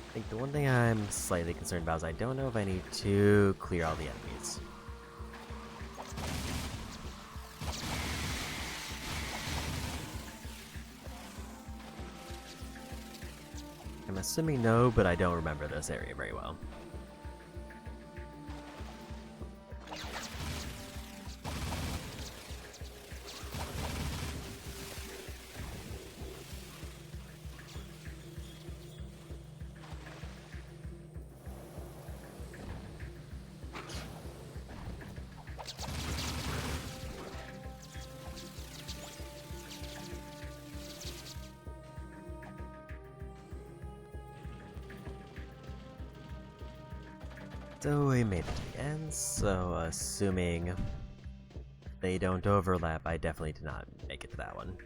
I think the one thing I'm slightly concerned about is I don't know if I need to clear all the enemies. I'm assuming no, but I don't remember this area very well. So we made it to the end, so assuming they don't overlap, I definitely did not make it to that one.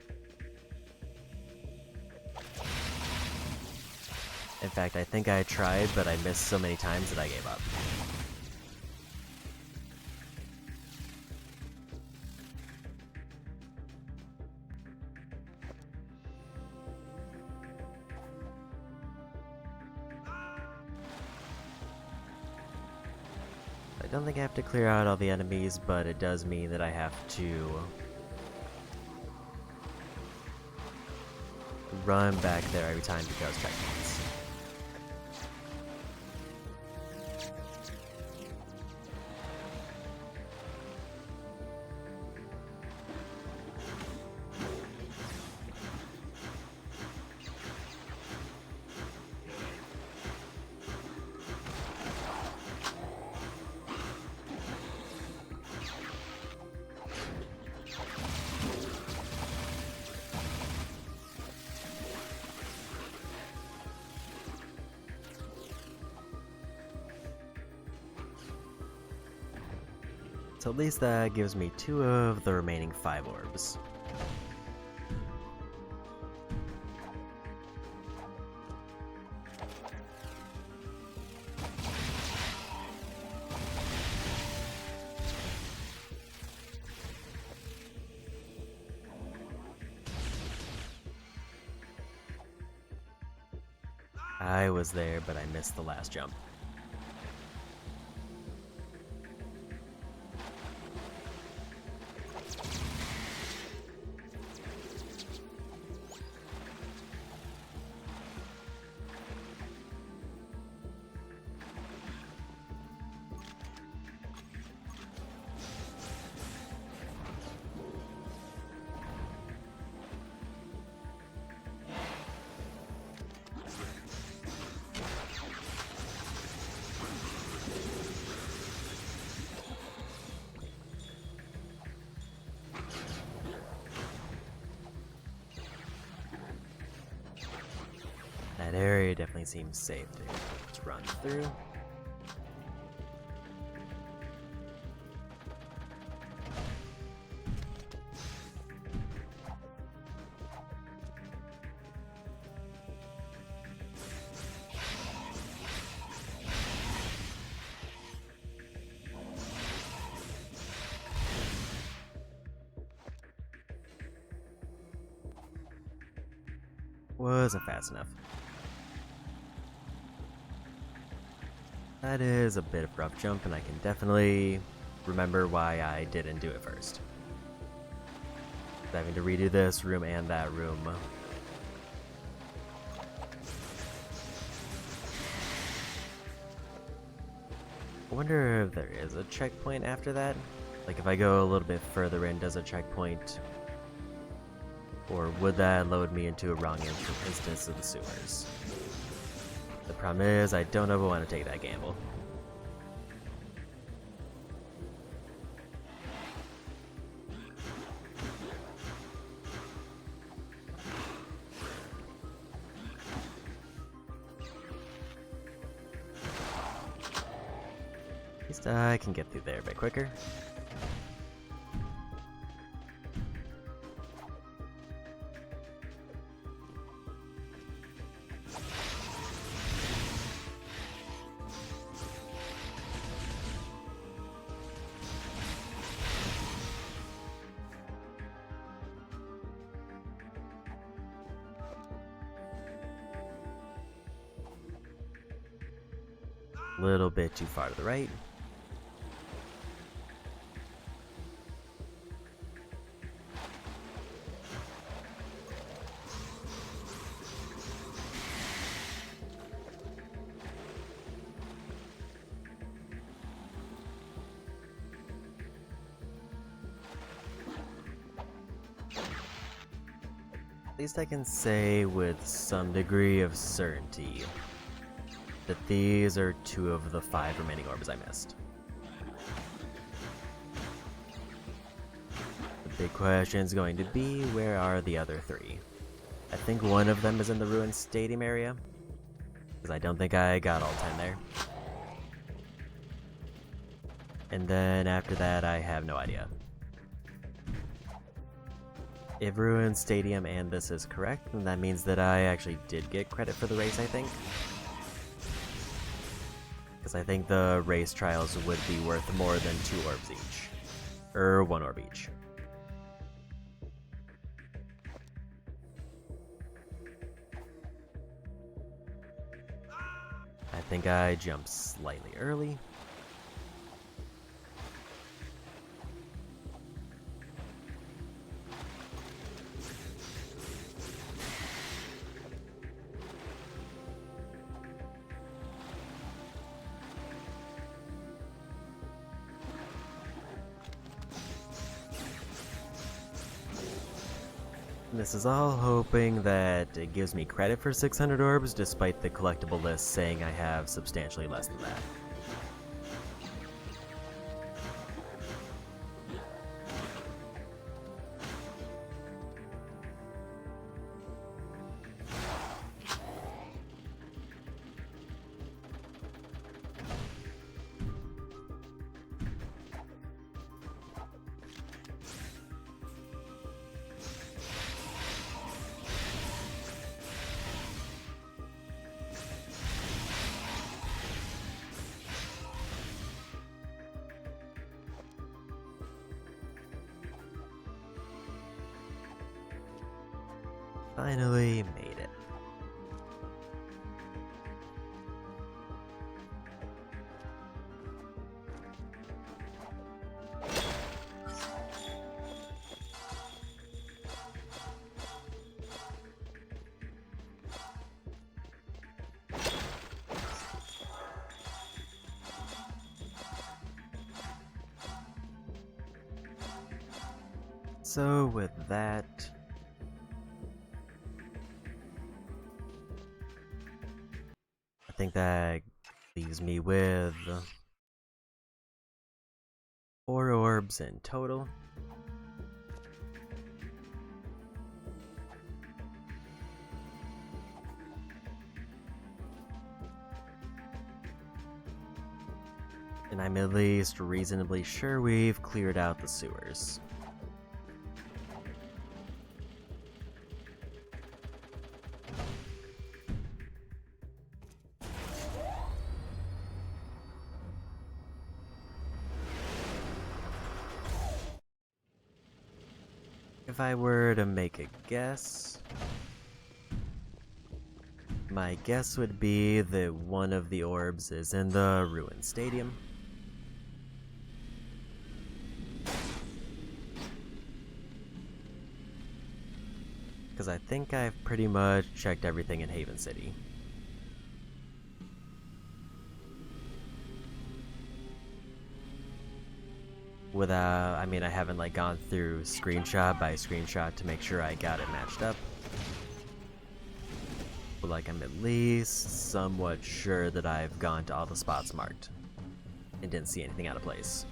In fact, I think I tried, but I missed so many times that I gave up. I don't think I have to clear out all the enemies, but it does mean that I have to run back there every time because checkpoints. So at least that gives me 2 of the remaining 5 orbs. I was there, but I missed the last jump. That area definitely seems safe to run through. Wasn't fast enough. That is a bit of rough jump, and I can definitely remember why I didn't do it first. Having to redo this room and that room. I wonder if there is a checkpoint after that? Like if I go a little bit further in, does a checkpoint? Or would that load me into a wrong instance of the sewers? The problem is, I don't know if I want to take that gamble. At least I can get through there a bit quicker. Little bit too far to the right. At least I can say with some degree of certainty that these are 2 of the 5 remaining orbs I missed. The big question is going to be, where are the other 3? I think one of them is in the ruined stadium area, because I don't think I got all 10 there. And then after that, I have no idea. If ruined stadium and this is correct, then that means that I actually did get credit for the race, I think. Because I think the race trials would be worth more than 2 orbs each. Or 1 orb each. I think I jumped slightly early. This is all hoping that it gives me credit for 600 orbs, despite the collectible list saying I have substantially less than that. Finally made it. So with that, I think that leaves me with 4 orbs in total. And I'm at least reasonably sure we've cleared out the sewers. If I were to make a guess, my guess would be that one of the orbs is in the ruined stadium. Because I think I've pretty much checked everything in Haven City. Without, I mean, I haven't like gone through screenshot by screenshot to make sure I got it matched up. But like, I'm at least somewhat sure that I've gone to all the spots marked and didn't see anything out of place.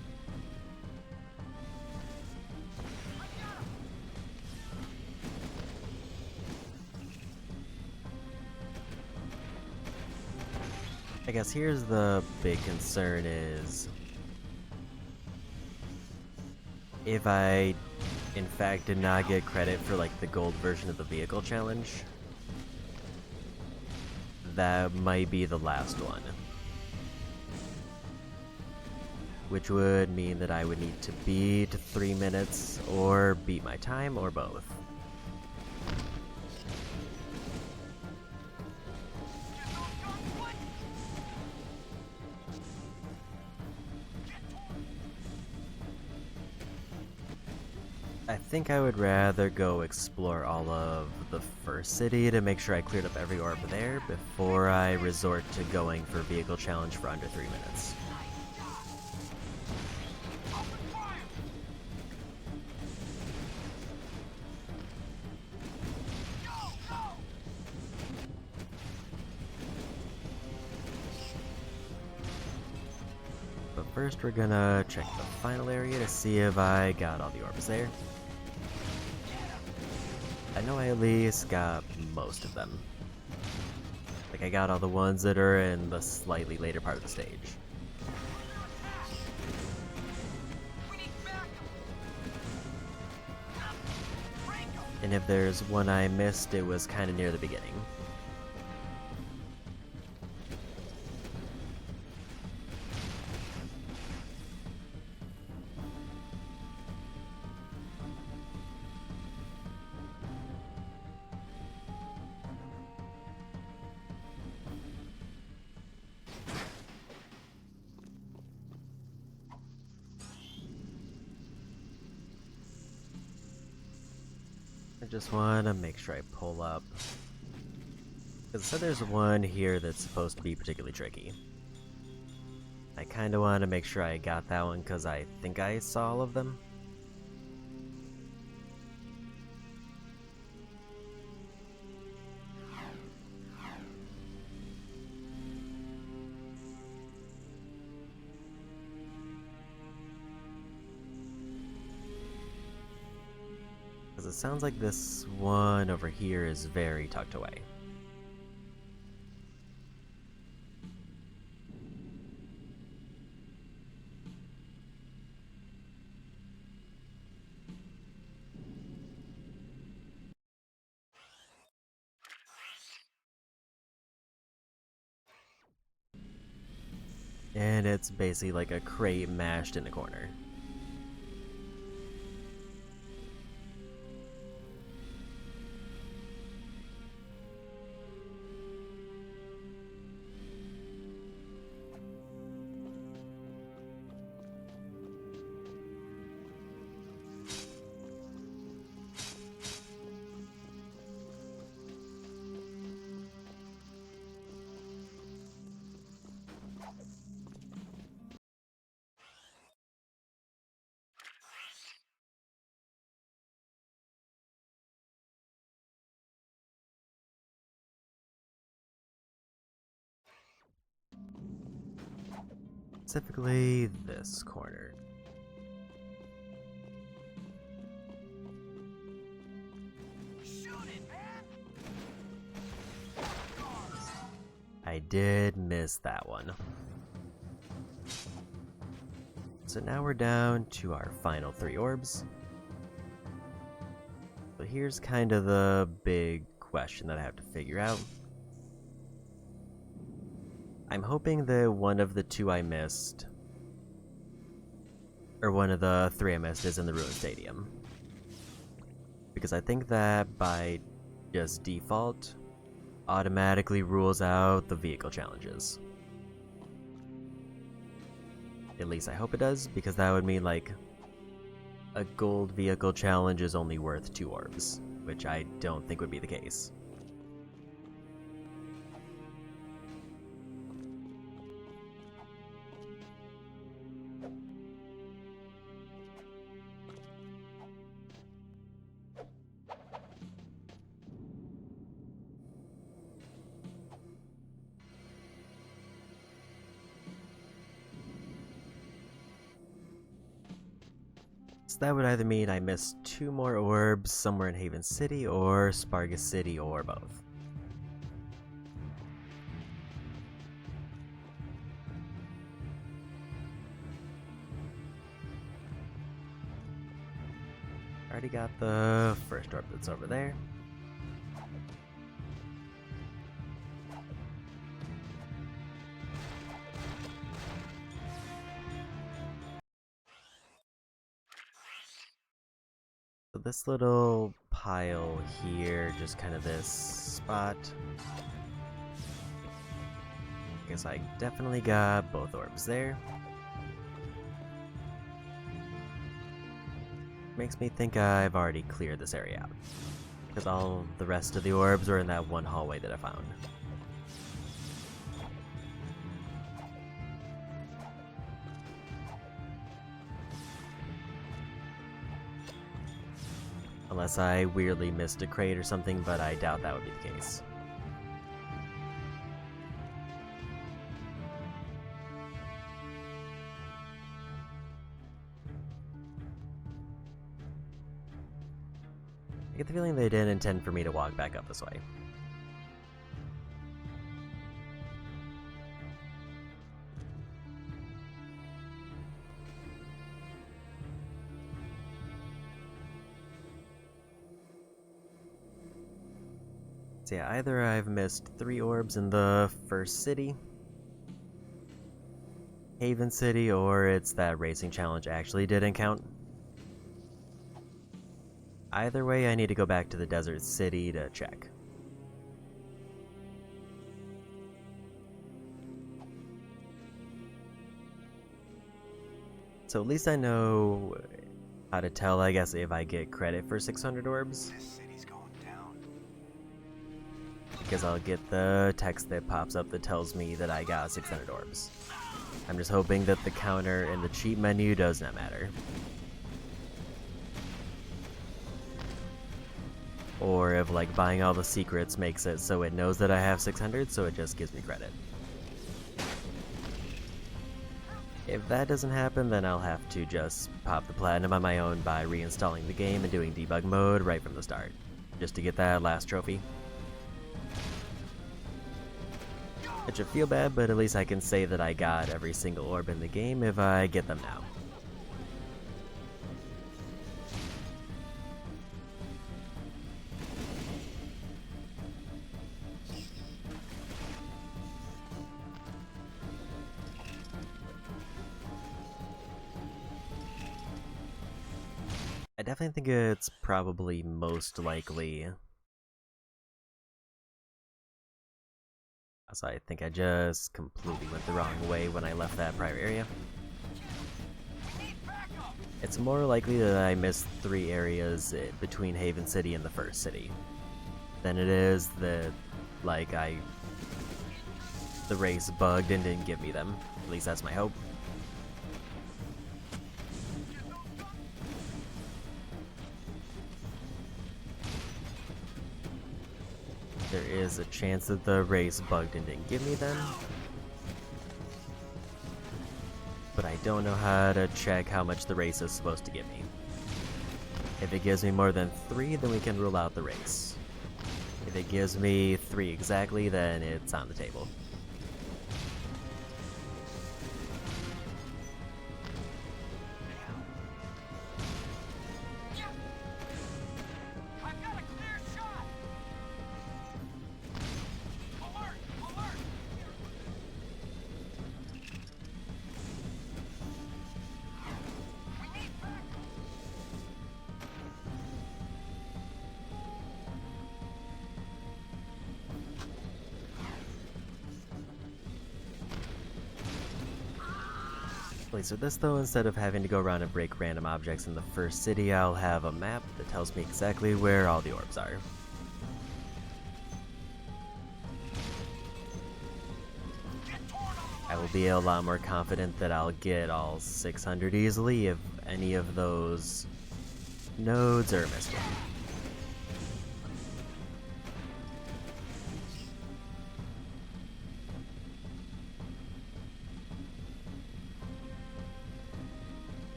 I guess here's the big concern is if I in fact did not get credit for like the gold version of the vehicle challenge, that might be the last one. Which would mean that I would need to beat 3 minutes or beat my time or both. I think I would rather go explore all of the first city to make sure I cleared up every orb there before I resort to going for vehicle challenge for under 3 minutes. But first we're gonna check the final area to see if I got all the orbs there. I know I at least got most of them. Like, I got all the ones that are in the slightly later part of the stage. And if there's one I missed, it was kind of near the beginning. I just want to make sure I pull up. Because so there's one here that's supposed to be particularly tricky. I kind of want to make sure I got that one because I think I saw all of them. Because it sounds like this one over here is very tucked away. And it's basically like a crate mashed in a corner. Specifically, this corner. I did miss that one. So now we're down to our final 3 orbs. So here's kind of the big question that I have to figure out. I'm hoping that one of the 2 I missed, or one of the 3 I missed, is in the Ruined Stadium. Because I think that by just default, automatically rules out the vehicle challenges. At least I hope it does, because that would mean like a gold vehicle challenge is only worth 2 orbs, which I don't think would be the case. So that would either mean I missed 2 more orbs somewhere in Haven City, or Spargus City, or both. Already got the first orb that's over there. So this little pile here, just kind of this spot. Guess I definitely got both orbs there. Makes me think I've already cleared this area out, because all the rest of the orbs were in that one hallway that I found. Unless I weirdly missed a crate or something, but I doubt that would be the case. I get the feeling they didn't intend for me to walk back up this way. So yeah, either I've missed 3 orbs in the first city, Haven City, or it's that racing challenge actually didn't count. Either way, I need to go back to the desert city to check. So at least I know how to tell, I guess, if I get credit for 600 orbs. Because I'll get the text that pops up that tells me that I got 600 orbs. I'm just hoping that the counter in the cheat menu does not matter. Or if like buying all the secrets makes it so it knows that I have 600, so it just gives me credit. If that doesn't happen, then I'll have to just pop the platinum on my own by reinstalling the game and doing debug mode right from the start, just to get that last trophy. It should feel bad, but at least I can say that I got every single orb in the game if I get them now. I definitely think it's probably most likely. So I think I just completely went the wrong way when I left that prior area. It's more likely that I missed 3 areas between Haven City and the first city than it is that, like, the race bugged and didn't give me them. At least that's my hope. There is a chance that the race bugged and didn't give me them. don't know how to check how much the race is supposed to give me. If it gives me more than 3, then we can rule out the race. If it gives me 3 exactly, then it's on the table. So this though, instead of having to go around and break random objects in the first city, I'll have a map that tells me exactly where all the orbs are. I will be a lot more confident that I'll get all 600 easily if any of those nodes are missed.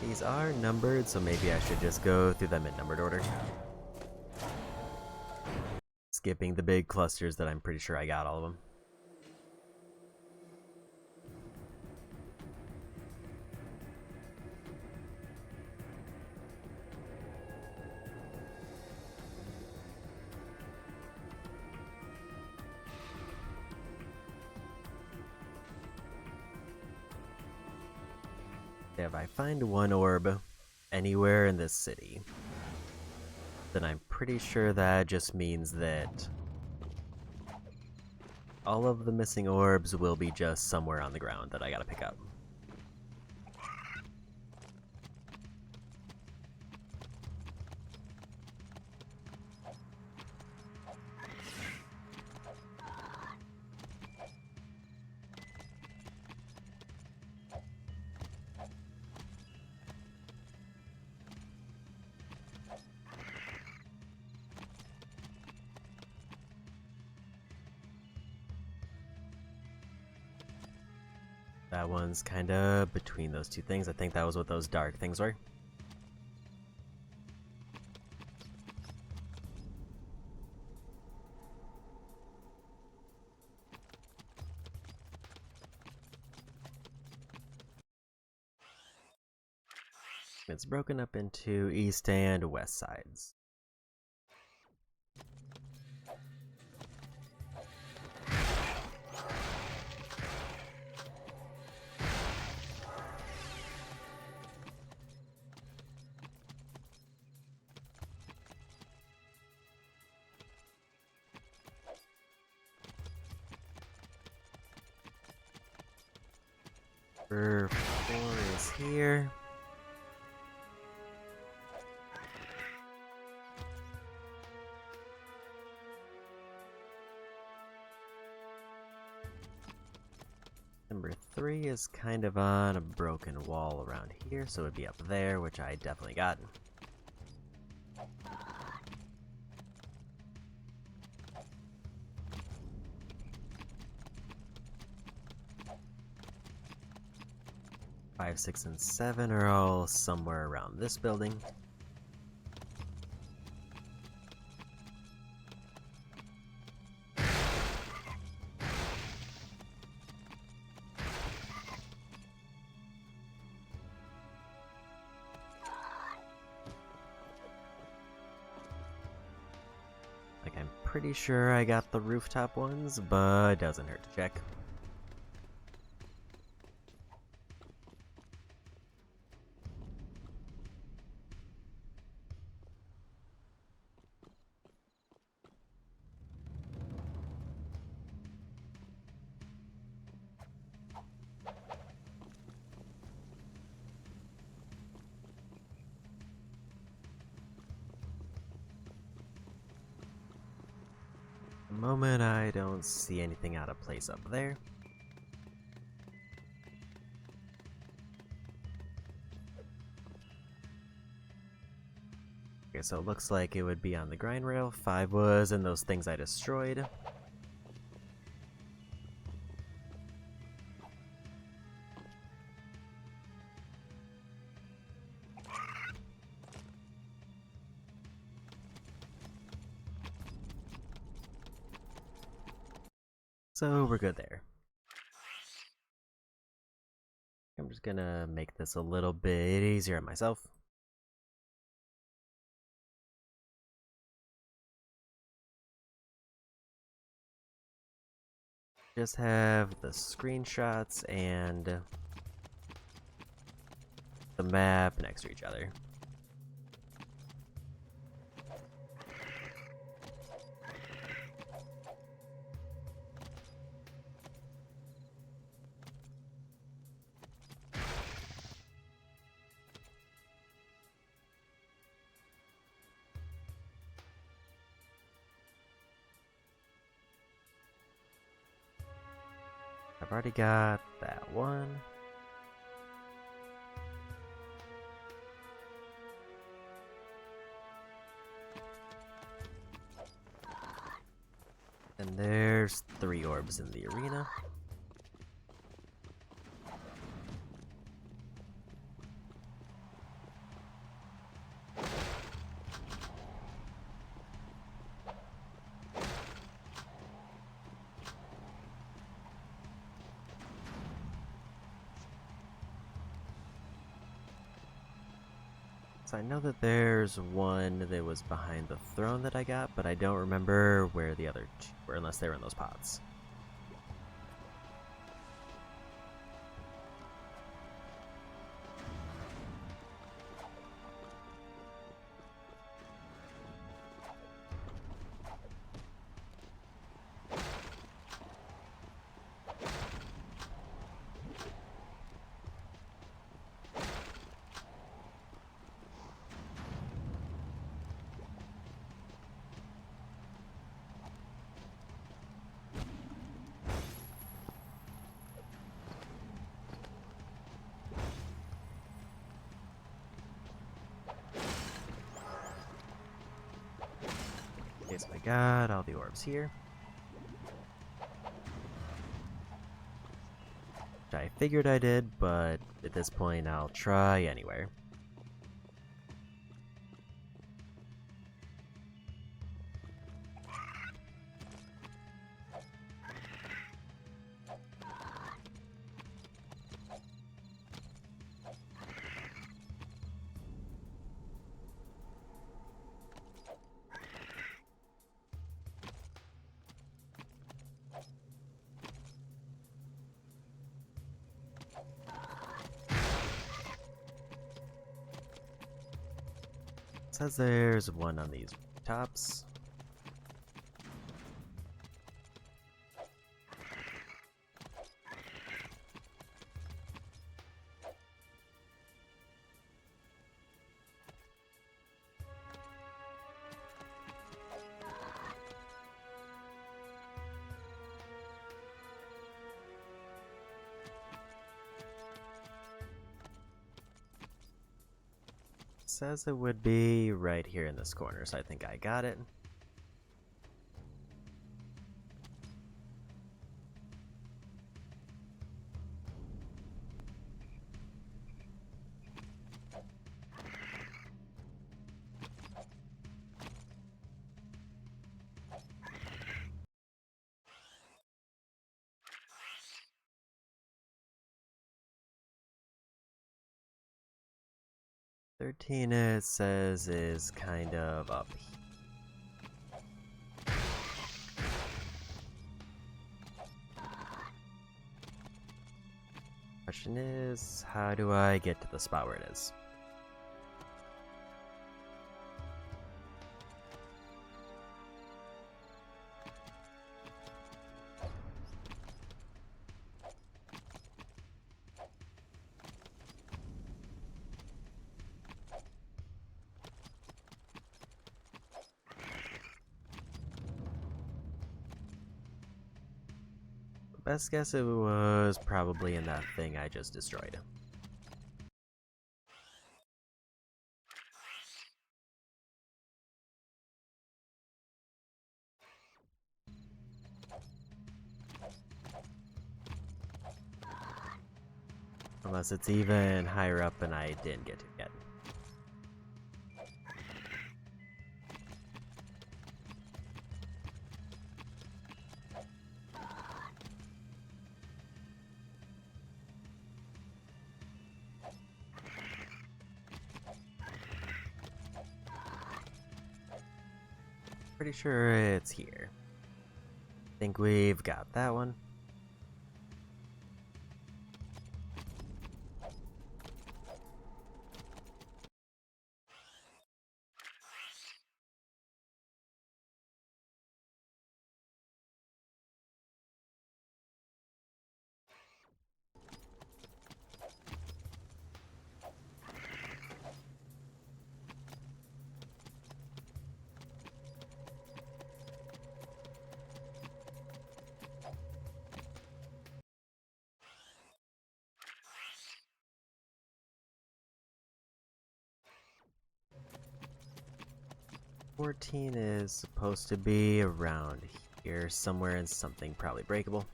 These are numbered, so maybe I should just go through them in numbered order. Skipping the big clusters that I'm pretty sure I got all of them. If I find one orb anywhere in this city, then I'm pretty sure that just means that all of the missing orbs will be just somewhere on the ground that I gotta pick up. That one's kinda between those two things. I think that was what those dark things were. It's broken up into east and west sides. Number 4 is here. Number 3 is kind of on a broken wall around here, so it'd be up there, which I definitely got. Five, 6, and 7 are all somewhere around this building. Like, I'm pretty sure I got the rooftop ones, but it doesn't hurt to check. the moment I don't see anything out of place up there. Okay, so it looks like it would be on the grind rail. 5 was, and those things I destroyed. So we're good there. I'm just gonna make this a little bit easier on myself. Just have the screenshots and the map next to each other. I've already got that one. And there's 3 orbs in the arena. So I know that there's one that was behind the throne that I got, but I don't remember where the other 2 were unless they were in those pots. Okay, so I got all the orbs here. Which I figured I did, but at this point I'll try anywhere. Says there's one on these tops. Says it would be right here in this corner, so I think I got it. "13" it says is kind of up. Question is, how do I get to the spot where it is? Best guess it was probably in that thing I just destroyed. Unless it's even higher up and I didn't get to it yet. Pretty sure it's here. Think we've got that one. $14 is supposed to be around here somewhere in something probably breakable.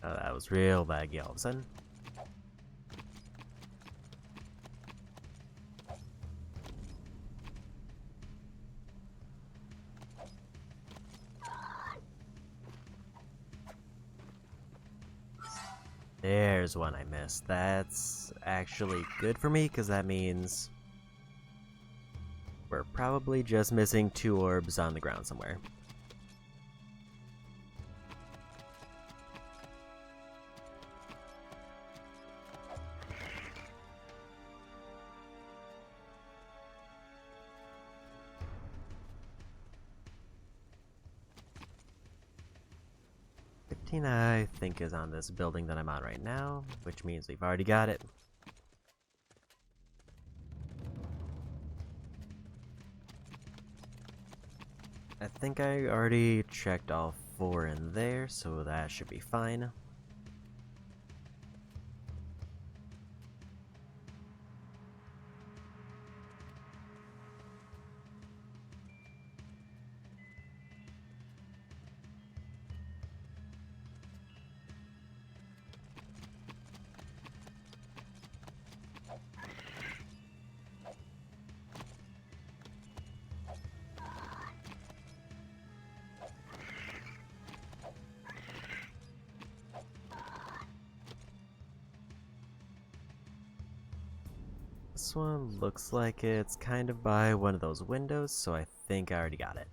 Oh, that was real laggy all of a sudden. There's one I missed. That's actually good for me, because that means we're probably just missing 2 orbs on the ground somewhere. I think is on this building that I'm on right now, which means we've already got it. I think I already checked all 4 in there, so that should be fine. This one looks like it's kind of by one of those windows, so I think I already got it.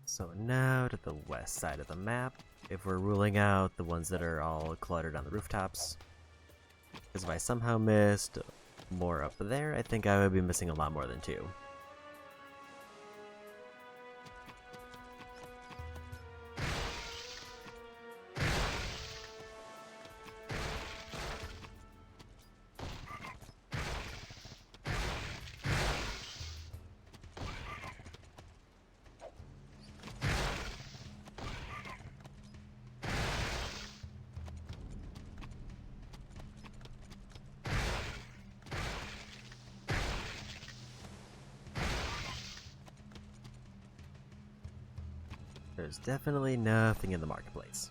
So now to the west side of the map, if we're ruling out the ones that are all cluttered on the rooftops. Because if I somehow missed more up there, I think I would be missing a lot more than 2. There's definitely nothing in the marketplace.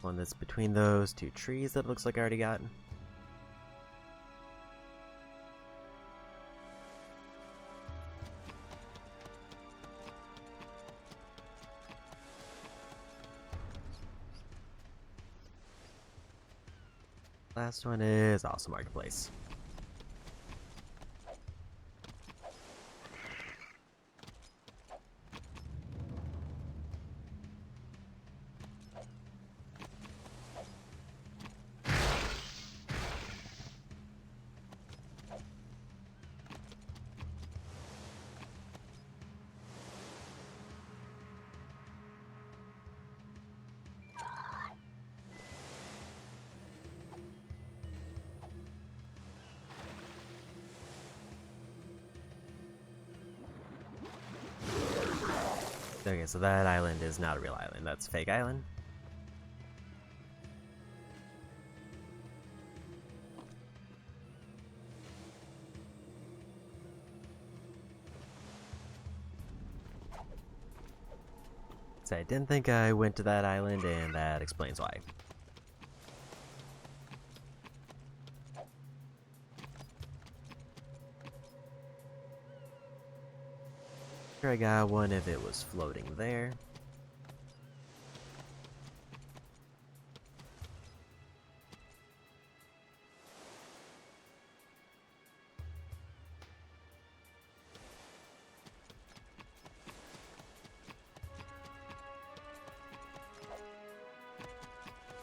One that's between those 2 trees that looks like I already got. Last one is also Marketplace. Okay, so that island is not a real island. That's a fake island. So I didn't think I went to that island, and that explains why. Sure, I got one if it was floating there.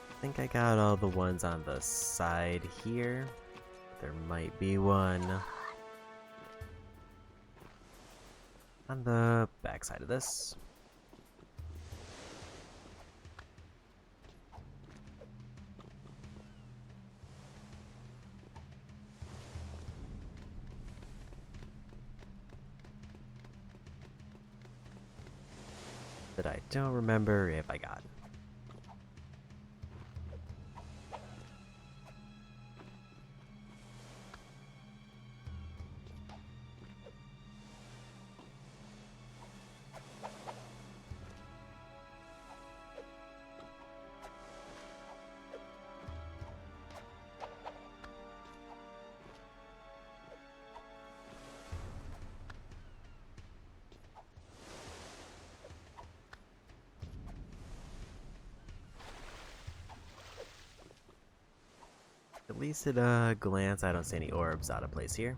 I think I got all the ones on the side here. There might be one on the back side of this. That I don't remember if I got. At least at a glance, I don't see any orbs out of place here.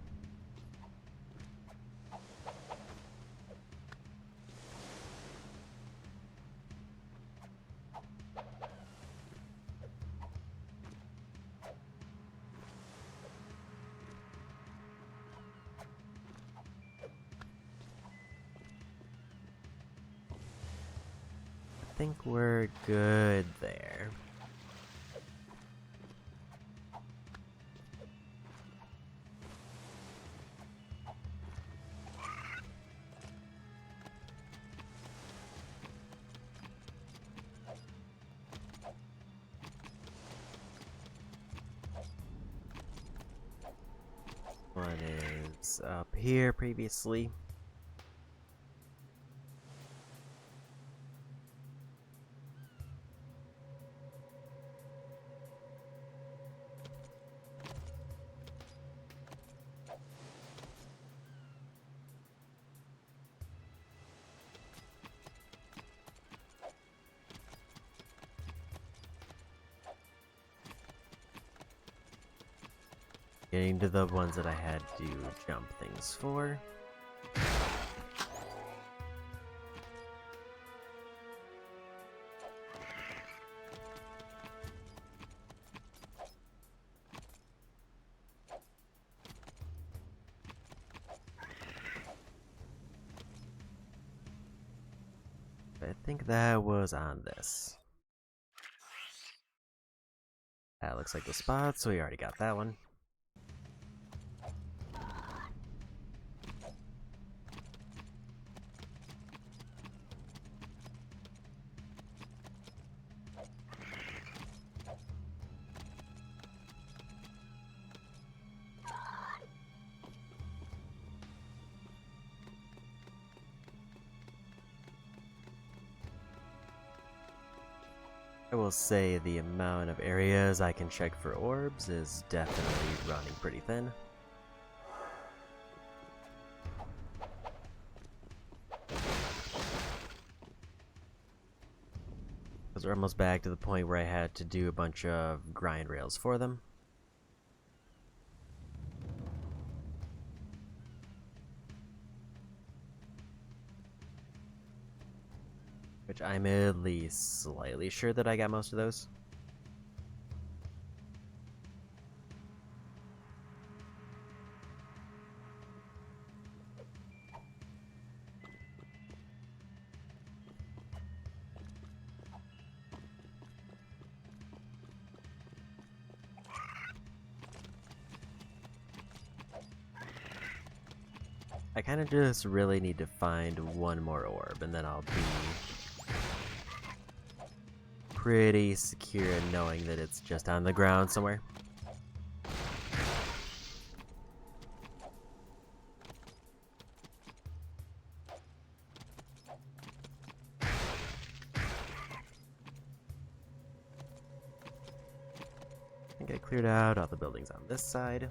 I think we're good there. One is up here previously. Getting to the ones that I had to jump things for. I think that was on this. That looks like the spot, so we already got that one. I will say the amount of areas I can check for orbs is definitely running pretty thin. Because we're almost back to the point where I had to do a bunch of grind rails for them. Which I'm at least slightly sure that I got most of those. I kind of just really need to find one more orb, and then I'll be pretty secure in knowing that it's just on the ground somewhere. I think I cleared out all the buildings on this side.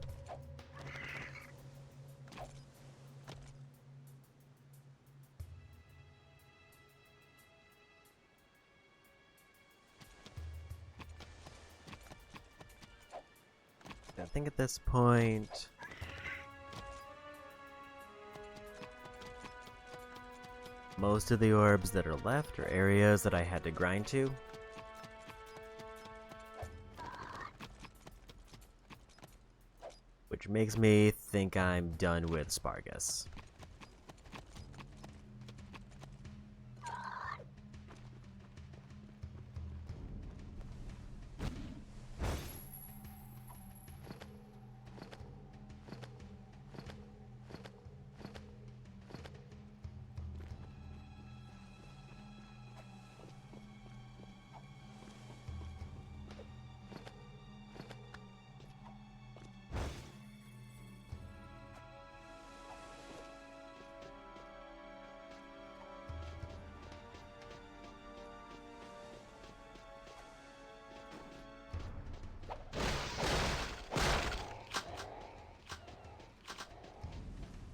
I think at this point, most of the orbs that are left are areas that I had to grind to. Which makes me think I'm done with Spargus.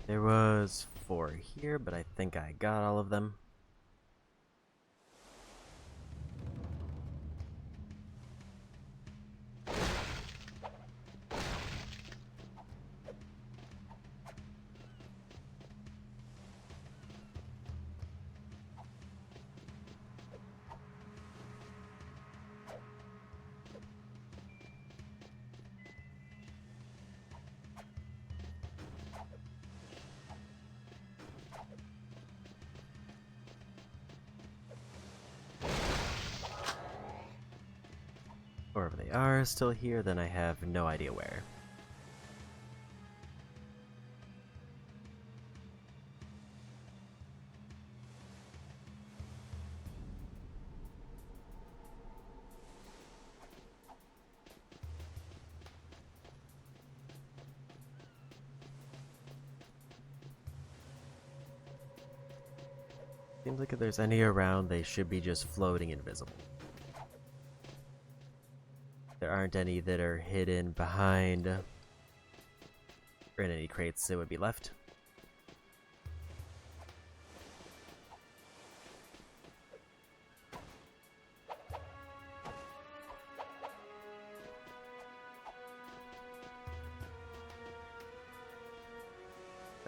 There was 4 here, but I think I got all of them. Or if they are still here, then I have no idea where. Seems like if there's any around, they should be just floating invisible. There aren't any that are hidden behind or in any crates that would be left.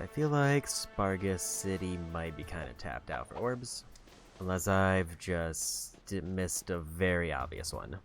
I feel like Spargus City might be kind of tapped out for orbs, unless I've just missed a very obvious one.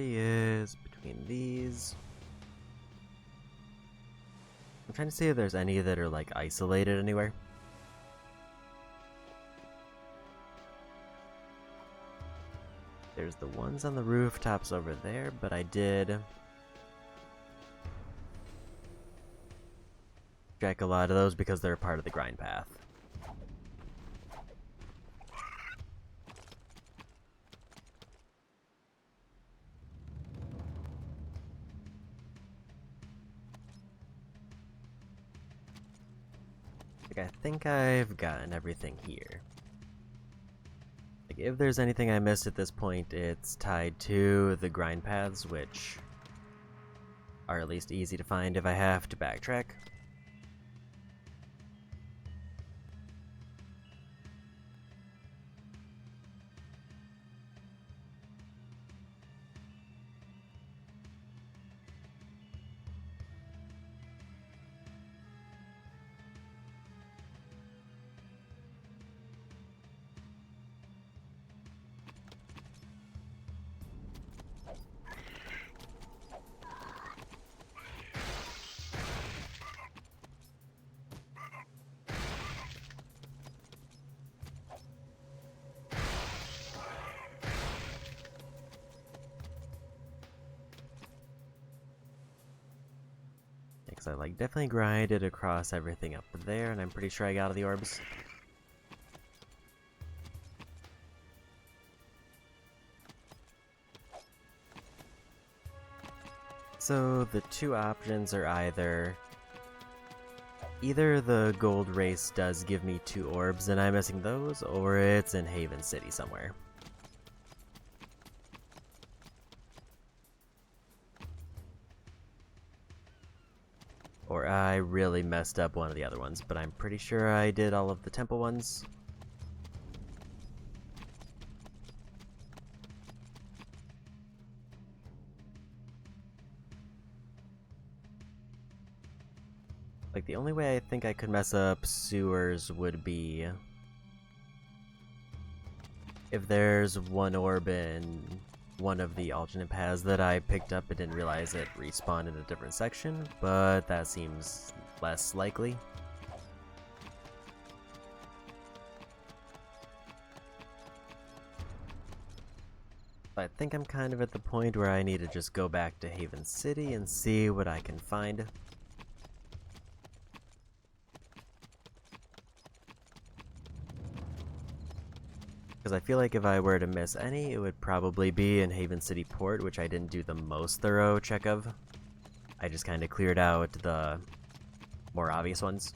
Is between these. I'm trying to see if there's any that are like isolated anywhere. There's the ones on the rooftops over there, but I did check a lot of those because they're part of the grind path. I think I've gotten everything here. Like, if there's anything I missed at this point, it's tied to the grind paths, which are at least easy to find if I have to backtrack. because I like definitely grinded across everything up there, and I'm pretty sure I got all the orbs. So the two options are either the gold race does give me 2 orbs and I'm missing those, or it's in Haven City somewhere. Or I really messed up one of the other ones, but I'm pretty sure I did all of the temple ones. Like, the only way I think I could mess up sewers would be if there's one orb in one of the alternate paths that I picked up and didn't realize it respawned in a different section, but that seems less likely. I think I'm kind of at the point where I need to just go back to Haven City and see what I can find. Because I feel like if I were to miss any, it would probably be in Haven City Port, which I didn't do the most thorough check of. I just kind of cleared out the more obvious ones.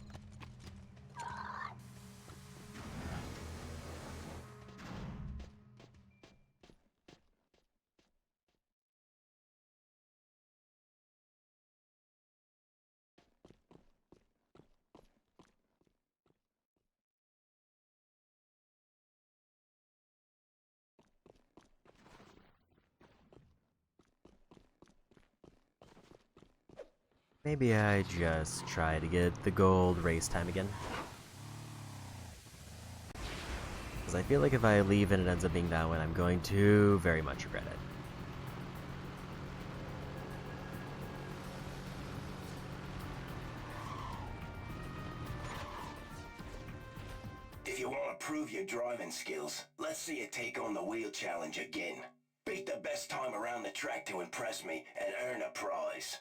Maybe I just try to get the gold race time again. Because I feel like if I leave and it ends up being that one, I'm going to very much regret it. If you want to prove your driving skills, let's see you take on the wheel challenge again. Beat the best time around the track to impress me and earn a prize.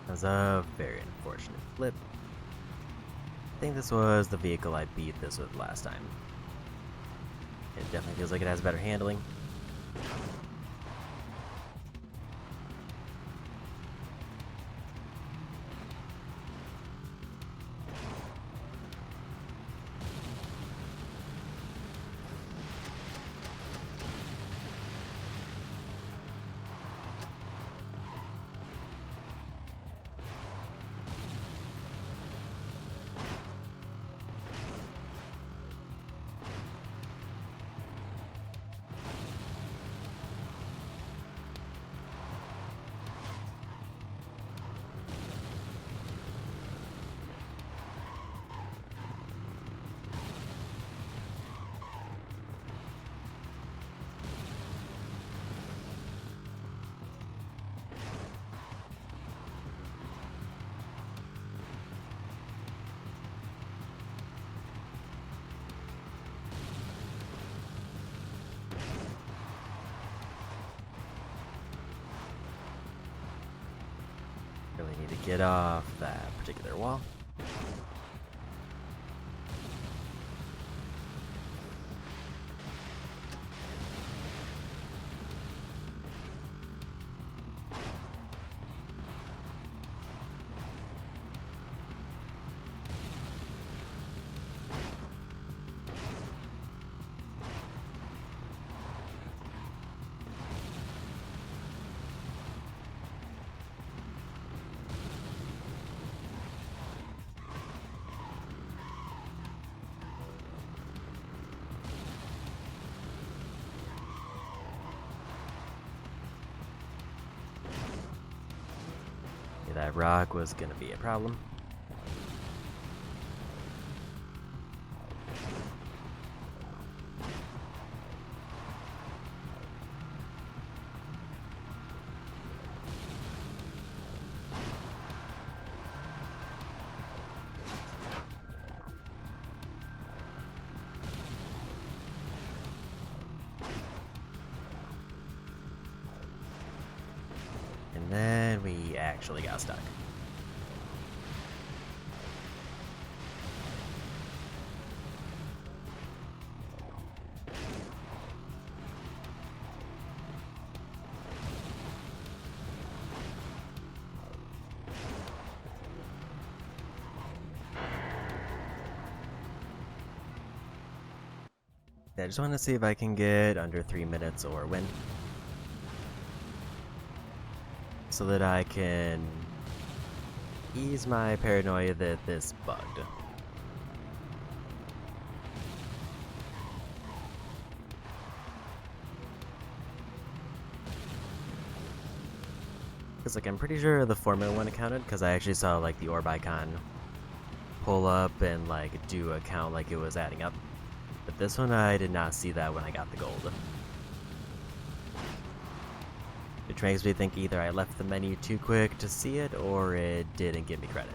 That was a very unfortunate flip. I think this was the vehicle I beat this with last time. It definitely feels like it has better handling. Really need to get off that particular wall. That rock was gonna be a problem. actually got stuck. I just want to see if I can get under 3 minutes or win. So that I can ease my paranoia that this bugged. Because like I'm pretty sure the Formula one accounted, because I actually saw like the orb icon pull up and like do a count like it was adding up. But this one I did not see that when I got the gold. Which makes me think either I left the menu too quick to see it, or it didn't give me credit.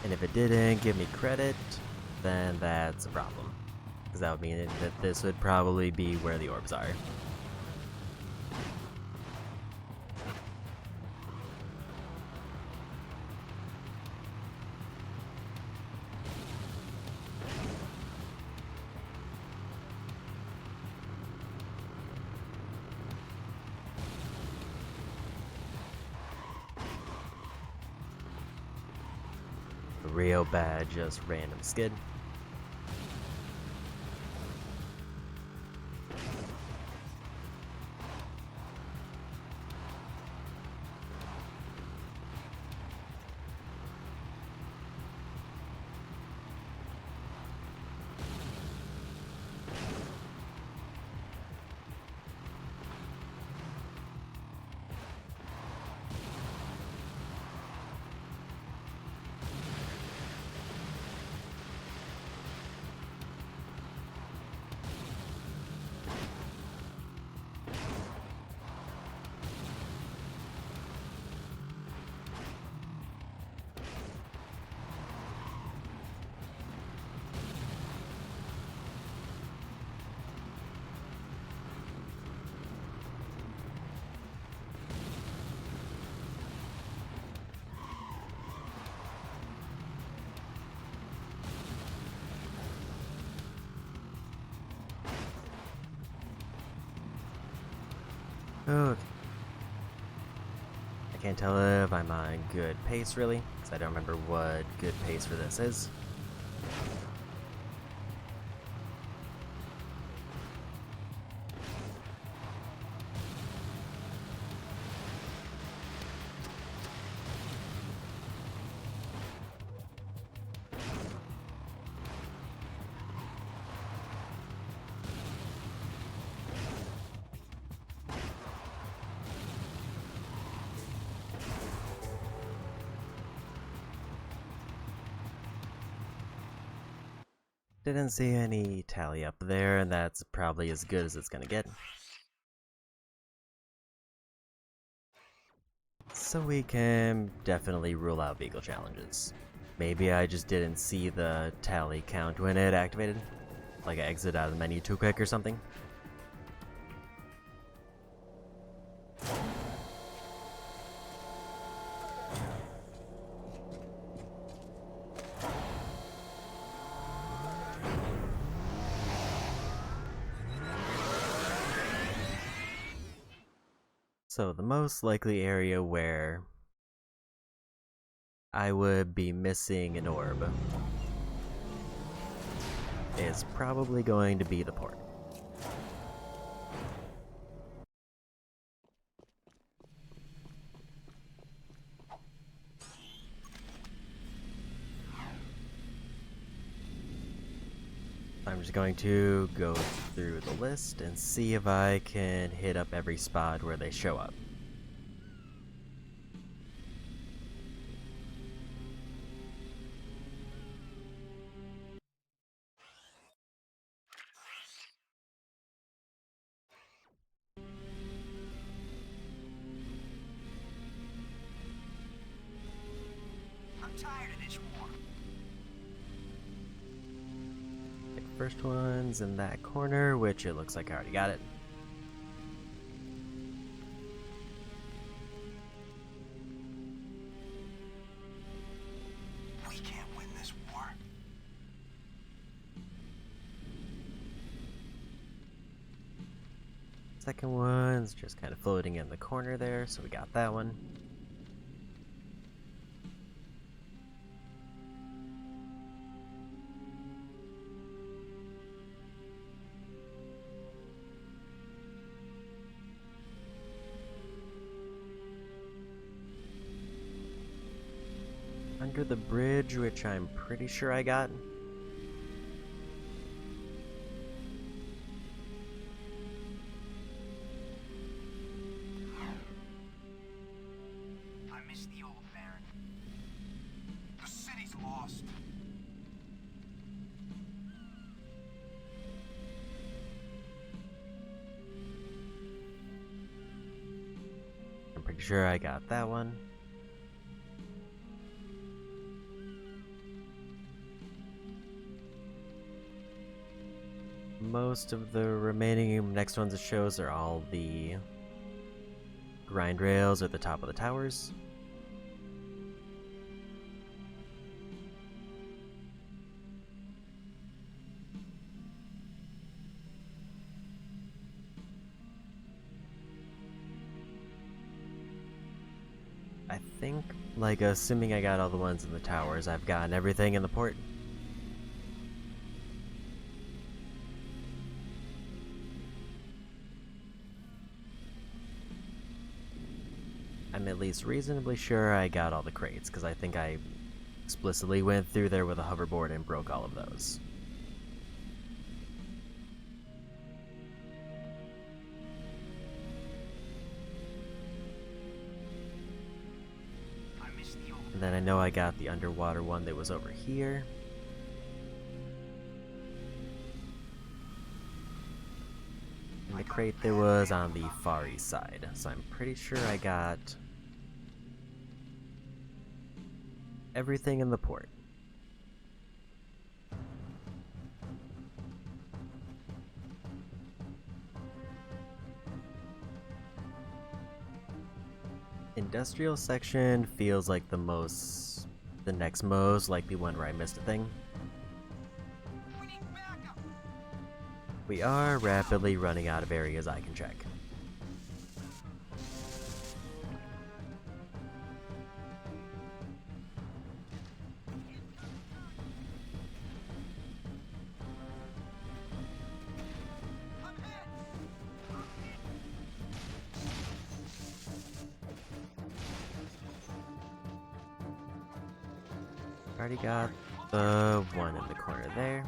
And if it didn't give me credit, then that's a problem. Because that would mean that this would probably be where the orbs are. Real bad, just random skid. Okay. I can't tell if I'm on good pace, really, because I don't remember what good pace for this is. Didn't see any tally up there, and that's probably as good as it's gonna get. So we can definitely rule out vehicle challenges. Maybe I just didn't see the tally count when it activated. Like I exited out of the menu too quick or something. So the most likely area where I would be missing an orb is probably going to be the port. I'm just going to go through the list and see if I can hit up every spot where they show up. I'm tired of this war. The first one's in that corner, which it looks like I already got it. Second one's just kind of floating in the corner there, so we got that one. Under the bridge, which I'm pretty sure I got. I miss the old Baron. The city's lost. I'm pretty sure I got that one. Most of the remaining next ones it shows are all the grind rails at the top of the towers. I think, like, assuming I got all the ones in the towers, I've gotten everything in the port. I'm at least reasonably sure I got all the crates, because I think I explicitly went through there with a hoverboard and broke all of those. And then I know I got the underwater one that was over here. And the crate that was on the far east side. So I'm pretty sure I got everything in the port. Industrial section feels like the next most likely one where I missed a thing. We are rapidly running out of areas I can check. Already got the one in the corner there.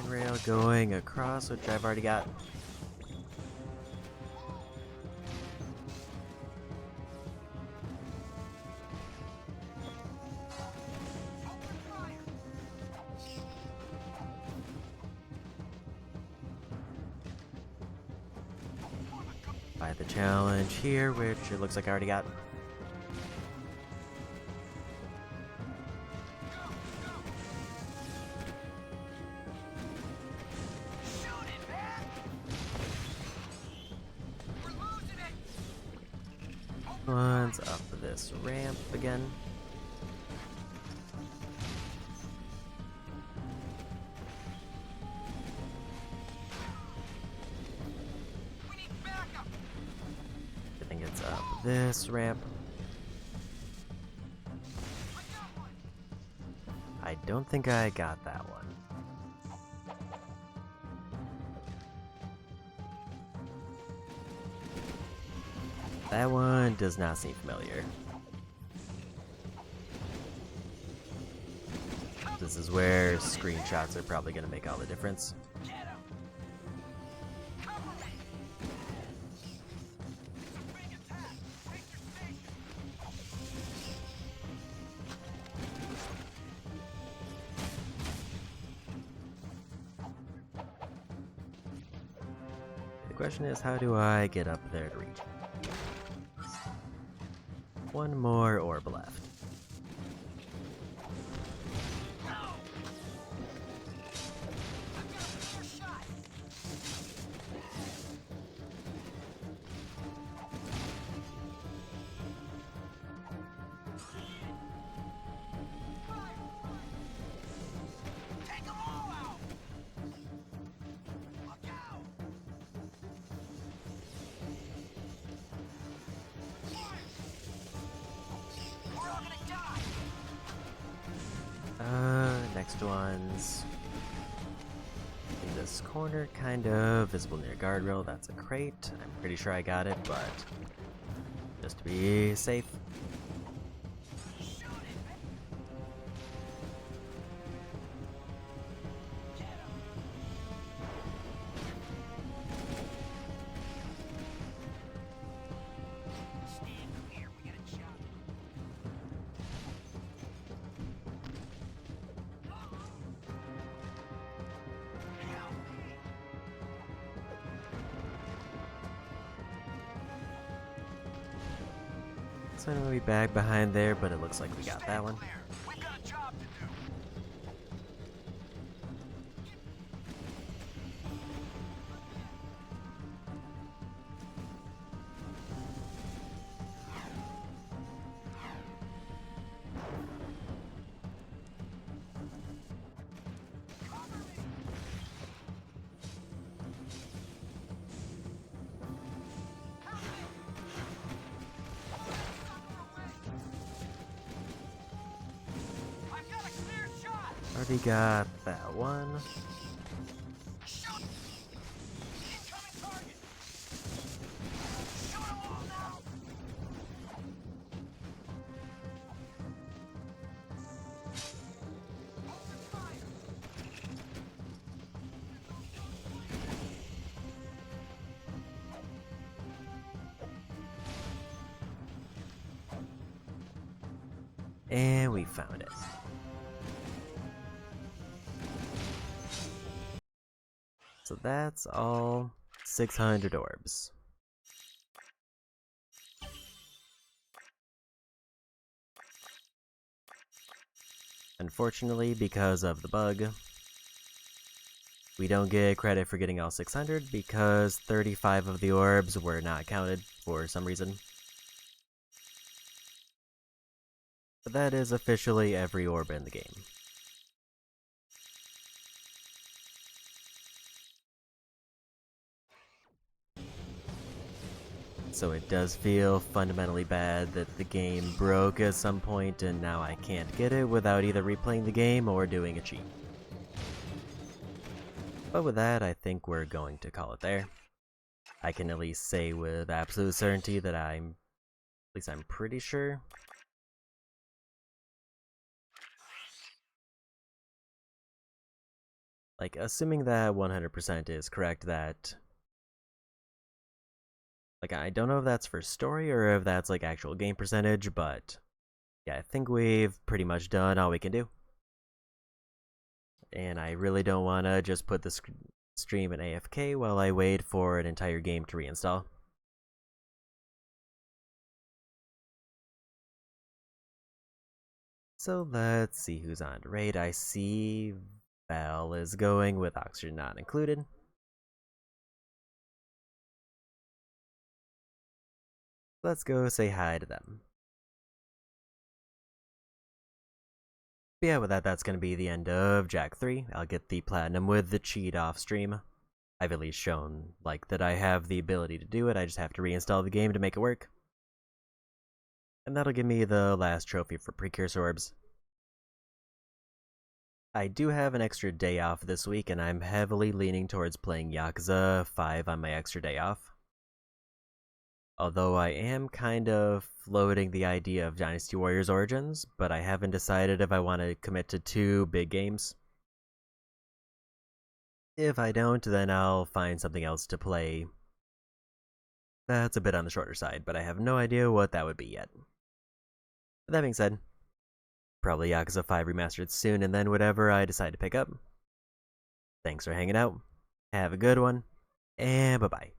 Rail going across, which I've already got. By the challenge here, which it looks like I already got. One's up this ramp again. I think it's up this ramp. I don't think I got that one. That one does not seem familiar. This is where screenshots are probably going to make all the difference. The question is, how do I get up there to reach? one more orb left. Next one's in this corner, kind of visible near guardrail. That's a crate. I'm pretty sure I got it, but just to be safe. So I'm gonna be back behind there, but it looks like we got that one. Already got that one. And we found it. So that's all 600 orbs. Unfortunately, because of the bug, we don't get credit for getting all 600 because 35 of the orbs were not counted for some reason. But that is officially every orb in the game. So it does feel fundamentally bad that the game broke at some point and now I can't get it without either replaying the game or doing a cheat. But with that, I think we're going to call it there. I can at least say with absolute certainty that at least I'm pretty sure. Like, assuming that 100% is correct, that like, I don't know if that's for story or if that's like actual game percentage, but yeah, I think we've pretty much done all we can do. And I really don't want to just put the stream in AFK while I wait for an entire game to reinstall. So let's see who's on raid. I see Val is going with oxygen not included. Let's go say hi to them. But yeah, with that, that's going to be the end of Jack 3. I'll get the platinum with the cheat off stream. I've at least shown, like, that I have the ability to do it. I just have to reinstall the game to make it work. And that'll give me the last trophy for Precursor Orbs. I do have an extra day off this week, and I'm heavily leaning towards playing Yakuza 5 on my extra day off. Although I am kind of floating the idea of Dynasty Warriors Origins, but I haven't decided if I want to commit to 2 big games. If I don't, then I'll find something else to play that's a bit on the shorter side, but I have no idea what that would be yet. But that being said, probably Yakuza 5 Remastered soon, and then whatever I decide to pick up. Thanks for hanging out, have a good one, and bye-bye.